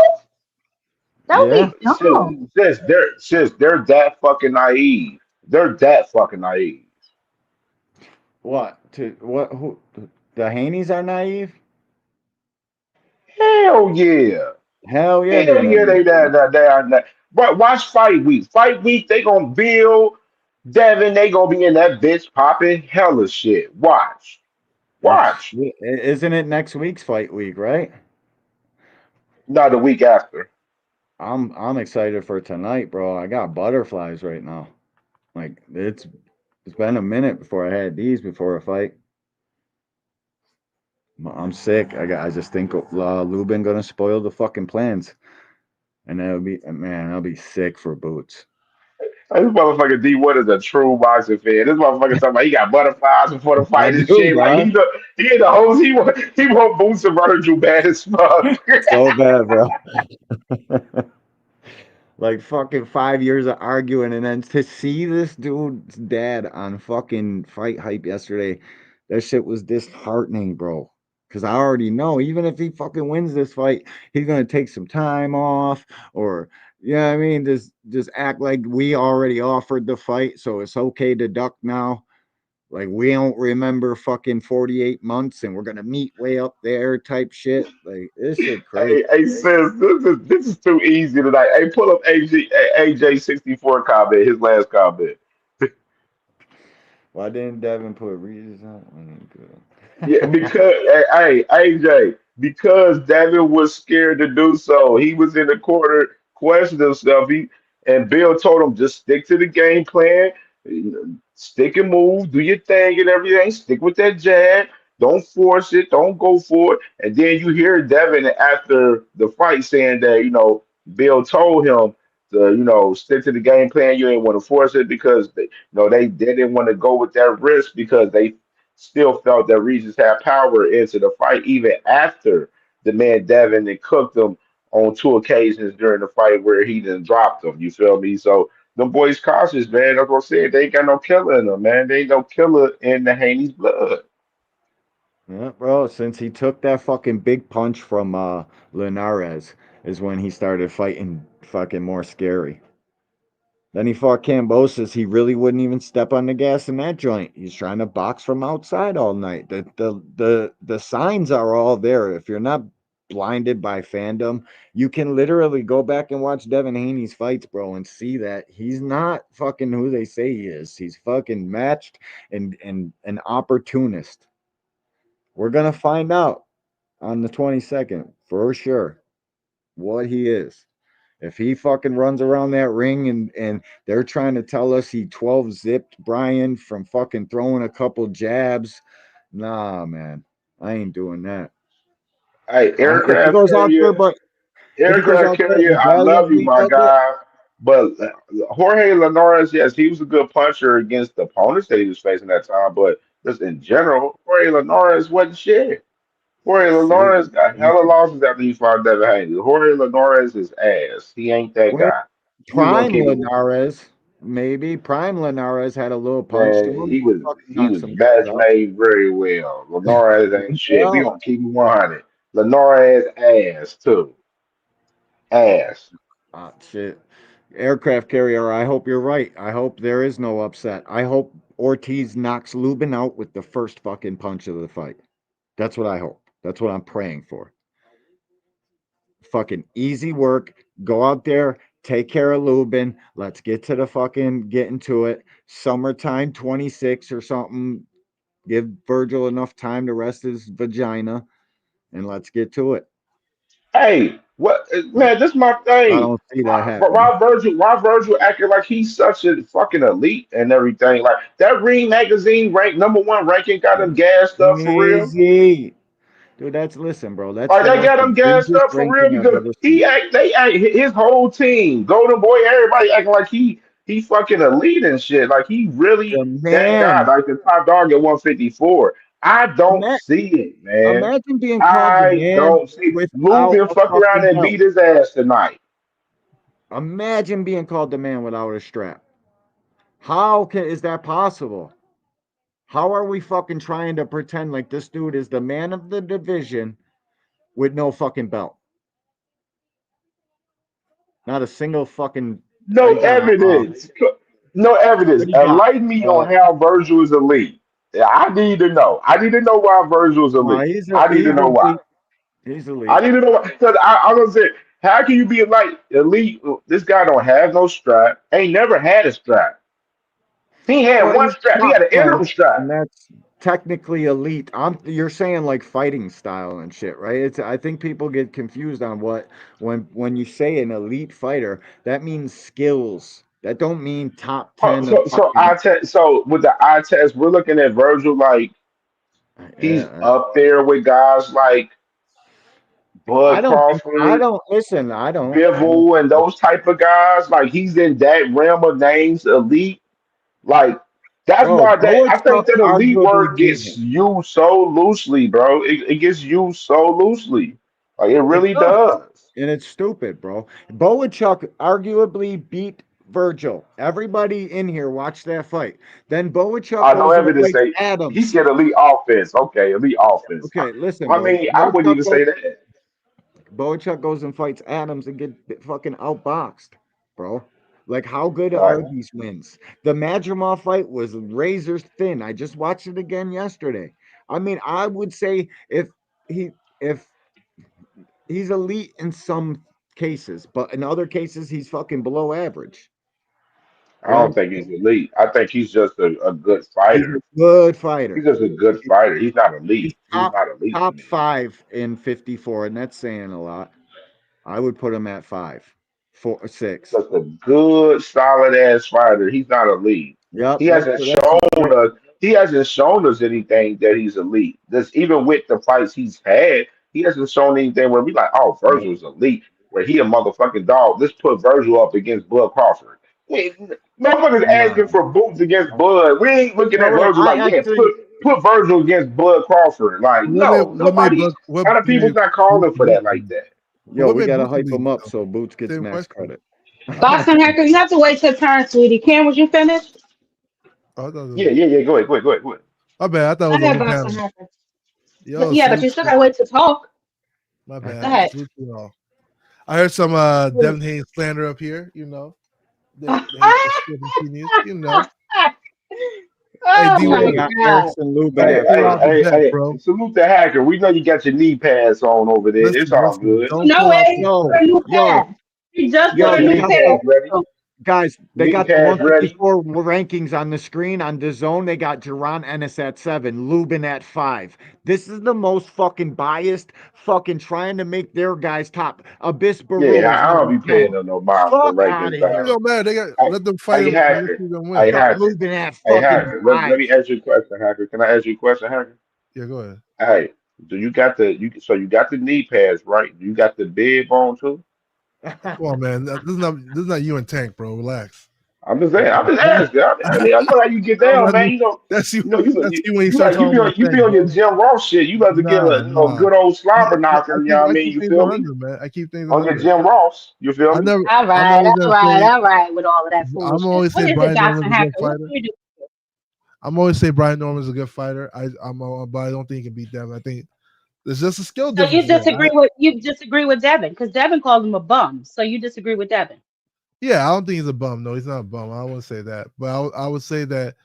that would Yeah. be dumb. they're that fucking naive. They're that fucking naive. What? To what? Who? The Haneys are naive? Hell yeah. Hell yeah, they're Hell yeah, naive. they are not. But watch Fight Week. Fight Week, they gonna build Devin. They gonna be in that bitch popping hella shit. Watch, watch. Isn't it next week's fight week, right? Not the week after. I'm excited for tonight, bro. I got butterflies right now. Like it's been a minute before I had these before a fight. I'm sick. I just think Lubin gonna spoil the fucking plans, and that'll be man. I'll be sick for boots. This motherfucker D Wood is a true boxing fan. This motherfucker talking about he got butterflies before the I fight and do, shit. Like bro. he in the host. He want Boots and Vergil bad as fuck. So bad, bro. Like fucking 5 years of arguing, and then to see this dude's dad on fucking Fight Hype yesterday, that shit was disheartening, bro. Because I already know, even if he fucking wins this fight, he's gonna take some time off, or I mean, just act like we already offered the fight, so it's okay to duck now. Like we don't remember fucking 48 months, and we're gonna meet way up there type shit. Like this shit crazy. Hey, sis, this is too easy tonight. Hey, pull up AJ 64 comment, his last comment. Why didn't Devin put Regis on? Yeah, because hey, AJ, because Devin was scared to do so. He was in the corner questioning himself. And Bill told him just stick to the game plan, stick and move, do your thing and everything. Stick with that jab. Don't force it. Don't go for it. And then you hear Devin after the fight saying that Bill told him to stick to the game plan. You ain't want to force it because they didn't want to go with that risk because they still felt that Regis had power into the fight even after the man Devin and cooked him on 2 occasions during the fight where he didn't drop them. You feel me? So them boys cautious, man. That's what I said. They ain't got no killer in them, man. They ain't no killer in the Haney's blood. Yeah, bro, since he took that fucking big punch from Linares is when he started fighting fucking more scary. Then he fought Cambosis. He really wouldn't even step on the gas in that joint. He's trying to box from outside all night. The signs are all there. If you're not blinded by fandom. You can literally go back and watch Devin Haney's fights, bro, and see that he's not fucking who they say he is. He's fucking matched and an opportunist. We're gonna find out on the 22nd for sure what he is. If he fucking runs around that ring and they're trying to tell us he 12 zipped Brian from fucking throwing a couple jabs, nah, man, I ain't doing that. Hey, If he goes out there, but if he goes aircraft out there carrier, and I love you, valiantly my does it, guy. But Jorge Linares, yes, he was a good puncher against the opponents that he was facing that time. But just in general, Jorge Linares wasn't shit. Jorge shit, Linares got hella losses after he fought Devin Haney. Jorge Linares is ass. He ain't that well, guy. We gonna Prime keep it. Linares, maybe Prime Linares had a little punch to Man, him. he was Fucking he knocked was some match guys out. made very well. Linares ain't shit. We Well, gonna keep him 100. Linares ass too. Ass. shit. Aircraft carrier, I hope you're right. I hope there is no upset. I hope Ortiz knocks Lubin out with the first fucking punch of the fight. That's what I hope. That's what I'm praying for. Fucking easy work. Go out there, take care of Lubin. Let's get to the fucking getting to it. Summertime 26 or something. Give Vergil enough time to rest his vagina and let's get to it. Hey, what But man? This is my I thing. don't see that happening. Why Virgil acting like he's such a fucking elite and everything? Like that Ring magazine ranked #1 ranking got him gassed up for real. Easy. Dude, listen, bro. That's Like the they most got him gassed egregious up for real ranking I've because ever seen. they act his whole team, Golden Boy, everybody acting like he fucking elite and shit. Like he The really that guy, man. like the top dog at 154. I don't see it, man. Imagine being called the I man don't see without Lubin a fuck around fucking and belt. beat his ass tonight. Imagine being called the man without a strap. How is that possible? How are we fucking trying to pretend like this dude is the man of the division with no fucking belt? Not a single fucking. No evidence. No What evidence. do you got? Enlighten me on how Virgil is elite. Yeah, I need to know. I need to know why Virgil is elite. I need to He's know why. elite. He's I elite. need to know why. Because I'm gonna say, how can you be like elite? This guy don't have no strap. Ain't never had a strap. He had Well, one he's strap. He top had an 10, interim strap. and that's technically elite. You're saying like fighting style and shit, right? I think people get confused on when you say an elite fighter, that means skills. That don't mean top Oh, 10 of so fucking. so with the eye test, we're looking at Virgil like he's up there with guys like I Bud don't think. I Crawford, don't listen. I don't. Bivol, and those type of guys. Like he's in that realm of names, elite. Like that's Bro, why I Boachuk think that elite arguably word beat gets him. used so loosely, bro. It gets used so loosely. Like it It really does, does. and it's stupid, bro. Boachuk arguably beat Virgil. Everybody in here watched that fight. Then Boachuk I know goes and evidence fights say he Adams. said elite offense. Okay, elite offense. Okay, listen, I bro. mean, I wouldn't even say that. Boachuk goes and fights Adams and get fucking outboxed, bro. Like, how good are Right. these wins? The Madrimov fight was razor thin. I just watched it again yesterday. I mean, I would say he if he's elite in some cases, but in other cases he's fucking below average. I don't think he's elite. I think he's just a good He's a fighter. good fighter. He's just a good fighter. He's not He's elite. He's top not elite to top me. 5 in 54, and that's saying a lot. I would put him at 5, 4, 6. Just a good, solid ass fighter. He's not elite. Yep, He hasn't that's shown great. us. He hasn't shown us anything that he's elite. Just even with the fights he's had, he hasn't shown anything where we like, oh, Yep. Virgil's elite. Where he a motherfucking dog. Let's put Virgil up against Bud Crawford. Wait, motherfuckers Nah. asking for boots against Bud. We ain't looking No at way. Virgil I like, yeah, actually put Virgil against Bud Crawford. Like, no, nobody. What Other people's made not Boots calling for that like elite? that. But yo, what we made gotta Boots hype elite him up though? so Boots gets Same max question. credit. Boston Hacker, you have to wait till turn, sweetie. Cam, was you finished? Oh, I thought it Yeah, was, yeah, yeah. Go ahead. my bad. I thought Go it was ahead, on Boston panel. Hacker. Yo, Yeah, but salute you still to gotta wait to talk. my Go bad. ahead. Salute to y'all. I heard some Devin Hayes slander up here. The hate for spit continues. Hey, Oh D1, my They got God. Erickson Lubin don't Hey, at pull hey, out the 5. hey, deck, hey, bro. salute the hacker. We know you got your knee pads on over there. It's all Listen, good. don't No pull out way. the He Yo, got a new yo, pad. He just You got got yo, a your they new knee got pad. the pads ready. guys, they Knee got the pads ready. 154 rankings on the screen on the zone. They got Jaron Ennis at 7, Lubin at 5. This is the most fucking biased, fucking trying to make their guys top. Abyss Yeah, Baru is I don't number be paying 10. them no mind for the Fuck out rankings, of It dog. here. don't matter. They got Hey, let them fight hey, him and let's hacker. see them Hey, win. Got hacker. Lubin at Hey, fucking hacker. Let 5. me ask you a question, hacker. Can I ask you a question, hacker? Yeah, go ahead. Hey, do you got you got the knee pads, right? You got the bib on too? Come on, man. This is not you and Tank, bro. Relax. I'm just saying. I'm just asking. I mean, I know how you get down, man. That's you. You know, you That's you when you start you talking about you Tank, be on bro. your Jim Ross shit. You about to get Nah, a nah. good old slobber I knocker. You know what I I mean? keep You things feel me? 100, man. I keep things On your 100. Jim Ross. You feel I me? never. All I'm right, always all gonna right, say. all right with all of that I'm foolishness. always What say is it, Brian Dr. Norman's a good Hacker? What fighter. do you do? I'm always say Brian Norman's a good fighter. But I don't think he can beat Devin. I think there's just a skill So difference there. you disagree with Devin because Devin called him a bum. So you disagree with Devin. Yeah, I don't think he's a bum. No, he's not a bum. I wouldn't say that. But I would say that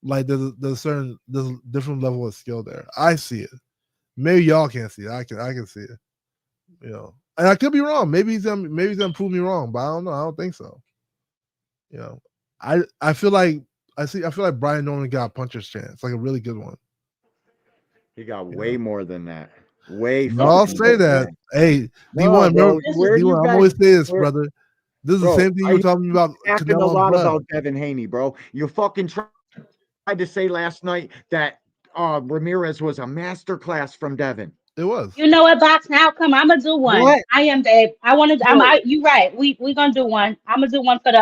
like there's a different level of skill there. I see it. Maybe y'all can't see it. I can see it. You know, and I could be wrong. Maybe he's gonna prove me wrong, but I don't know. I don't think so. You know, I feel like I feel like Brian Norman got a puncher's chance, like a really good one. He got way more than that. Way Y'all fucking say more than that. that. Hey, No, D1, bro. remember Where you D1, I'm guys always say this, where brother. This is the bro, same thing you were talking about talking a Canelo and lot Blood. about Devin Haney, bro. You fucking tried to say last night that Ramirez was a masterclass from Devin. It was. You know what, Box? Now come, I'm gonna do one. What? I am, babe. I want to. Yo, You right. We gonna do one. I'm gonna do one for the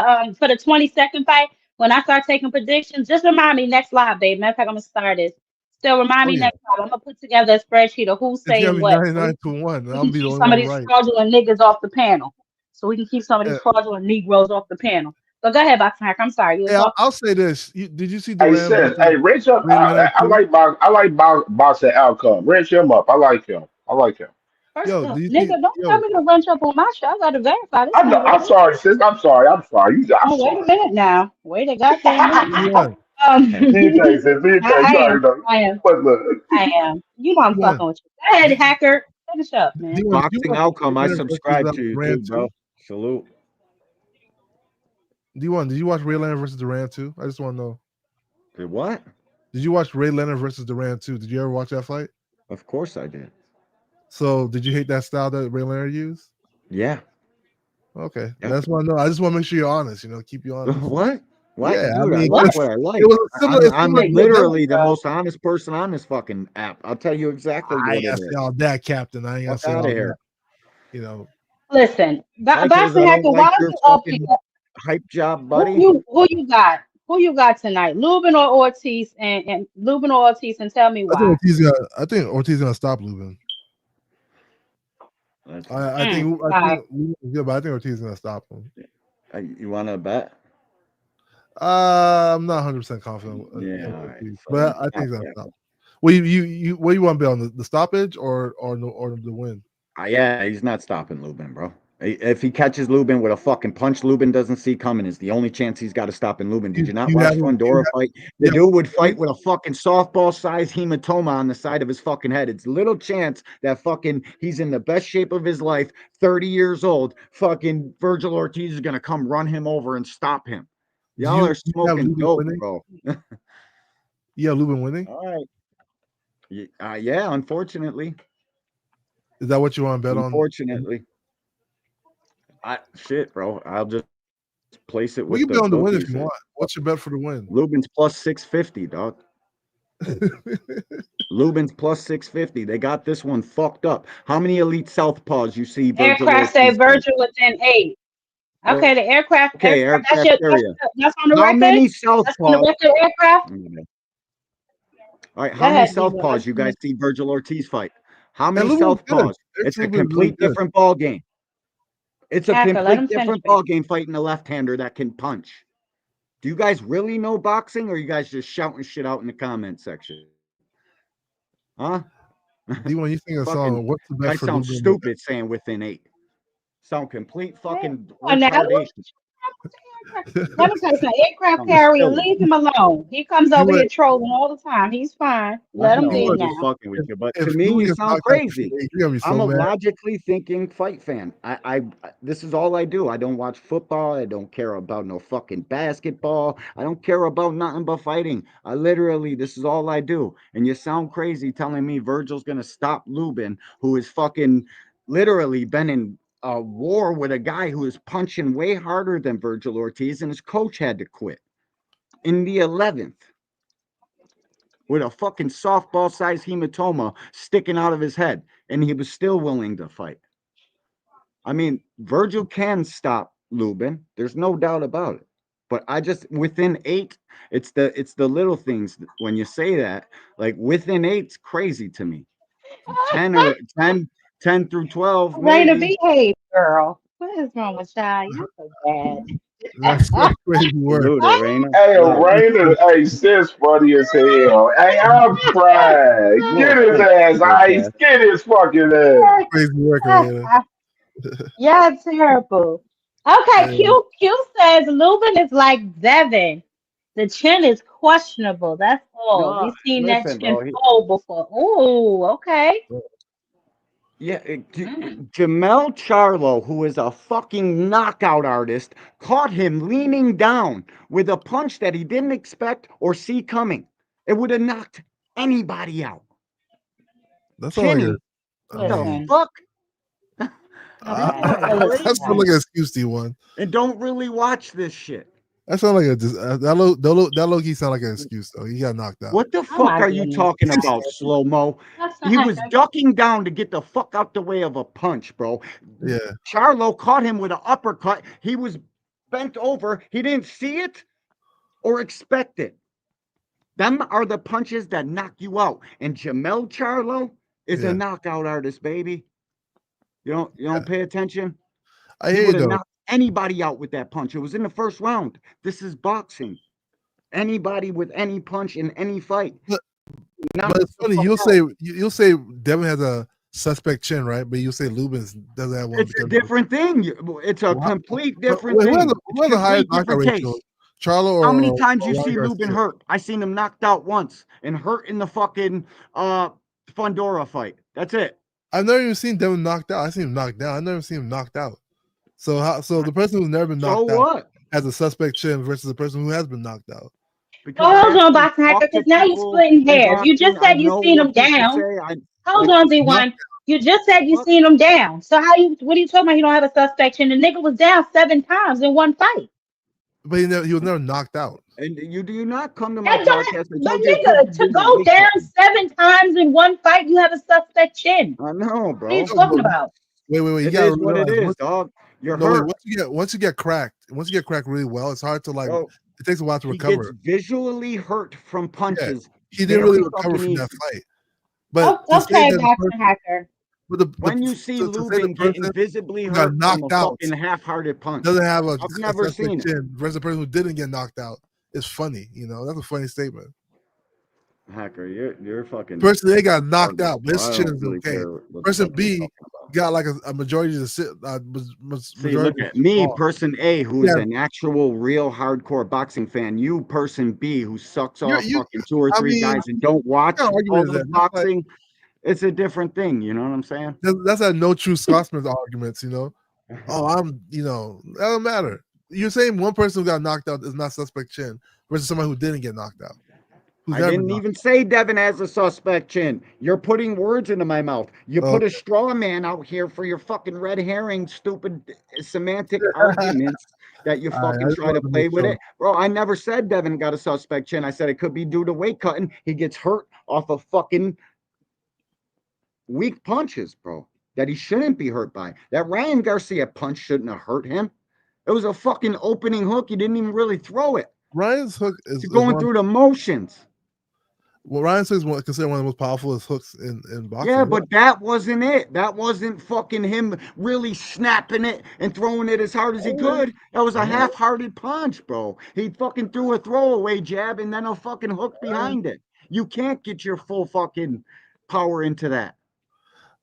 22nd fight. When I start taking predictions, just remind me next live, babe. Matter of fact, I'm gonna start it. Still remind Oh me yeah. next live. I'm gonna put together a spreadsheet of who's It's gonna saying be what, so 99-1. I'm we gonna can be the keep only some of one these right. fraudulent niggas off the panel. So we can keep some of these fraudulent Negroes off the panel. But go ahead, Boxing Hack. I'm sorry, you were Hey, talking. I'll say this. Did you see Hey, Duran sis. versus Hey, wrench up. Ray Leonard I too? like boxing outcome. Wrench him up. I like him. I like him. First Yo, off, did you see? nigga, don't tell Yo, me to wrench up on my show. I gotta verify this I'm nigga. sorry, sis. I'm sorry. I'm sorry. I'm Oh, wait a sorry. minute now. Wait a goddamn minute now. D1, Um, Me and Tay, sis. Me and Tay. I You already am. know. I am. But look. I am. You know I'm D1, fucking with you. Go ahead, hacker. Finish up, man. D1. Did you boxing watch Ray outcome. I Leonard versus subscribe to you Duran too, too? bro. Salute. D1, did you watch Ray Leonard versus Duran too? I just want to know. Did what? Did you watch Ray Leonard versus Duran too? Did you ever watch that fight? Of course I did. So did you hate that style that Ray Leonard used? Yeah. Okay, Yep. that's what I know. I just want to make sure you're honest. You know, keep you honest. What? What, Yeah, I dude? I mean, like 'cause what I like. it was a similar. It's I'm similar to what Devin. literally the most honest person on this fucking app. I'll tell you exactly I what ain't it gonna say is. all that, Captain. I ain't gonna Fuck say out all of that. here. You know, Listen, Likewise, Boxing I don't Hacker, why like are your you up here? fucking hype job, Who buddy. you got? Who you got tonight? Lubin or Ortiz and Lubin or Ortiz, and tell me why. I think Ortiz gonna stop Lubin. I think Why? Lubin is good, but I think Ortiz is gonna stop him. You want to bet? I'm not 100% confident. Yeah, In all right. Ortiz, So but I think he's gonna stop. Well, you what do you want to bet on the stoppage or the win? Yeah, he's not stopping Lubin, bro. If he catches Lubin with a fucking punch Lubin doesn't see coming is the only chance he's got to stop in Lubin. Did you not watch Fundora fight? The dude would fight with a fucking softball-sized hematoma on the side of his fucking head. It's little chance that fucking he's in the best shape of his life, 30 years old. Fucking Vergil Ortiz is gonna come run him over and stop him. Y'all are smoking dope, bro. Yeah, Lubin winning. All right. Yeah, unfortunately. Is that what you want to bet on? Unfortunately. Shit, bro. I'll just place it We with can the bet on the win if bookies. you want. What's your bet for the win? Lubin's plus 650, dog. Lubin's plus 650. They got this one fucked up. How many elite southpaws you see Vergil Aircraft say Ortiz fight? Virgil within 8. Okay, the aircraft. Okay, That's aircraft area. that's on the How record. many That's on the southpaws? record. Aircraft. All right, Go how many ahead, D1. southpaws you guys see Vergil Ortiz fight? How many And Lubin's good. southpaws? It's a Lubin's really complete good. different ball game. It's a Hacker, let him complete finish, different ball game fighting a left-hander that can punch. Do you guys really know boxing, or are you guys just shouting shit out in the comment section? Huh? D1, you think a Fucking, song? What's the bet I for sound Lubin? stupid saying within 8. Sound complete fucking Come on now, retardation. Let me tell you something. Aircraft I'm carrier, silly. leave him alone. He comes He over here would, trolling all the time. He's fine. I Let him know, be I'm would just now. fucking with you, but if to me, Lou you gets sound knocked out crazy. today, you're gonna be I'm so a mad. logically thinking fight fan. This is all I do. I don't watch football. I don't care about no fucking basketball. I don't care about nothing but fighting. This is all I do. And you sound crazy telling me Virgil's gonna stop Lubin, who is fucking literally been in a war with a guy who is punching way harder than Vergil Ortiz, and his coach had to quit in the 11th with a fucking softball sized hematoma sticking out of his head, and he was still willing to fight. I mean, Virgil can stop Lubin. There's no doubt about it. But I just within 8, it's the little things when you say that, like within 8's crazy to me. 10 or 10 through 12, Raina, maybe. behave, girl. What is wrong with y'all? You're so bad. That's crazy work. Salute it, Raina. Hey, Wow. Raina, hey, sis funny as hell. Hey, I'm crying. Little Get his quick, ass, Ice. ass. Get his fucking ass. Crazy work, Raina. Y'all terrible. Okay, Yeah. Q says Lubin is like Devin. The chin is questionable. That's all. No, We've seen that listen, chin bro. fold before. Oh, okay. Yeah, Jamel Charlo, who is a fucking knockout artist, caught him leaning down with a punch that he didn't expect or see coming. It would have knocked anybody out. That's all like Chinny, I the mean, Listen. fuck? Okay. People So are listen, that sounds like guys. an excuse, D1. and don't really watch this shit. That sounds like that low key sound like an excuse though. He got knocked out. What the Oh fuck my are you goodness. talking about, slow mo? Listen, He was Hacker. ducking down to get the fuck out the way of a punch, bro. Yeah. Charlo caught him with an uppercut. He was bent over. He didn't see it or expect it. Them are the punches that knock you out. And Jamel Charlo is a Yeah. knockout artist, baby. You don't pay attention? I He hear you would have though. knocked anybody out with that punch. It was in the first round. This is boxing. Anybody with any punch in any fight. But Knock it's the funny, fuck you'll say Devin has a suspect chin, right? But you'll say Lubin doesn't have one It's a because different thing. It's a complete different wait, thing. who has the highest Complete knockout different ratio? case. Charlo How many or times you Ryan see Lubin Garcia? hurt? I seen him knocked out once and hurt in the fucking Fundora fight. That's it. I've never even seen Devin knocked out. I seen him knocked down. I've never seen him knocked out. So the person who's never been So knocked out what? has a suspect chin versus the person who has been knocked out. Because Well, I hold on, actually Boxing Hacker, talk to because now you're people splitting in hairs. You boxing. just I said you know seen what him people down. say. Hold on, D1. You just said you What? seen him down. So what are you talking about? You don't have a suspect chin. The nigga was down 7 times in one fight. But he was never knocked out. And you do not come to my That don't, podcast. I but told you it could be nigga, to due to go weight down cutting. 7 times in one fight, you have a suspect chin. I know, What are you bro. talking about? Wait. You It gotta is what it realize is, dog. You're no, wait. hurt. Once you get cracked really well, it's hard to Bro, it takes a while to he gets recover. visually hurt from Yeah, punches. he didn't really Very recover fucking from that easy. fight. But to say Okay, that the Boxing person, Hacker. When you see to say the Lubin getting person visibly who got hurt from a knocked out fucking half-hearted punch, doesn't have I've a never suspect seen it. chin versus the person who didn't get knocked out, it's funny. That's a funny statement. Hacker, you're fucking. Person A got knocked out, but bro. his I chin don't is really okay. care what the Person fuck you're B talking about. got like a majority of the See, majority look of at me, fall. person A, who is Yeah, an actual real hardcore boxing fan. You, person B, who sucks off you. fucking 2 or I 3 mean, guys and don't watch what kind of all argument is the that? That's like boxing. It's a different thing. You know what I'm saying? that's like no true Scotsman's arguments. Oh, that don't matter. You're saying one person who got knocked out is not suspect chin versus somebody who didn't get knocked out. Who's I never didn't even say Devin has a suspect chin. You're putting words into my mouth. You put a straw man out here for your fucking red herring, stupid semantic arguments that you All right, I fucking just try to wanted to play make with sure. it. Bro, I never said Devin got a suspect chin. I said it could be due to weight cutting. He gets hurt off of fucking weak punches, bro, that he shouldn't be hurt by. That Ryan Garcia punch shouldn't have hurt him. It was a fucking opening hook. He didn't even really throw it. Ryan's hook is going through the motions. Well, Ryan's hook is considered one of the most powerful hooks in boxing. Yeah, but that wasn't it. That wasn't fucking him really snapping it and throwing it as hard as he could. That was a half-hearted punch, bro. He fucking threw a throwaway jab and then a fucking hook behind it. You can't get your full fucking power into that.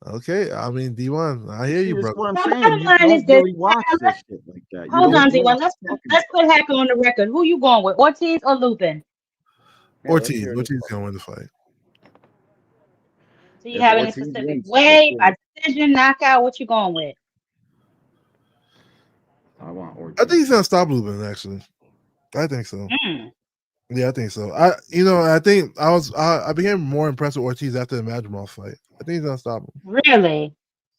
Okay, I mean D1, I hear See, you, this is brother. what I'm The saying. bottom You line is don't this. really watch this shit like that. You Hold don't on, know what D1. you're talking Let's about. put Hacker on the record. Who you going with, Ortiz or Lubin? Yeah, let's Ortiz, hear this. Ortiz gonna win the fight. Do you If have any Ortiz specific wins, let's way, go. by decision, knockout? What you going with? I want Ortiz. I think he's gonna stop Lubin. Actually, I think so. Mm. Yeah, I think so. I think I became more impressed with Ortiz after the Madrimov fight. I think he's gonna stop him. Really?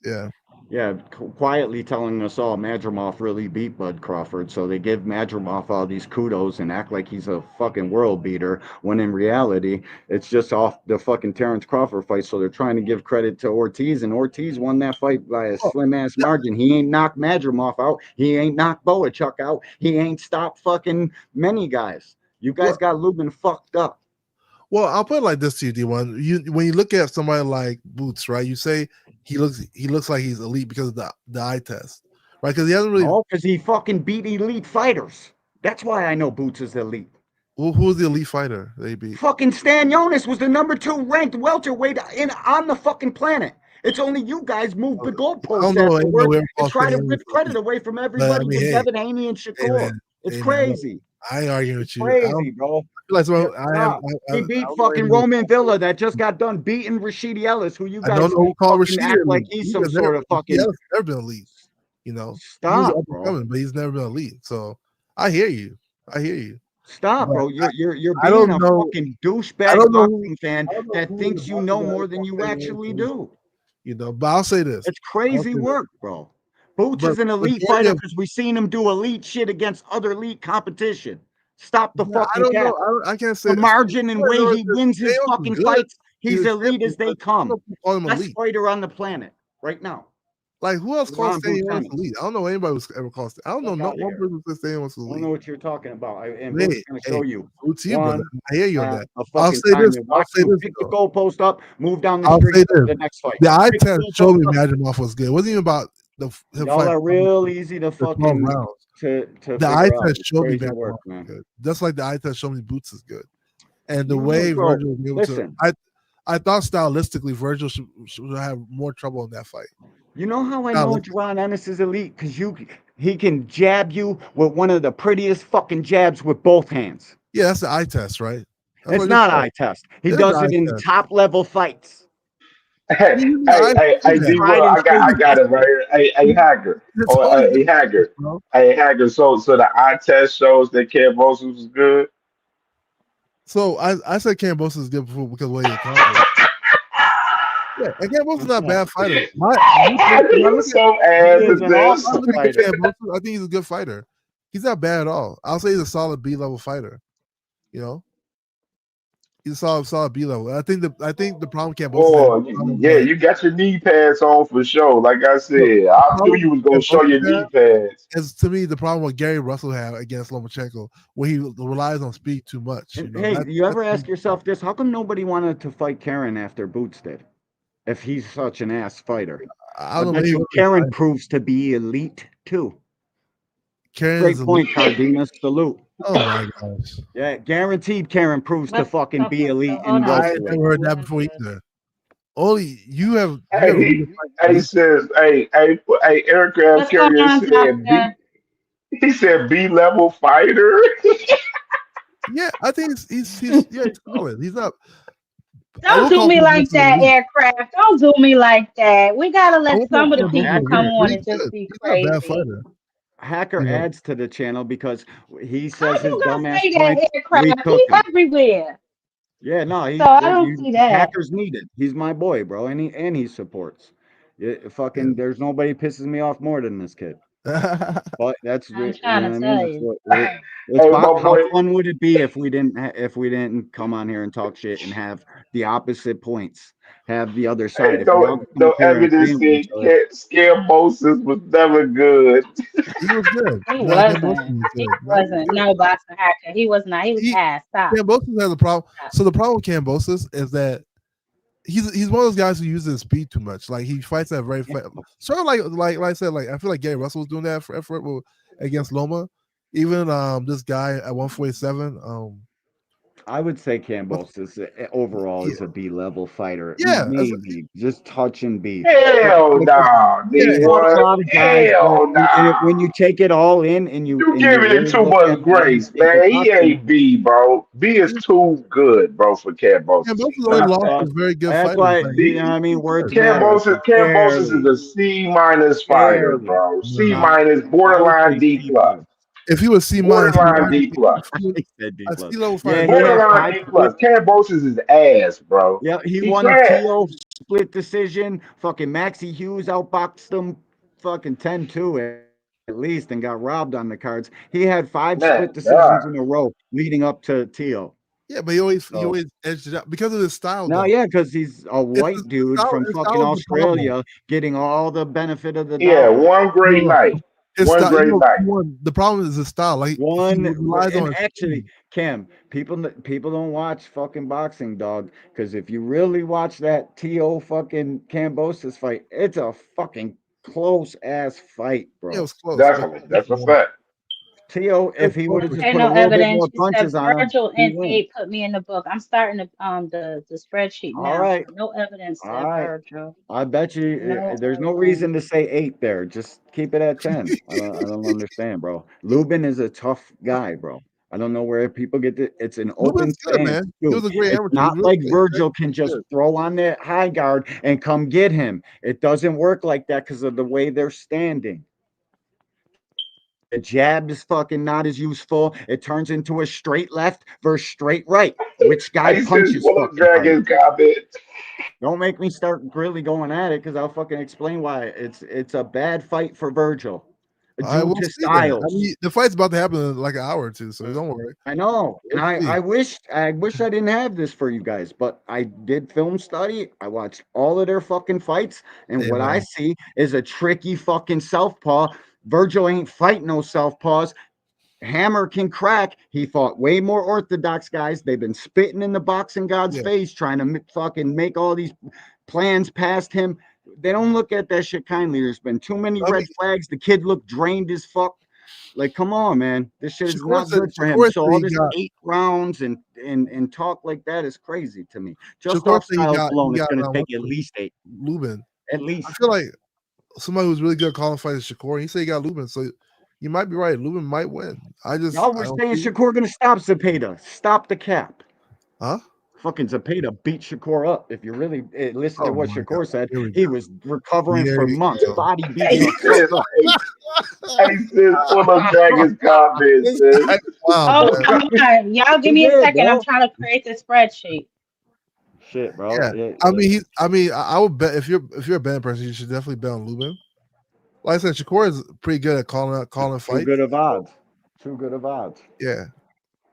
Yeah. Yeah, quietly telling us all Madrimov really beat Bud Crawford, so they give Madrimov all these kudos and act like he's a fucking world beater, when in reality, it's just off the fucking Terrence Crawford fight, so they're trying to give credit to Ortiz, and Ortiz won that fight by a slim-ass margin. He ain't knocked Madrimov out. He ain't knocked Boachuk out. He ain't stopped fucking many guys. You guys got Lubin fucked up. Well, I'll put it like this to you, D1. When you look at somebody like Boots, right? You say he looks like he's elite because of the eye test, right? Because he hasn't really. Oh, because he fucking beat elite fighters. That's why I know Boots is elite. Well, who's the elite fighter they beat? Fucking Stan Jonas was the #2 ranked welterweight on the fucking planet. It's only you guys moved the goalposts afterwards and try to rip credit away from everybody with Devin Haney and Shakur. It's crazy. I ain't arguing with you. Crazy, bro. He beat fucking Roman Villa that just got done beating Rashidi Ellis, who you I guys don't know who called fucking Rashidi act like elite. he's some sort of fucking. He's never been elite. You know, Stop, he was up bro. and coming, but he's never been elite. So I hear you. Stop, But bro. You're I being don't a know- fucking I douchebag don't know boxing fan that thinks you know more than you actually do. You know, but I'll say this. It's crazy work, bro. Boots But is an elite majority fighter of- because we've seen him do elite shit against other elite competition. Stop the I fucking don't cap. know. I can't say The margin and I way know he wins his Chaos is fucking good. fights, He's he's a elite as they champion, but I don't know come. if you call him Best elite. fighter on the planet right now. Like who else calls Ron Stan Jonas Boots elite? I don't know anybody who's ever called. I don't know Fuck not outta one here. person who says Stan Jonas I don't elite. know what you're talking about. And Hey, Boots is going to show you. Boots here, brother. I hear you on that. A I'll fucking say time this. to I'll watch say you this. pick the though. goalpost up, move down the I'll street say to the this. next fight. The eye Pick the test showed me goalpost up. Madrimov was good. It wasn't even about the Y'all fight. are real easy to the 12 fucking rounds. to The eye figure out. test It's showed me crazy Madrimov work, was man. good. Just like the eye test showed me Boots is good. And the You way bro, Vergil was able listen. to, I thought stylistically Vergil should have more trouble in that fight. You know how I know Jaron Ennis is elite? Because he can jab you with one of the prettiest fucking jabs with both hands. Yeah, that's the eye test, right? That's It's what not it's called. eye test. He It is does eye it in test. top level fights. Hey, D1, I got it right here. Hey, Hacker. Hey, Hacker. Bro. Hey, Hacker. So the eye test shows that Kambosos was good. So I said Kambosos is good before because of what he accomplished. Yeah, and Kambosos is not a bad fighter. So ass is this. I think he's a good fighter. He's not bad at all. I'll say he's a solid B level fighter. You know, he's a solid B level. I think the problem Kambosos. Oh, yeah, you got your knee pads on for sure. Like I said, I knew you was gonna show your knee pads. Is to me the problem what Gary Russell had against Lomachenko, where he relies on speed too much. You know? Hey, do you ever ask yourself this? How come nobody wanted to fight Karen after Boots did? If he's such an ass fighter. I don't bet know. you Karen proves to be elite too. Great point, Cardenas. Salute. Oh my gosh. Yeah, guaranteed Karen proves to fucking be elite in I welterweight. never heard that before either. Only you have. Hey, says, hey, Eric Carrier said, he said B-level fighter. Yeah, I think he's solid. He's not. Don't do me like that, Aircraft. Don't do me like that. We gotta let some of the people come on and just be crazy. Hacker adds to the channel because he says his You gonna dumbass say that, points. Aircraft? He's everywhere. Yeah, no, So I don't see that. Hacker's needed. He's my boy, bro, and he supports. There's nobody pisses me off more than this kid. But that's I'm trying to tell you. How fun would it be if we didn't come on here and talk shit and have the opposite points, have the other side? No evidence that Scambosis was never good. He was good. He wasn't. He wasn't. No, boxing Hacker. He was not. He was ass. Stop. Kambosos has a problem. So the problem with Kambosos is that he's one of those guys who uses his speed too much. Like he fights at very sort of like I said, like I feel like Gary Russell was doing that for effort against Loma. Even this guy at 147, I would say Kambosos overall Yeah. is a B level fighter. Yeah, Maybe just touch and B. Hell nah, He D fought a what? lot of guys, but Hell nah. when you take it all in and you You giving it really too look at much the grace, landscape of man. He boxing, ain't B, bro. B is too good, bro, for Cambosis. Kambosos He's only not lost that. to very good that's fighters. why, Like, you know what I mean? Words matter. It's Cambosis is a C minus fighter, barely. bro. C nah. minus, I would borderline say D C plus, plus. If he was C minus, borderline D plus, He said D a plus. C level Yeah, fighter. he had borderline 5 D split. plus. Cambosis is ass, bro. Yeah, he He won a trash. TO split decision. Fucking Maxie Hughes outboxed him fucking 10-2 at least and got robbed on the cards. He had 5 split Man, decisions in God. a row leading up to TO. Yeah, but he So always edged it out because of his style, no, though. yeah, because he's a white dude from His fucking style is the problem. Australia getting all the benefit of the Yeah, doubt. one great No, night. his One style. great night. The problem is his style. Like he One relies on and his actually, speed. Cam, people don't watch fucking boxing, dog. Because if you really watch that To fucking Cambosis fight, it's a fucking close ass fight, Yeah, it bro. was close, but Definitely. That's a fact. To, it was if he close would have for just Ain't put a no little bit evidence. more You said punches on him, Virgil he and wins. 8 put me in the book. I'm starting the spreadsheet All now. right, No evidence all said right. Virgil. I bet you No there's no evidence. reason to say 8 there. Just keep it at 10. I don't understand, bro. Lubin is a tough guy, bro. I don't know where people get it. It's an open Lubin's good, stance, man. He too. was a great It's amateur. He was not really like good. Virgil can Very just good. throw on that high guard and come get him. It doesn't work like that because of the way they're standing. The jab is fucking not as useful. It turns into a straight left versus straight right. Which guy I said, punches pull up fucking harder? Dragon's comment. Don't make me start really going at it because I'll fucking explain why. It's a bad fight for Virgil. I Due will to see that. I styles. mean, the fight's about to happen in like an hour or two, so don't worry. I know. And We'll see. I wish I didn't have this for you guys, but I did film study. I watched all of their fucking fights, and Yeah, what I man. see is a tricky fucking southpaw. Virgil ain't fighting no southpaws. Hammer can crack. He fought way more orthodox guys. They've been spitting in the boxing god's Yeah. face, trying to fucking make all these plans past him. They don't look at that shit kindly. There's been too many I red mean, flags. The kid looked drained as fuck. Like, come on, man. This shit is not good for him. Shakur So said all he this got 8 rounds and talk like that is crazy to me. Just Shakur off said he styles got alone, it's gonna around take at least 8. Lubin. At I least. feel like somebody who's really good at calling fights is Shakur. He said he got Lubin, so you might be right. Lubin might win. I Y'all don't were saying see it. Shakur gonna stop Zepeda. Stop the cap. Huh? Fucking Zepeda beat Shakur up. If you really listen to Oh what my god. Shakur said, Here we he go. was recovering Here for we months, go. body beating Hey, the fuck sis, up. hey, sis, pull up Dragon's comment, This sis. guy's wild, Hold man. on, hold on. Y'all give He me a did, second. I'm bro. trying to create the spreadsheet. Shit, bro. Yeah. I mean, I would bet if you're a band person, you should definitely bet on Lubin. Like I said, Shakur is pretty good at calling Too fights. good of odds. Too good of odds. Yeah.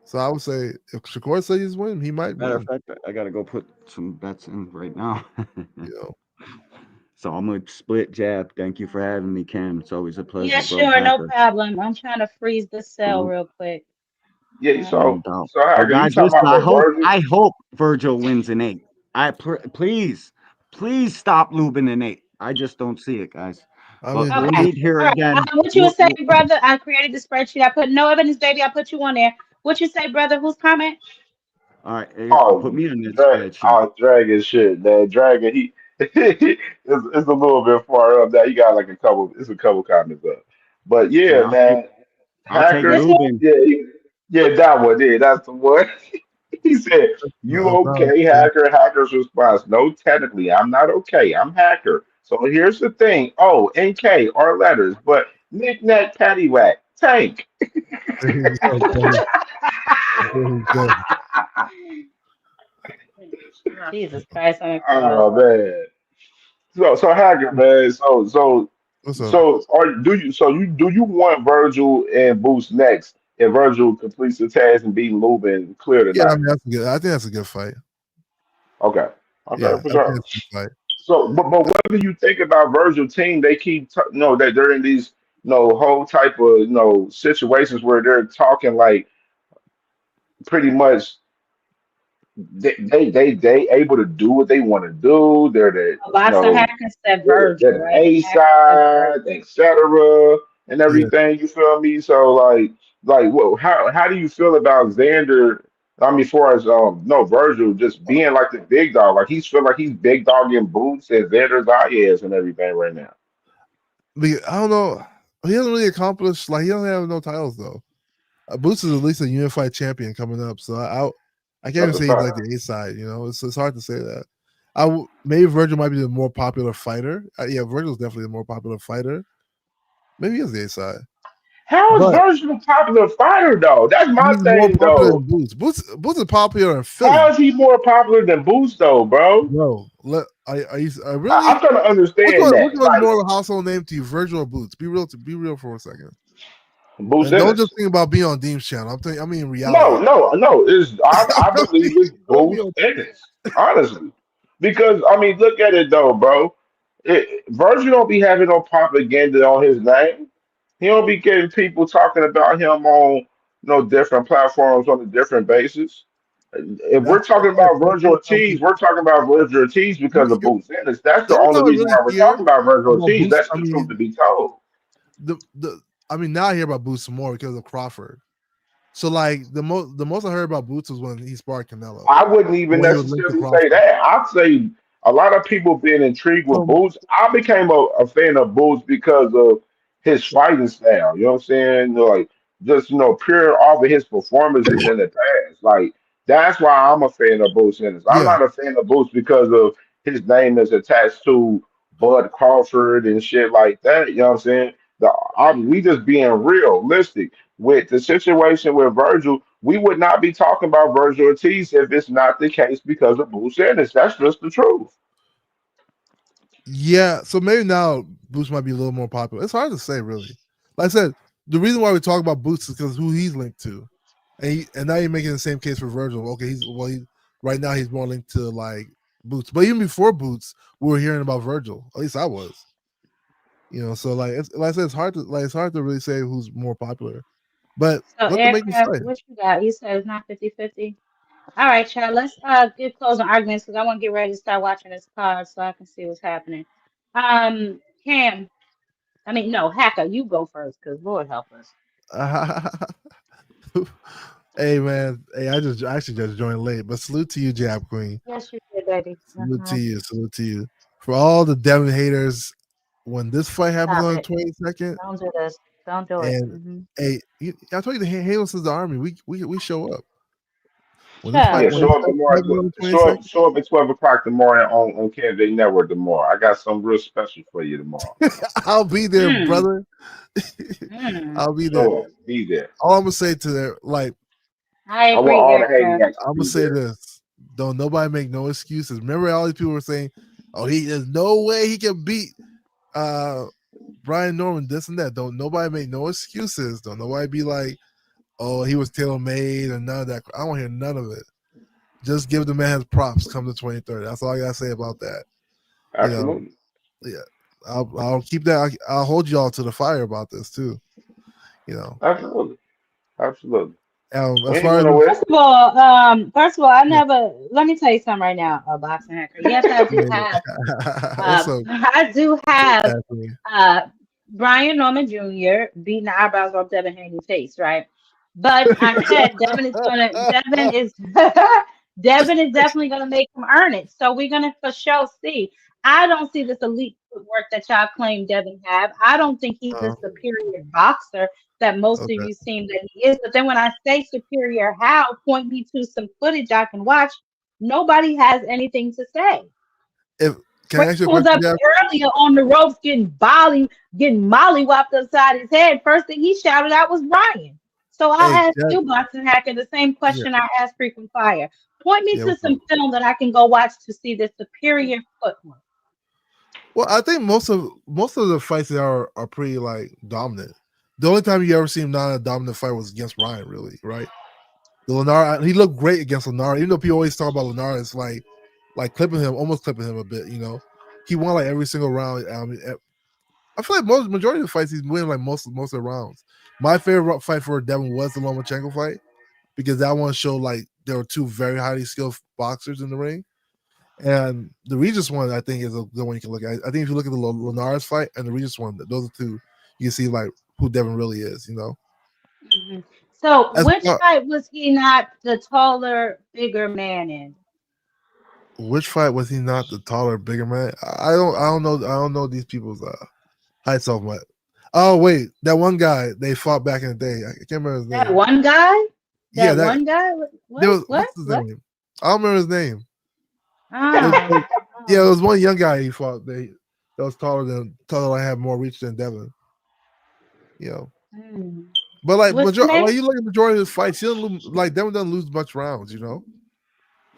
So I would say if Shakur says he's winning, he might Matter of win. fact, I gotta go put some bets in right now. You know. So I'm gonna split jab. Thank you for having me, Cam. It's always a pleasure, Yeah, bro. sure, no Hacker. problem. I'm trying to freeze the cell No, real quick. Yeah, no so, doubt. so But Hacker, you guys, talking listen. about what Virgil? I hope Virgil wins in 8. Please stop Lubin in 8. I just don't see it, guys. I But mean, we'll Okay. meet here All right. again. What you say, brother? I created the spreadsheet. I put no evidence, baby. I put you on there. What you say, brother? Whose comment? All right, put Oh, me on that spreadsheet. Dragon shit, man. Dragon, he it's a little bit far up. That he got like it's a couple comments up. But Yeah, yeah, man, I'll take Hacker, Lubin. yeah, yeah, that one, yeah, that's the one. He said, "You no, okay, Hacker?" Hacker's response: "No, technically, I'm not okay. I'm Hacker. So here's the thing. O and K are letters, but knick-knack, paddywhack, tank." there you go, buddy. There you go. Jesus Christ on the cross. Oh man. So Hacker, man. What's up? Do you want Virgil and Boost next? If Virgil completes the task and beat Lubin clear Yeah, I tonight. mean that's good. I think that's a good fight. Okay. Yeah, Okay, for I think sure. that's a good fight. So, but what do you think about Virgil team? They keep that they're in these whole type of situations where they're talking like pretty much they able to do what they want to do. They're the Lots of hackers said they're Virgil, the right? A Hackers said Virgil. side, etc. and Yeah. everything. You feel me? So like, well, how do you feel about Xander? I mean, far as no, Virgil just being like the big dog, like he's feel like he's big dog in Boots and Xander Zayas and everything right now. I don't know. He hasn't really accomplished. Like he doesn't have no titles though. Boots is at least a unified champion coming up, so I can't even That's a say he's fact. like the A side. You know, it's hard to say that. Maybe Virgil might be the more popular fighter. Yeah, Virgil's definitely the more popular fighter. Maybe he's the A side, How is but Virgil a popular fighter though? That's my he's more thing popular than though. Boots. Boots is popular in How Philly, is he more popular than Boots though, bro? bro. Are you I'm really? trying to Which understand one? Which that. one's Like more of a household name to you, Virgil or Boots? Be real for a second, Boots and don't just Ennis. think about being on Dean's channel. I mean reality. No. I believe it's Don't be Boots on- Ennis, honestly. Because I mean, look at it though, bro. Virgil don't be having no propaganda on his name. He don't be getting people talking about him on different platforms on a different basis. If we're That's talking fair. about But Vergil Ortiz, we're talking about Vergil Ortiz because of Boots Ennis. That's the the only only time I reason really why we're hear talking about Vergil about Ortiz. Boots, That's I the truth mean, to be told. the I mean now I hear about Boots more because of Crawford. So like the most I heard about Boots was when he sparred Canelo, I wouldn't even when he was linked to necessarily say Crawford. that. I'd say a lot of people being intrigued with So Boots. I became a fan of Boots because of his fighting style. You know what I'm saying? Like just pure off of his performances in the past. Like that's why I'm a fan of Boots Ennis. I'm yeah, not a fan of Boots because of his name is attached to Bud Crawford and shit like that. You know what I'm saying? We just being realistic with the situation with Virgil, we would not be talking about Virgil Ortiz if it's not the case because of Bruce Ennis. That's just the truth. yeah. So maybe now Boots might be a little more popular. It's hard to say really. Like I said, the reason why we talk about Boots is because who he's linked to, and now you're making the same case for Virgil. Okay, right now he's more linked to like Boots, but even before Boots, we were hearing about Virgil. At least I was. So like I said, it's hard to really say who's more popular. But So let them make this aircraft, fight. what you got? You said it's not 50-50. All right, child. Let's get closing arguments because I want to get ready to start watching this card so I can see what's happening. Cam, I mean no, Hacker, you go first because Lord help us. Hey man, hey, I actually just joined late, but salute to you, Jab Queen. Yes, you did, baby. Salute to you. For all the Devin haters, when this fight happens Stop on the it. 22nd, Don't do this. Don't do it. and hey, I told you the Halo is the army. We show up. Yeah, Child, When this show up fight tomorrow. happens on the Show up at 12 o'clock tomorrow on Kennedy Network tomorrow. I got something real special for you tomorrow. 22nd, I'll be there, Mm, brother. mm. I'll be there. Show up. Be there. All I'm gonna say to their I I want agree, all the aircraft. Haitians to I'm gonna be say there. this: don't nobody make no excuses. Remember, all these people were saying, "Oh, there's no way he can beat Brian Norman." This and that. Don't nobody make no excuses. Don't nobody be like, "Oh, he was tailor made," and none of that. I don't hear none of it. Just give the man his props. Come the 23rd. That's all I gotta say about that. Absolutely. Yeah. I'll keep that. I'll hold y'all to the fire about this too. Absolutely. Absolutely. We As ain't far going as nowhere. First of all, I yeah, never. Let me tell you something right now, a boxing hacker. Yes, I do have. what's up? I do What's up, have Kathleen? Brian Norman Jr. beating the eyebrows off Devin Haney's face, right? But I said Devin is Devin is definitely gonna make him earn it. So we're gonna for sure see. I don't see this elite footwork that y'all claim Devin have. I don't think he's the superior boxer that most of Okay. you seem that he is. But then when I say superior, how point me to some footage I can watch. Nobody has anything to say. Can I ask you a Was question, up Jeff? earlier on the ropes getting mollywopped upside his head. First thing he shouted out was Ryan. So I Hey, asked Jeff. you, Boxing Hacker, the same Yeah. question I asked Frequent Fire. Point me Yeah. to some film that I can go watch to see the superior footwork. Well, I think most of the fights there are pretty like dominant. The only time you ever see him not a dominant fight was against Ryan, really, right? The Lennar, he looked great against Lennar, even though people always talk about Lennar as like almost clipping him a bit. He won like every single round. I feel like majority of the fights he's winning like most of the rounds. My favorite fight for Devin was the Lomachenko fight because that one showed like there were two very highly skilled boxers in the ring. And the Regis one, I think, is the one you can look at. I think if you look at the Linares fight and the Regis one, those are two you can see like who Devin really is. Mm-hmm. So, As which far, fight was he not the taller, bigger man in? which fight was he not the taller, bigger man? I don't know these people's heights off my. Oh wait, that one guy they fought back in the day. I can't remember his That name. one guy? Yeah, That that one guy? there What? was What? what's his What? name? I don't remember his name. Oh. Yeah, it was one young guy he fought. That was taller. I had more reach than Devin. You know, Mm. but like What's the like name? you look at the majority of his fights, he doesn't lose, like Devin doesn't lose much rounds. You know,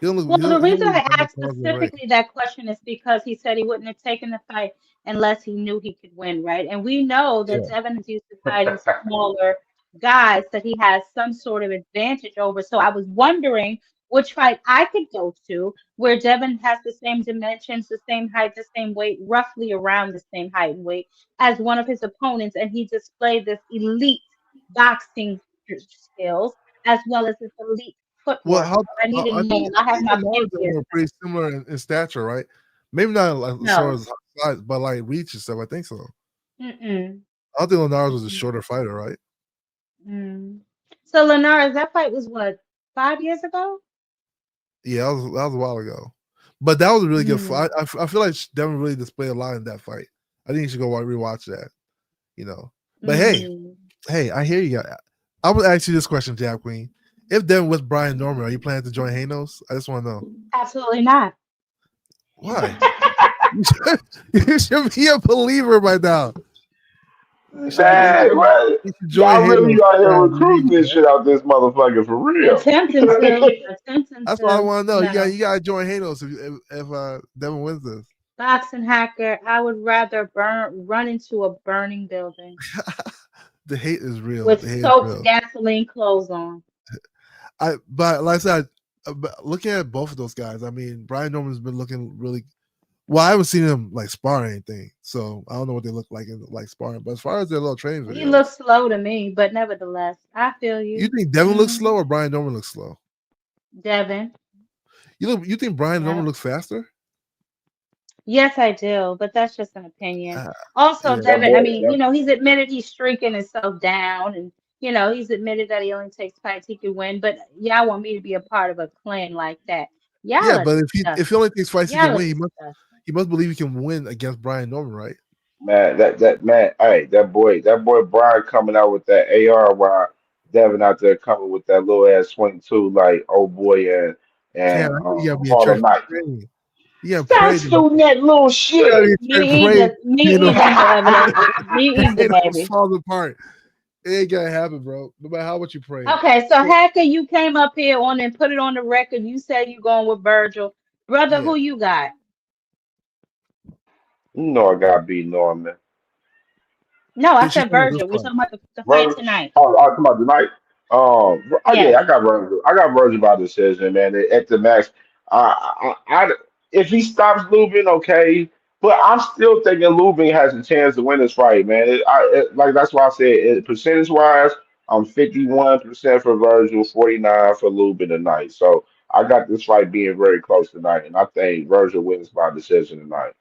he don't lose. Well, the He don't reason lose I that much asked rounds in the ring. specifically that question is because he said he wouldn't have taken the fight unless he knew he could win, right? And we know that Yeah. Devin is used to fighting smaller guys that he has some sort of advantage over. So I was wondering which fight I could go to where Devin has the same dimensions, the same height, the same weight, roughly around the same height and weight as one of his opponents, and he displayed this elite boxing skills as well as this elite Well, footwork. how I need to I know, and I have think my Lamar pen and here. them are pretty similar in stature, right? Maybe not like, as far No. as size, but like reach and stuff. I think so. Mm-mm. I don't think Linares was a shorter fighter, right? Mm. So Linares, that fight was what, 5 years ago? Yeah, that was a while ago. But that was a really good fight. Mm. I feel like Devin really displayed a lot in that fight. I think you should go rewatch that. You know, but Mm. hey, I hear you. I would ask you this question, Jab Queen. If Devin was Brian Norman, are you planning to join Hanos? I just want to know Absolutely not. why. You should be a believer by now. Man, what? You should join Y'all really Hanos. out here recruiting this shit out this motherfucker for real. Attempting to. Attempting That's what I to. want to know. No. You got to join Hanos if Devin wins this. Boxing hacker, I would rather run into a burning building The hate is real. with The hate is soaked real. gasoline clothes on. But like I said, looking at both of those guys, I mean, Brian Norman's been looking really. Well, I haven't seen him like spar or anything, so I don't know what they look like in like sparring. But as far as their little training He videos, looks slow to me, but nevertheless, I feel you. you think Devin looks slow or Brian Norman looks slow? Devin. You think Brian Yeah. Norman looks faster? Yes, I do, but that's just an opinion. Also, Yeah. Devin, I mean, he's admitted he's streaking himself down, and he's admitted that he only takes fights he can win. But y'all want me to be a part of a clan like that? Y'all Yeah, are but if he only takes fights he can Y'all are win, disgusting. he must believe he can win against Brian Norman, right? Man, that man, hey, that boy Brian coming out with that AR while Devin out there coming with that little ass 22, like oh boy Yeah, and you gotta be a Harlem trash Night. training. You gotta Stop pray. shooting that little shit. Me either, me either, baby. Falls apart. It ain't gonna happen, bro. No matter how much you pray. Okay, so Hacker, you came up here on and put it on the record. You said you going with Vergil, brother. Yeah. Who you got? You know I gotta be Norman. No, I Did she said come with this Vergil. We're fight? talking about the fight Virgil, tonight. come on tonight. Yes. Yeah, I got Virgil. I got Virgil by decision, man. At the max, if he stops Lubin, okay. But I'm still thinking Lubin has a chance to win this fight, man. Like that's why I said percentage wise, I'm 51% for Virgil, 49 for Lubin tonight. So I got this fight being very close tonight, and I think Virgil wins by decision tonight.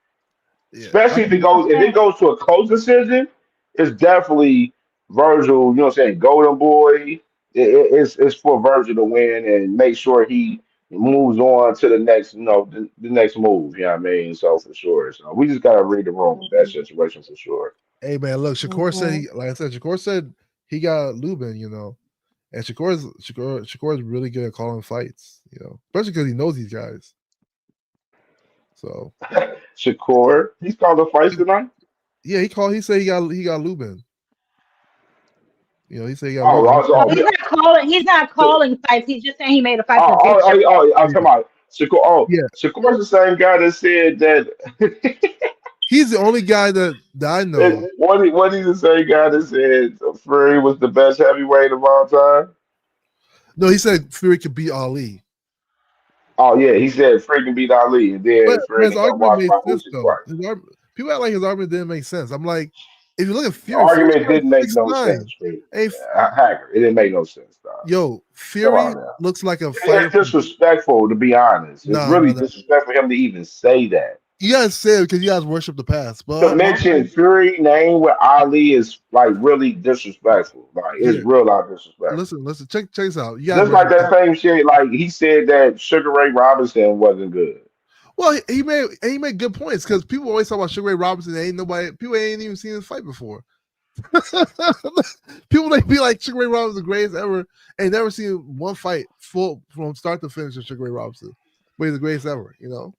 Yeah. Especially if it goes to a close decision, it's definitely Virgil. You know what I'm saying? Golden boy. It's for Virgil to win and make sure he moves on to the next. The next move. You know what I mean? So for sure. So we just gotta read the room with that situation for sure. Hey man, look, Shakur said like I said, Shakur said he got Lubin, and Shakur is really good at calling fights, especially because he knows these guys. So Shakur, he's called the fights tonight. Yeah, he said he got Lubin. He said he got Oh, Lubin. He's not calling fights. He's just saying he made a fight. Come on, Shakur. Oh, yeah. Shakur's the same guy that said that. He's the only guy that I know. What he the same guy that said Fury was the best heavyweight of all time? No, he said Fury could beat Ali. Oh yeah, he said Fury can beat Ali, and then Fury his argument made sense though. People act like his argument didn't make sense. I'm like, if you look at Fury, the argument didn't make no sense. Hacker, it didn't make no sense, dog. Yo, Fury looks like a fighter. It's disrespectful, to be honest. It's really disrespectful for him to even say that. You guys say it because you guys worship the past. To But mention Fury name with Ali is like really disrespectful. Like it's here, real out disrespectful. listen. Check this out. You guys Just like worship. that same shit. Like he said that Sugar Ray Robinson wasn't good. Well, he made good points because people always talk about Sugar Ray Robinson. People ain't even seen his fight before. People they be like Sugar Ray Robinson the greatest ever, and never seen one fight full from start to finish of Sugar Ray Robinson, but he's the greatest ever, you know.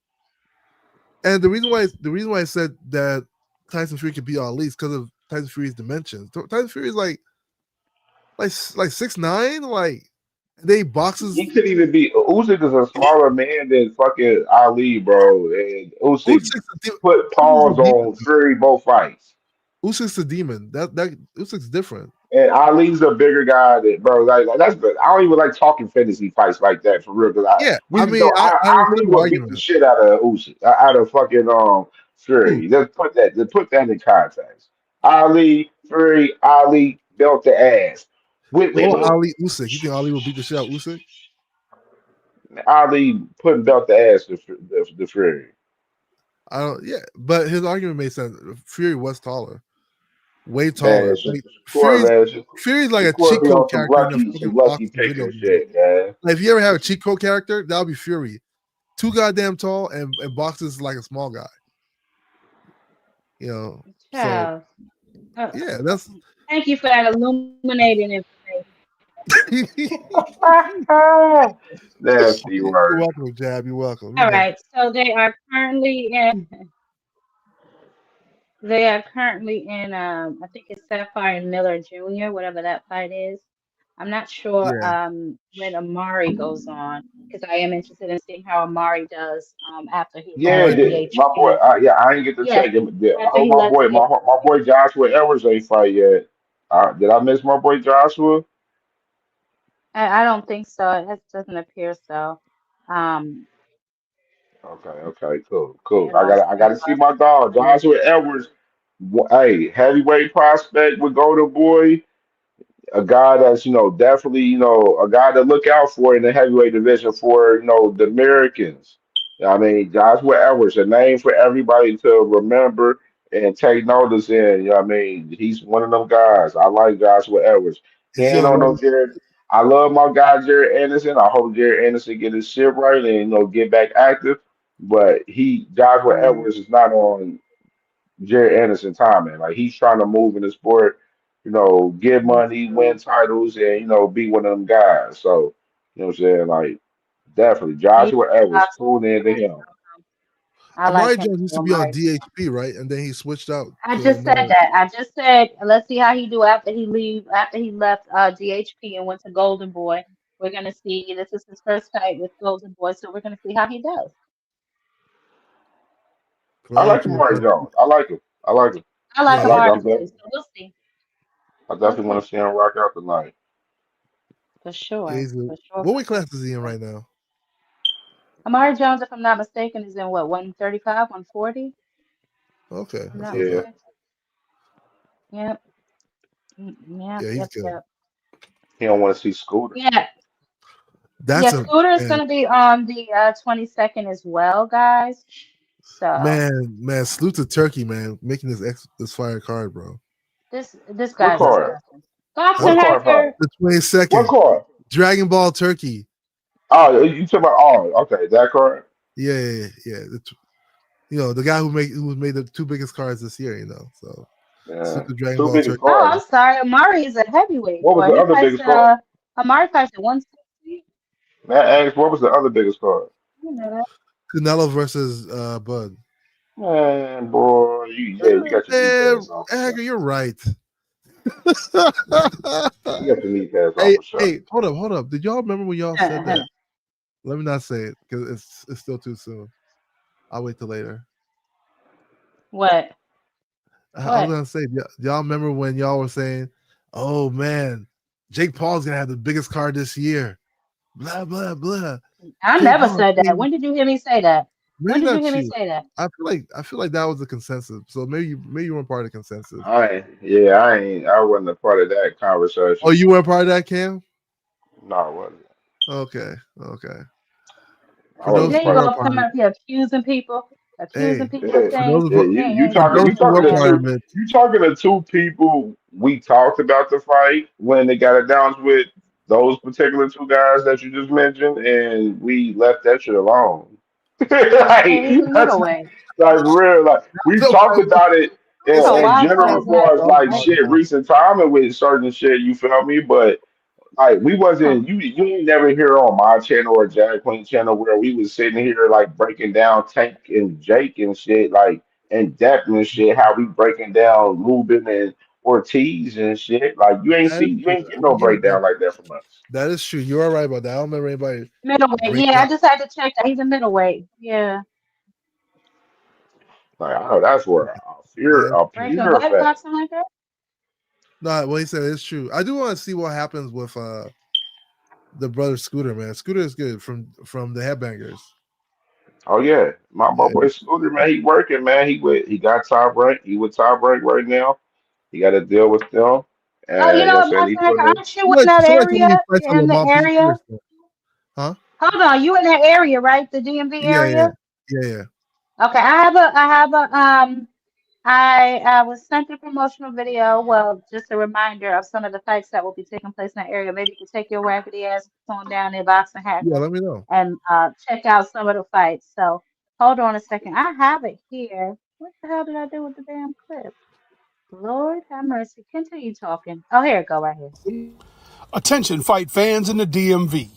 And the reason why I said that Tyson Fury can beat Ali is because of Tyson Fury's dimensions. Tyson Fury is like 6'9", like they boxes. He could even be Usyk is a smaller man than fucking Ali, bro. And Usyk put pause on Fury both fights. Usyk's a demon. That Usyk's different. And Ali's a bigger guy that bro. Like that's good. I don't even like talking fantasy fights like that for real. Because we just know I Ali understand the will beat the argument. shit out of Usyk, out of fucking Fury. Let's put that in context. Ali, Fury, Ali belt the ass. Ali Usyk. You think Ali will beat the shit out of Usyk? Ali putting belt the ass to Fury. I don't. Yeah, but his argument made sense. Fury was taller, way taller. Man, Fury's like a cheat code character in a some fucking lucky boxing video picking game. shit, man. Like, if you ever have a cheat code character, that would be Fury. Too goddamn tall and boxes like a small guy. You know. Child. So yeah, that's. Thank you for that illuminating information. Nasty word. You're welcome, Jab. You're welcome. All right, so they are currently in. I think it's Sapphire and Miller Jr., whatever that fight is. I'm not sure when Amari goes on because I am interested in seeing how Amari does after he left DHP. My boy. I ain't get to check him. I hope my boy Joshua Edwards ain't fight yet. Did I miss my boy Joshua? I don't think so. It doesn't appear so. Okay, cool. I gotta see my dog Joshua Edwards. Hey, heavyweight prospect with Golden Boy. A guy that's definitely a guy to look out for in the heavyweight division for the Americans. I mean, Joshua Edwards, a name for everybody to remember and take notice in. I mean, he's one of them guys. I like Joshua Edwards. He ain't on no Jared. I love my guy Jared Anderson. I hope Jared Anderson get his shit right and get back active. But Joshua Edwards is not on Jared Anderson timing. Like he's trying to move in the sport, get money, win titles, and be one of them guys. So, you know what I'm saying? Like definitely Joshua Edwards, tune in to him. Amari Jones used to be on DHP, right? And then he switched out. I just said that. I just said let's see how he do after he left DHP and went to Golden Boy. We're gonna see. This is his first fight with Golden Boy, so we're gonna see how he does. I like Amari Jones. I like him. I like Amari too. So we'll see. I definitely want to see him rock out tonight. For sure. What weight class is he in right now? Amari Jones, if I'm not mistaken, is in what, 135, 140? Okay. Yeah. Yep. Yeah, he's good. Yep. He don't want to see Scooter. Yeah. Scooter is going to be on the 22nd as well, guys. So man, salute to Turkey, man, making this fire card, bro. This guy's disgusting. Boxing hacker. The 22nd. What card? Dragon Ball Turkey. Oh, you talking about? Okay, that card. Yeah. The guy who made the two biggest cards this year. So the Dragon Ball Turkey. Oh, I'm sorry. Amari is a heavyweight. What was the other biggest card? Amari fights at 160. What was the other biggest card? Canelo versus Bud. Man, boy, you got your knee pads off. Hager, you're right. You got your knee pads off. Hey, hold up. Did y'all remember when y'all said that? Let me not say it because it's still too soon. I'll wait till later. What? I was gonna say, y'all remember when y'all were saying, "Oh man, Jake Paul's gonna have the biggest card this year." Blah blah blah. I never said that. When did you hear me say that? When did you hear me say that? I feel like that was the consensus. So maybe you weren't part of the consensus. I wasn't a part of that conversation. Oh, you weren't part of that, Cam? No, I wasn't. Okay. There you go, coming up here accusing people. accusing Hey, people Yeah, of things for that those, they you ain't for talking even those you who talking work to doing. on two it, you talking to two people we talked about the fight when they got announced with those particular two guys that you just mentioned, and we left that shit alone. Yeah, he's a That's middleweight. like real. Like we talked nobody wants. about it I don't It's know in why nobody general guys as wants have far to as talk this like about fight. it shit, now. recent timing with certain shit. You feel me? But like we Huh. wasn't you ain't never hear on my channel or Jack Queen channel where we was sitting here like breaking down Tank and Jake and shit like in depth and shit, how we breaking down Lubin and Ortiz and shit. Like That is you true. ain't get I no give you that. breakdown like that from us. That is true. You are right about that. I don't remember anybody Middleweight. breaking Yeah, I out. just had to check that. He's a middleweight. Yeah. Like I know that's where Yeah. a Breaking pure what fact. boxing like that? No, what he said is true. I do want to see what happens with the brother Scooter, man. Scooter is good from the Headbangers. Oh yeah, my Yeah. boy Scooter, man, he working, man. He got top rank. He with top rank right now. He got to deal with them, Oh, you and you know know what I'm what, saying. He Boxing Hacker, put in. aren't you in that Somebody told me he area? fights You're on in the Lamont area? Peterson. Huh? Hold on, you in that area, right? The DMV Yeah, yeah, area? yeah. Okay, I was sent a promotional video. Well, just a reminder of some of the fights that will be taking place in that area. Maybe you can take your raggedy ass on down there, Boxing Yeah, Hacker, let me know. and check out some of the fights. So hold on a second. I have it here. What the hell did I do with the damn clip? Lord have mercy. Continue talking. Oh, here it go right here. Attention fight fans in the DMV.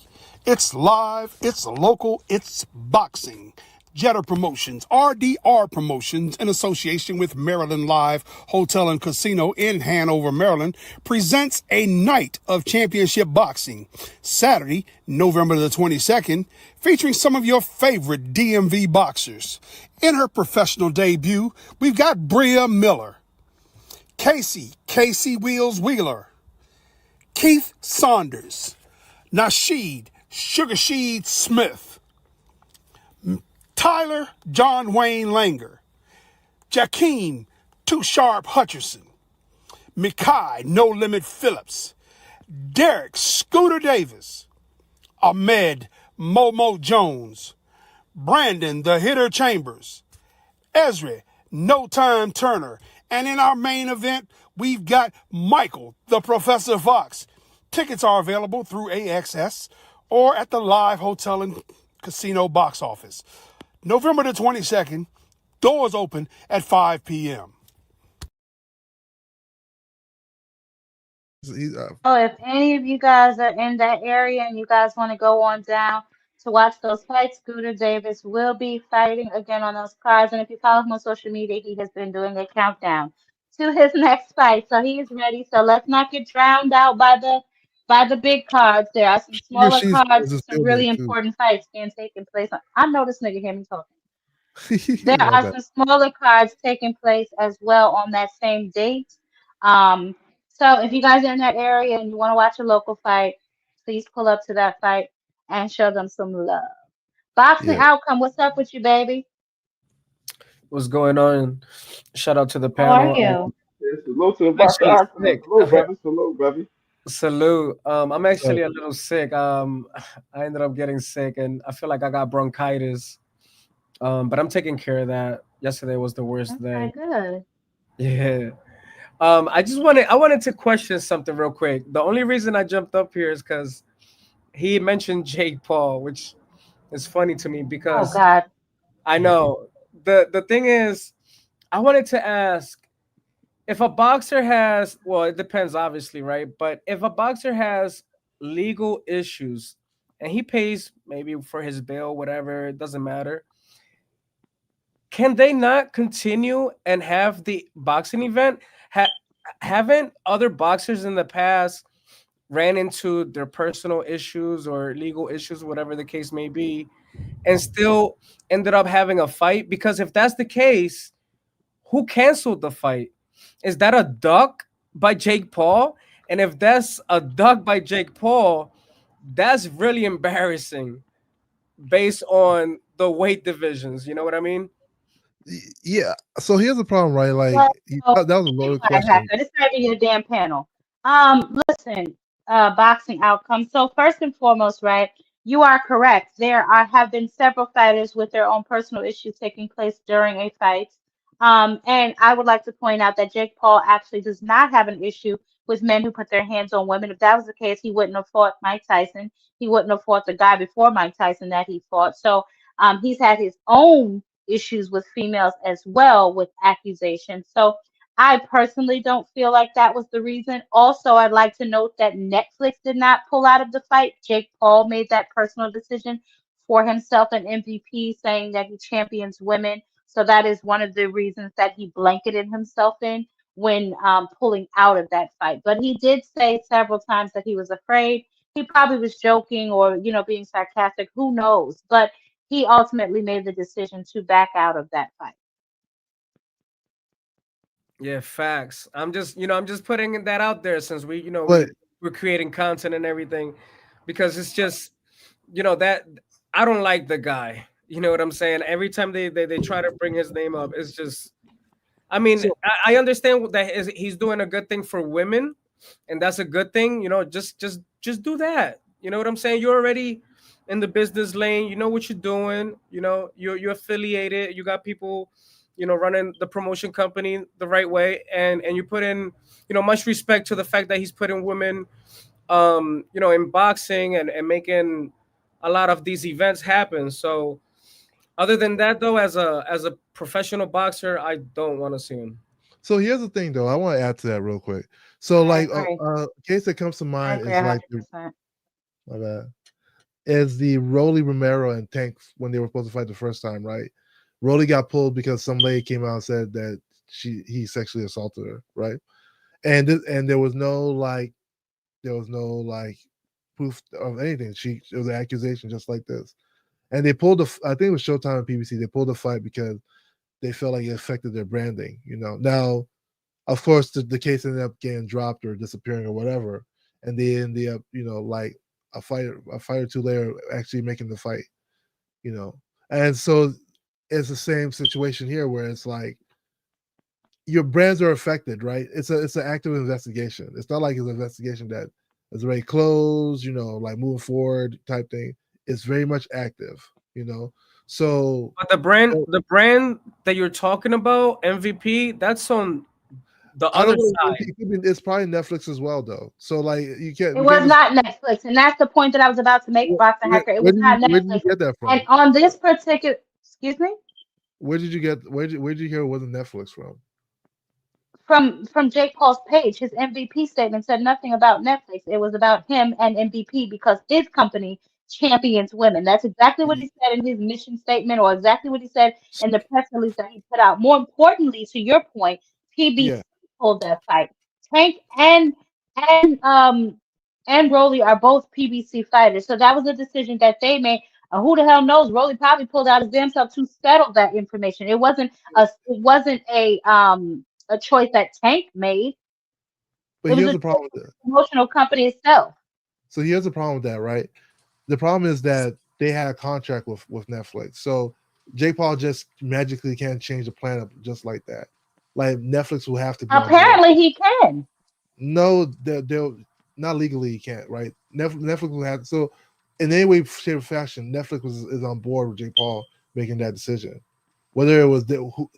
It's live, it's local, it's boxing. Jetter Promotions, RDR Promotions, in association with Maryland Live Hotel and Casino in Hanover, Maryland, presents a night of championship boxing, Saturday, November the 22nd, featuring some of your favorite DMV boxers. In her professional debut, we've got Bria Miller, Casey Wheels Wheeler, Keith Saunders, Nasheed Sugar Sheed Smith, Tyler John Wayne Langer, Jakeem Too Sharp Hutcherson, Mikai No Limit Phillips, Derek Scooter Davis, Ahmed Momo Jones, Brandon the Hitter Chambers, Ezra No Time Turner, and in our main event, we've got Michael the Professor Fox. Tickets are available through AXS or at the Live Hotel and Casino box office. November the 22nd, doors open at 5 p.m. Oh, if any of you guys are in that area and you guys want to go on down to watch those fights, Scooter Davis will be fighting again on those cards. And if you follow him on social media, he has been doing a countdown to his next fight. So he is ready. So let's not get drowned out by the big cards. There are some Sugar smaller She's cards is with some still there really too. important fights being taking place. I know this nigga hear me talking. There My are bad. some smaller cards taking place as well on that same date. Um, so if you guys are in that area and you want to watch a local fight, please pull up to that fight and show them some love. Boxing Yeah. Outcome, what's up with you, baby? What's going on? Shout out to the How are panel. you? Salute to the I'm boxer actually octagon. sick. Salute, brother. Salute, brother. Salute. I'm What's up? actually a little sick. I ended up getting sick, and I feel like I got bronchitis. But I'm taking care of that. Yesterday was the worst Okay, day. good. Yeah. I wanted to question something real quick. The only reason I jumped up here is because he mentioned Jake Paul, which is funny to me Oh because God. I know the thing is, I wanted to ask if a boxer has, well, it depends obviously, right? But if a boxer has legal issues and he pays maybe for his bail, whatever, it doesn't matter. Can they not continue and have the boxing event? Haven't other boxers in the past ran into their personal issues or legal issues, whatever the case may be, and still ended up having a fight? Because if that's the case, who canceled the fight? Is that a duck by Jake Paul? And if that's a duck by Jake Paul, that's really embarrassing based on the weight divisions. You know what I mean? Yeah. So here's the problem, right? Like Well, that was a be loaded quiet, question. Hacker. This might be your damn panel. Listen, Boxing Outcome. So first and foremost, right? You are correct. Have been several fighters with their own personal issues taking place during a fight. And I would like to point out that Jake Paul actually does not have an issue with men who put their hands on women. If that was the case, he wouldn't have fought Mike Tyson. He wouldn't have fought the guy before Mike Tyson that he fought. So he's had his own issues with females as well with accusations. So I personally don't feel like that was the reason. Also, I'd like to note that Netflix did not pull out of the fight. Jake Paul made that personal decision for himself and MVP, saying that he champions women. So that is one of the reasons that he blanketed himself in when pulling out of that fight. But he did say several times that he was afraid. He probably was joking or, being sarcastic. Who knows? But he ultimately made the decision to back out of that fight. Yeah, facts. I'm just putting that out there since But we're creating content and everything, because it's just, that I don't like the guy. You know what I'm saying? Every time they try to bring his name up, it's just, I mean, I understand that he's doing a good thing for women, and that's a good thing. Just do that. You know what I'm saying? You're already in the business lane. You know what you're doing. You're affiliated. You got people, running the promotion company the right way, and you put in, much respect to the fact that he's putting women, in boxing and making a lot of these events happen. So, other than that, though, as a professional boxer, I don't want to see him. So here's the thing, though. I want to add to that real quick. So, I like, agree. case that comes to I mind agree is like 100%. my bad, is the Rolly Romero and Tank when they were supposed to fight the first time, right? Rolly got pulled because some lady came out and said that he sexually assaulted her, right? And there was no like proof of anything. It was an accusation just like this. And they pulled I think it was Showtime and PBC. They pulled the fight because they felt like it affected their branding. Now, of course, the case ended up getting dropped or disappearing or whatever, and they ended up, like a fight or two later, actually making the fight. And so it's the same situation here where it's like your brands are affected, right? It's an active investigation. It's not like it's an investigation that is already closed, like moving forward type thing. It's very much active, So, But the brand that you're talking about, MVP, that's on the I other don't know. side. It's probably Netflix as well, though. So, like, It we was can't just. not Netflix, and that's the point that I was about to make, Boxing Hacker. It was not Where did you Netflix. get that And from? on this particular, excuse me? Where did you hear it wasn't Netflix from? From Jake Paul's page, his MVP statement said nothing about Netflix. It was about him and MVP because his company champions women. That's exactly what he said in his mission statement, or exactly what he said in the press release that he put out. More importantly, to your point, PBC Yeah. pulled that fight. Tank and and Rolly are both PBC fighters, so that was a decision that they made. Who the hell knows? Rolly probably pulled out his damn self to settle that information. It wasn't a choice that Tank made. But It was here's a the choice problem with of that. the promotional company itself. So here's the problem with that, right? The problem is that they had a contract with Netflix. So Jake Paul just magically can't change the plan up just like that. Like Netflix will have to be on board. Apparently, he can. No, they'll not legally. You can't, right? Netflix will have so in any way, shape, or fashion. Netflix is on board with Jake Paul making that decision, whether it was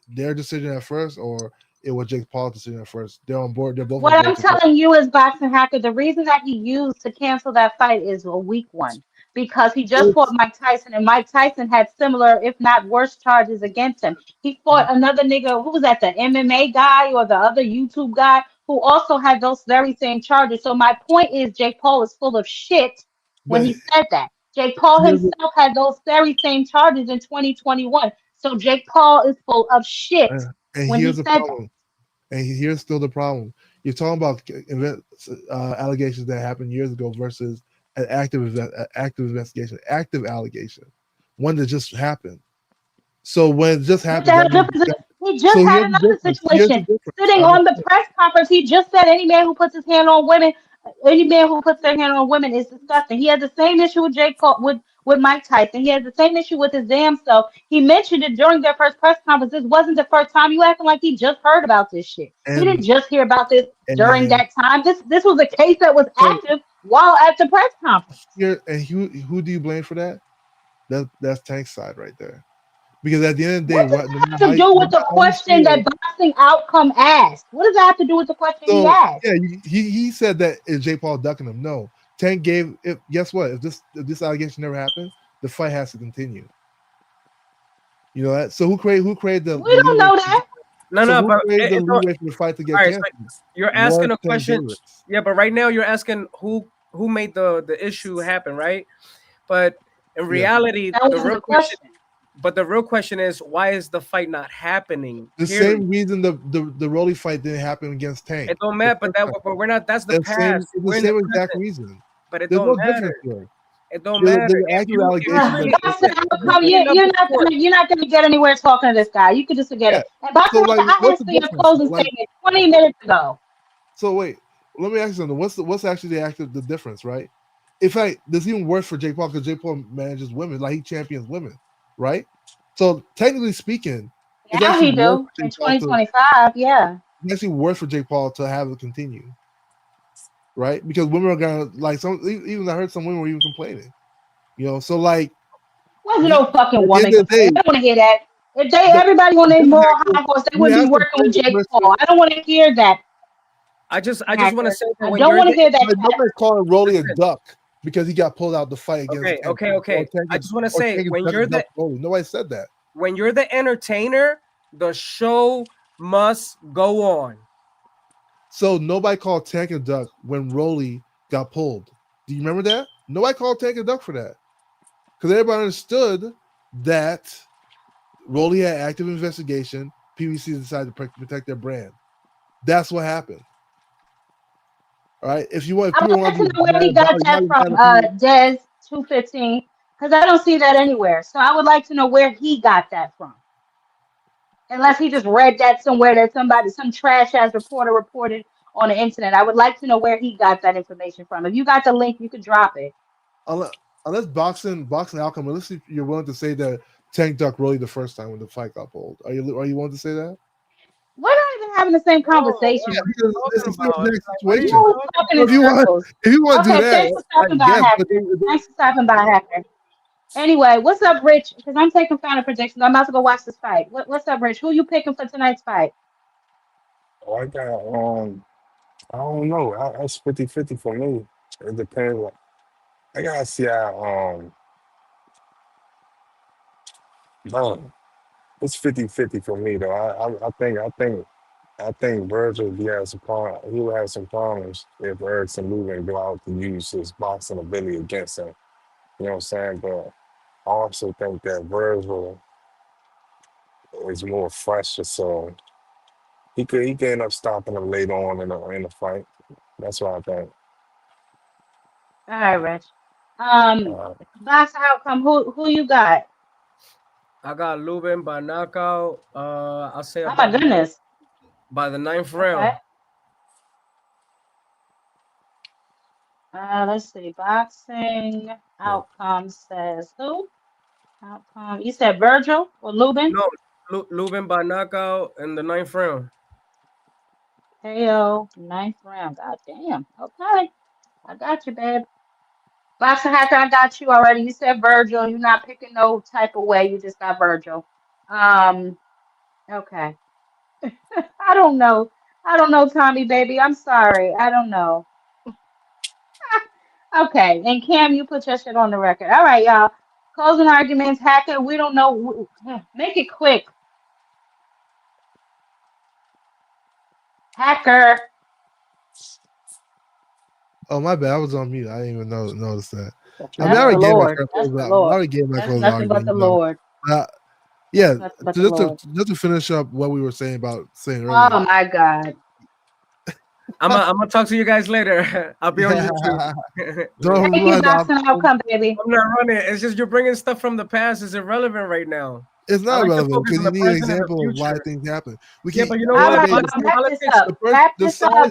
their decision at first or it was Jake Paul's decision at first. They're on board. They're both on What board I'm together. telling you is, Boxing Hacker, the reason that he used to cancel that fight is a weak one because he just fought Mike Tyson, and Mike Tyson had similar, if not worse, charges against him. He fought another nigga who was that, the MMA guy or the other YouTube guy who also had those very same charges. So my point is, Jake Paul is full of shit when But he said that. Jake Paul here's the, himself had those very same charges in 2021. So Jake Paul is full of shit and when he here's the said that. problem. And here's still the problem. You're talking about allegations that happened years ago versus an active investigation, active allegation, one that just happened. So when it just What the happens, hell that means difference? He just so had here's the another difference. Here's the situation difference. sitting on the press conference. He just said any man who puts his hand on women, any man who puts their hand on women is disgusting. He had the same issue with Jake Paul, with Mike Tyson. He has the same issue with his damn self. He mentioned it during their first press conference. This wasn't the first time. You acting like he just heard about this shit. He didn't and just hear about this during and that time. This was a case that was so active while at the press conference. Here, and who do you blame for that? That's Tank's side right there. Because at the end of the day, What does that have to do with the question that Boxing Outcome asked? What does that have to do with the question he asked? Yeah, he said that is Jake Paul ducking him? No, Tank gave. Guess what? If this allegation never happened, the fight has to continue. You know that. So who created the? We don't know that. No, but created the leeway for the fight to get canceled? You're asking a question. Yeah, but right now you're asking who made the issue happen, right? But in reality, the real question. But the real question is, why is the fight not happening? The same reason the Rolly fight didn't happen against Tank. It don't matter, but we're not. That's the past. It's the same exact reason. But it There's don't no matter. difference here. It don't matter. You're not going to get anywhere talking to this guy. You can just forget it. And by the way, I asked for your closing statement 20 minutes ago. So wait, let me ask you something. What's actually the difference, right? In fact, this even worse for Jake Paul because Jake Paul manages women, like he champions women, right? So technically speaking, now he do in 2025, yeah. It's actually worse for Jake Paul to have it continue, right? Because women are gonna like some. Even I heard some women were even complaining, you know. So like, wasn't no fucking woman complaining. I don't want to hear that. If everybody on their moral high horse, they wouldn't be working with Jake Paul. I don't want to hear that. I just want to say that I don't want to hear that. Nobody's calling Rolly a duck because he got pulled out the fight against. Okay. I just want to say when you're the nobody said that. When you're the entertainer, the show must go on. So nobody called Tank a duck when Rolly got pulled. Do you remember that? Nobody called Tank a duck for that. Because everybody understood that Rolly had active investigation. PBC decided to protect their brand. That's what happened. All right. If you want, I would like to know where he got that from, Dez 215, because I don't see that anywhere. So I would like to know where he got that from. Unless he just read that somewhere that some trash ass reporter reported on the internet. I would like to know where he got that information from. If you got the link, you could drop it. Unless boxing outcome, unless you're willing to say that Tank ducked Rolly the first time when the fight got pulled. Are you willing to say that? We're not even having the same conversation. It's the same situation. If you want to do that, thanks for stopping by, Hacker. Thanks for stopping by, Hacker. Anyway, what's up, Rich? Because I'm taking final predictions. I'm about to go watch this fight. What's up, Rich? Who you picking for tonight's fight? Oh, I got I don't know. That's 50-50 for me. It depends. I gotta see how man, it's 50-50 for me though. I think Vergil he will have some problems if Erickson Lubin go out to use his boxing ability against him. You know what I'm saying? But I also think that Vergil is more fresher, so he could end up stopping him later on in the fight. That's what I think. All right, Rich. Box outcome. Who you got? I got Lubin by knockout. I'll say. Oh my goodness. By the 9th round. Okay. Let's see. Boxing outcome says who? Outcome. You said Vergil or Lubin? No, Lubin by knockout in the 9th round. KO, 9th round. God damn. Okay. I got you, babe. Boxing Hacker, I got you already. You said Vergil. You're not picking no type of way. You just got Vergil. Okay. I don't know. Tommy, baby. I'm sorry. I don't know. Okay. And Cam, you put your shit on the record. All right, y'all. Closing arguments. Hacker, we don't know. Make it quick. Hacker. Oh, my bad. I was on mute. I didn't even notice that. That's I already gave my closing argument. That's nothing but the Lord. Yeah, just to finish up what we were saying about saying earlier. Oh my God. I'm gonna talk to you guys later. I'll be on YouTube. Thank you, Boxing Outcome, baby. I'm not running. It's just you're bringing stuff from the past. It's irrelevant right now. It's not relevant because you need an example of why things happen. Yeah, but you know what?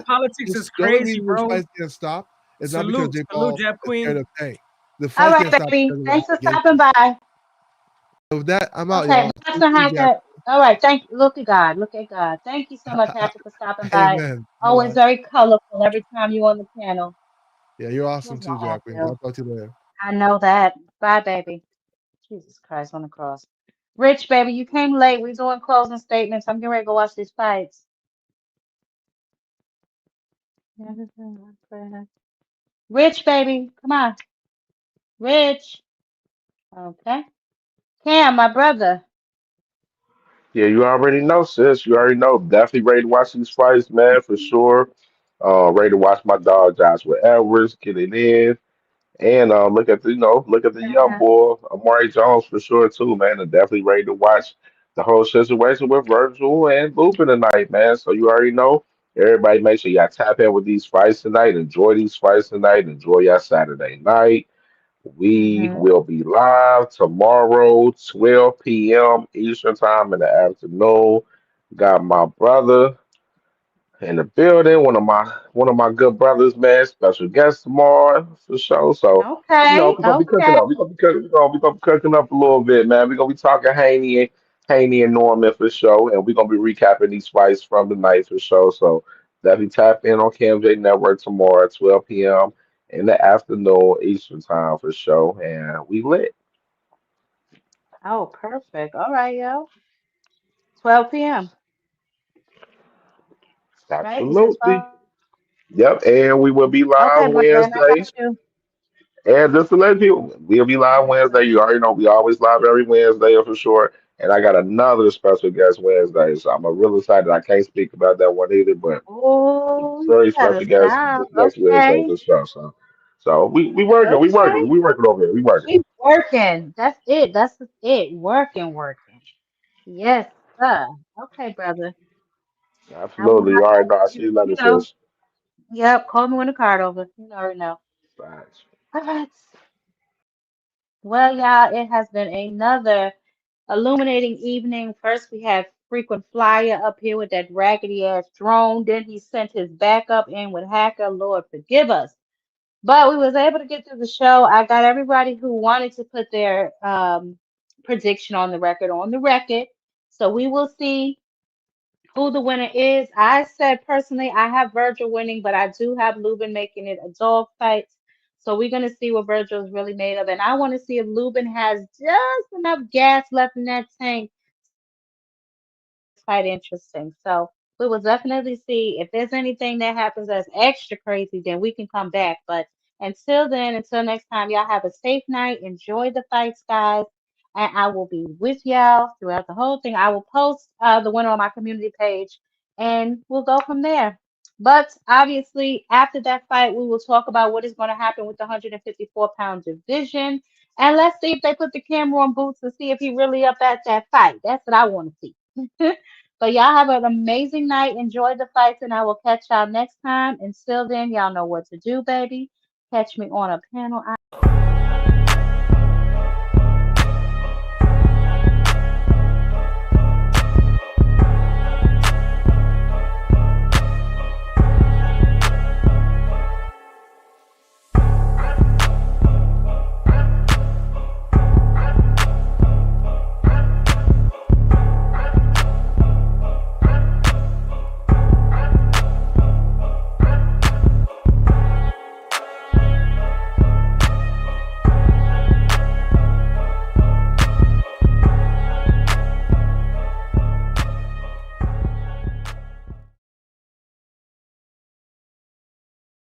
Politics is crazy, bro. The fight can't stop. It's not because Jake Paul is scared of Tank. The fight can't stop. All right, baby. Thanks for stopping by. With that, I'm out, y'all. Hacker. All right, thank you. Look at God. Thank you so much, Hacker, for stopping by. Amen. Always very colorful every time you're on the panel. Yeah, you're awesome Love my too, Aunt Jacqueline. I'll Bill. talk to you later. I know that. Bye, baby. Jesus Christ on the cross. Rich, baby, you came late. We're doing closing statements. I'm getting ready to go watch these fights. Rich, baby, come on. Rich. Okay. Cam, my brother. Yeah, you already know, sis. You already know. Definitely ready to watch these fights, man, for sure. Ready to watch my dog Joshua Edwards get it in. And look at the look at the young boy Amari Jones for sure too, man. And definitely ready to watch the whole situation with Virgil and Lupin tonight, man. So you already know. Everybody make sure y'all tap in with these fights tonight. Enjoy these fights tonight. Enjoy your Saturday night. We Mm-hmm. will be live tomorrow, 12 p.m. Eastern time in the afternoon. Got my brother in the building. One of my good brothers, man. Special guest tomorrow for sure. So Okay, we're gonna be cooking okay. up. We're gonna be cooking up a little bit, man. We're gonna be talking Haney and Norman for sure, and we're gonna be recapping these fights from the night for sure. So definitely tap in on KMJ Network tomorrow at 12 p.m. in the afternoon Eastern time for sure, and we lit. Oh, perfect. All right, yo. 12 p.m. Right? You said Absolutely. 12? Yep, and we will be Okay, live brother, and I Wednesday. got you. And just to let people, we'll be live Wednesday. You already know we always live every Wednesday for sure. And I got another special guest Wednesday, so I'm real excited. I can't speak about that one either, but Oh, you very better special guest stop. next Wednesday Okay. for sure. So we working, we Okay. working, we working over here. We working. We working. That's it. That's it. Working, working. Yes, sir. Okay, brother. I will Absolutely. not All right, no, I you, see you later, you know. sis. Yep, call me when the card over. You already know. Thanks. All right. Well, y'all, it has been another illuminating evening. First, we had frequent flyer up here with that raggedy ass drone. Then he sent his backup in with hacker. Lord forgive us. But we was able to get through the show. I got everybody who wanted to put their prediction on the record. So we will see who the winner is. I said personally, I have Virgil winning, but I do have Lubin making it a dog fight. So we're gonna see what Virgil is really made of, and I want to see if Lubin has just enough gas left in that tank to make this fight interesting. So we will definitely see if there's anything that happens that's extra crazy, then we can come back. But until then, until next time, y'all have a safe night. Enjoy the fights, guys. And I will be with y'all throughout the whole thing. I will post the winner on my community page and we'll go from there. But obviously, after that fight, we will talk about what is going to happen with the 154-pound division. And let's see if they put the camera on Boots and see if he really up at that fight. That's what I want to see. But y'all have an amazing night. Enjoy the fights, and I will catch y'all next time. Until then, y'all know what to do, baby. Catch me on a panel.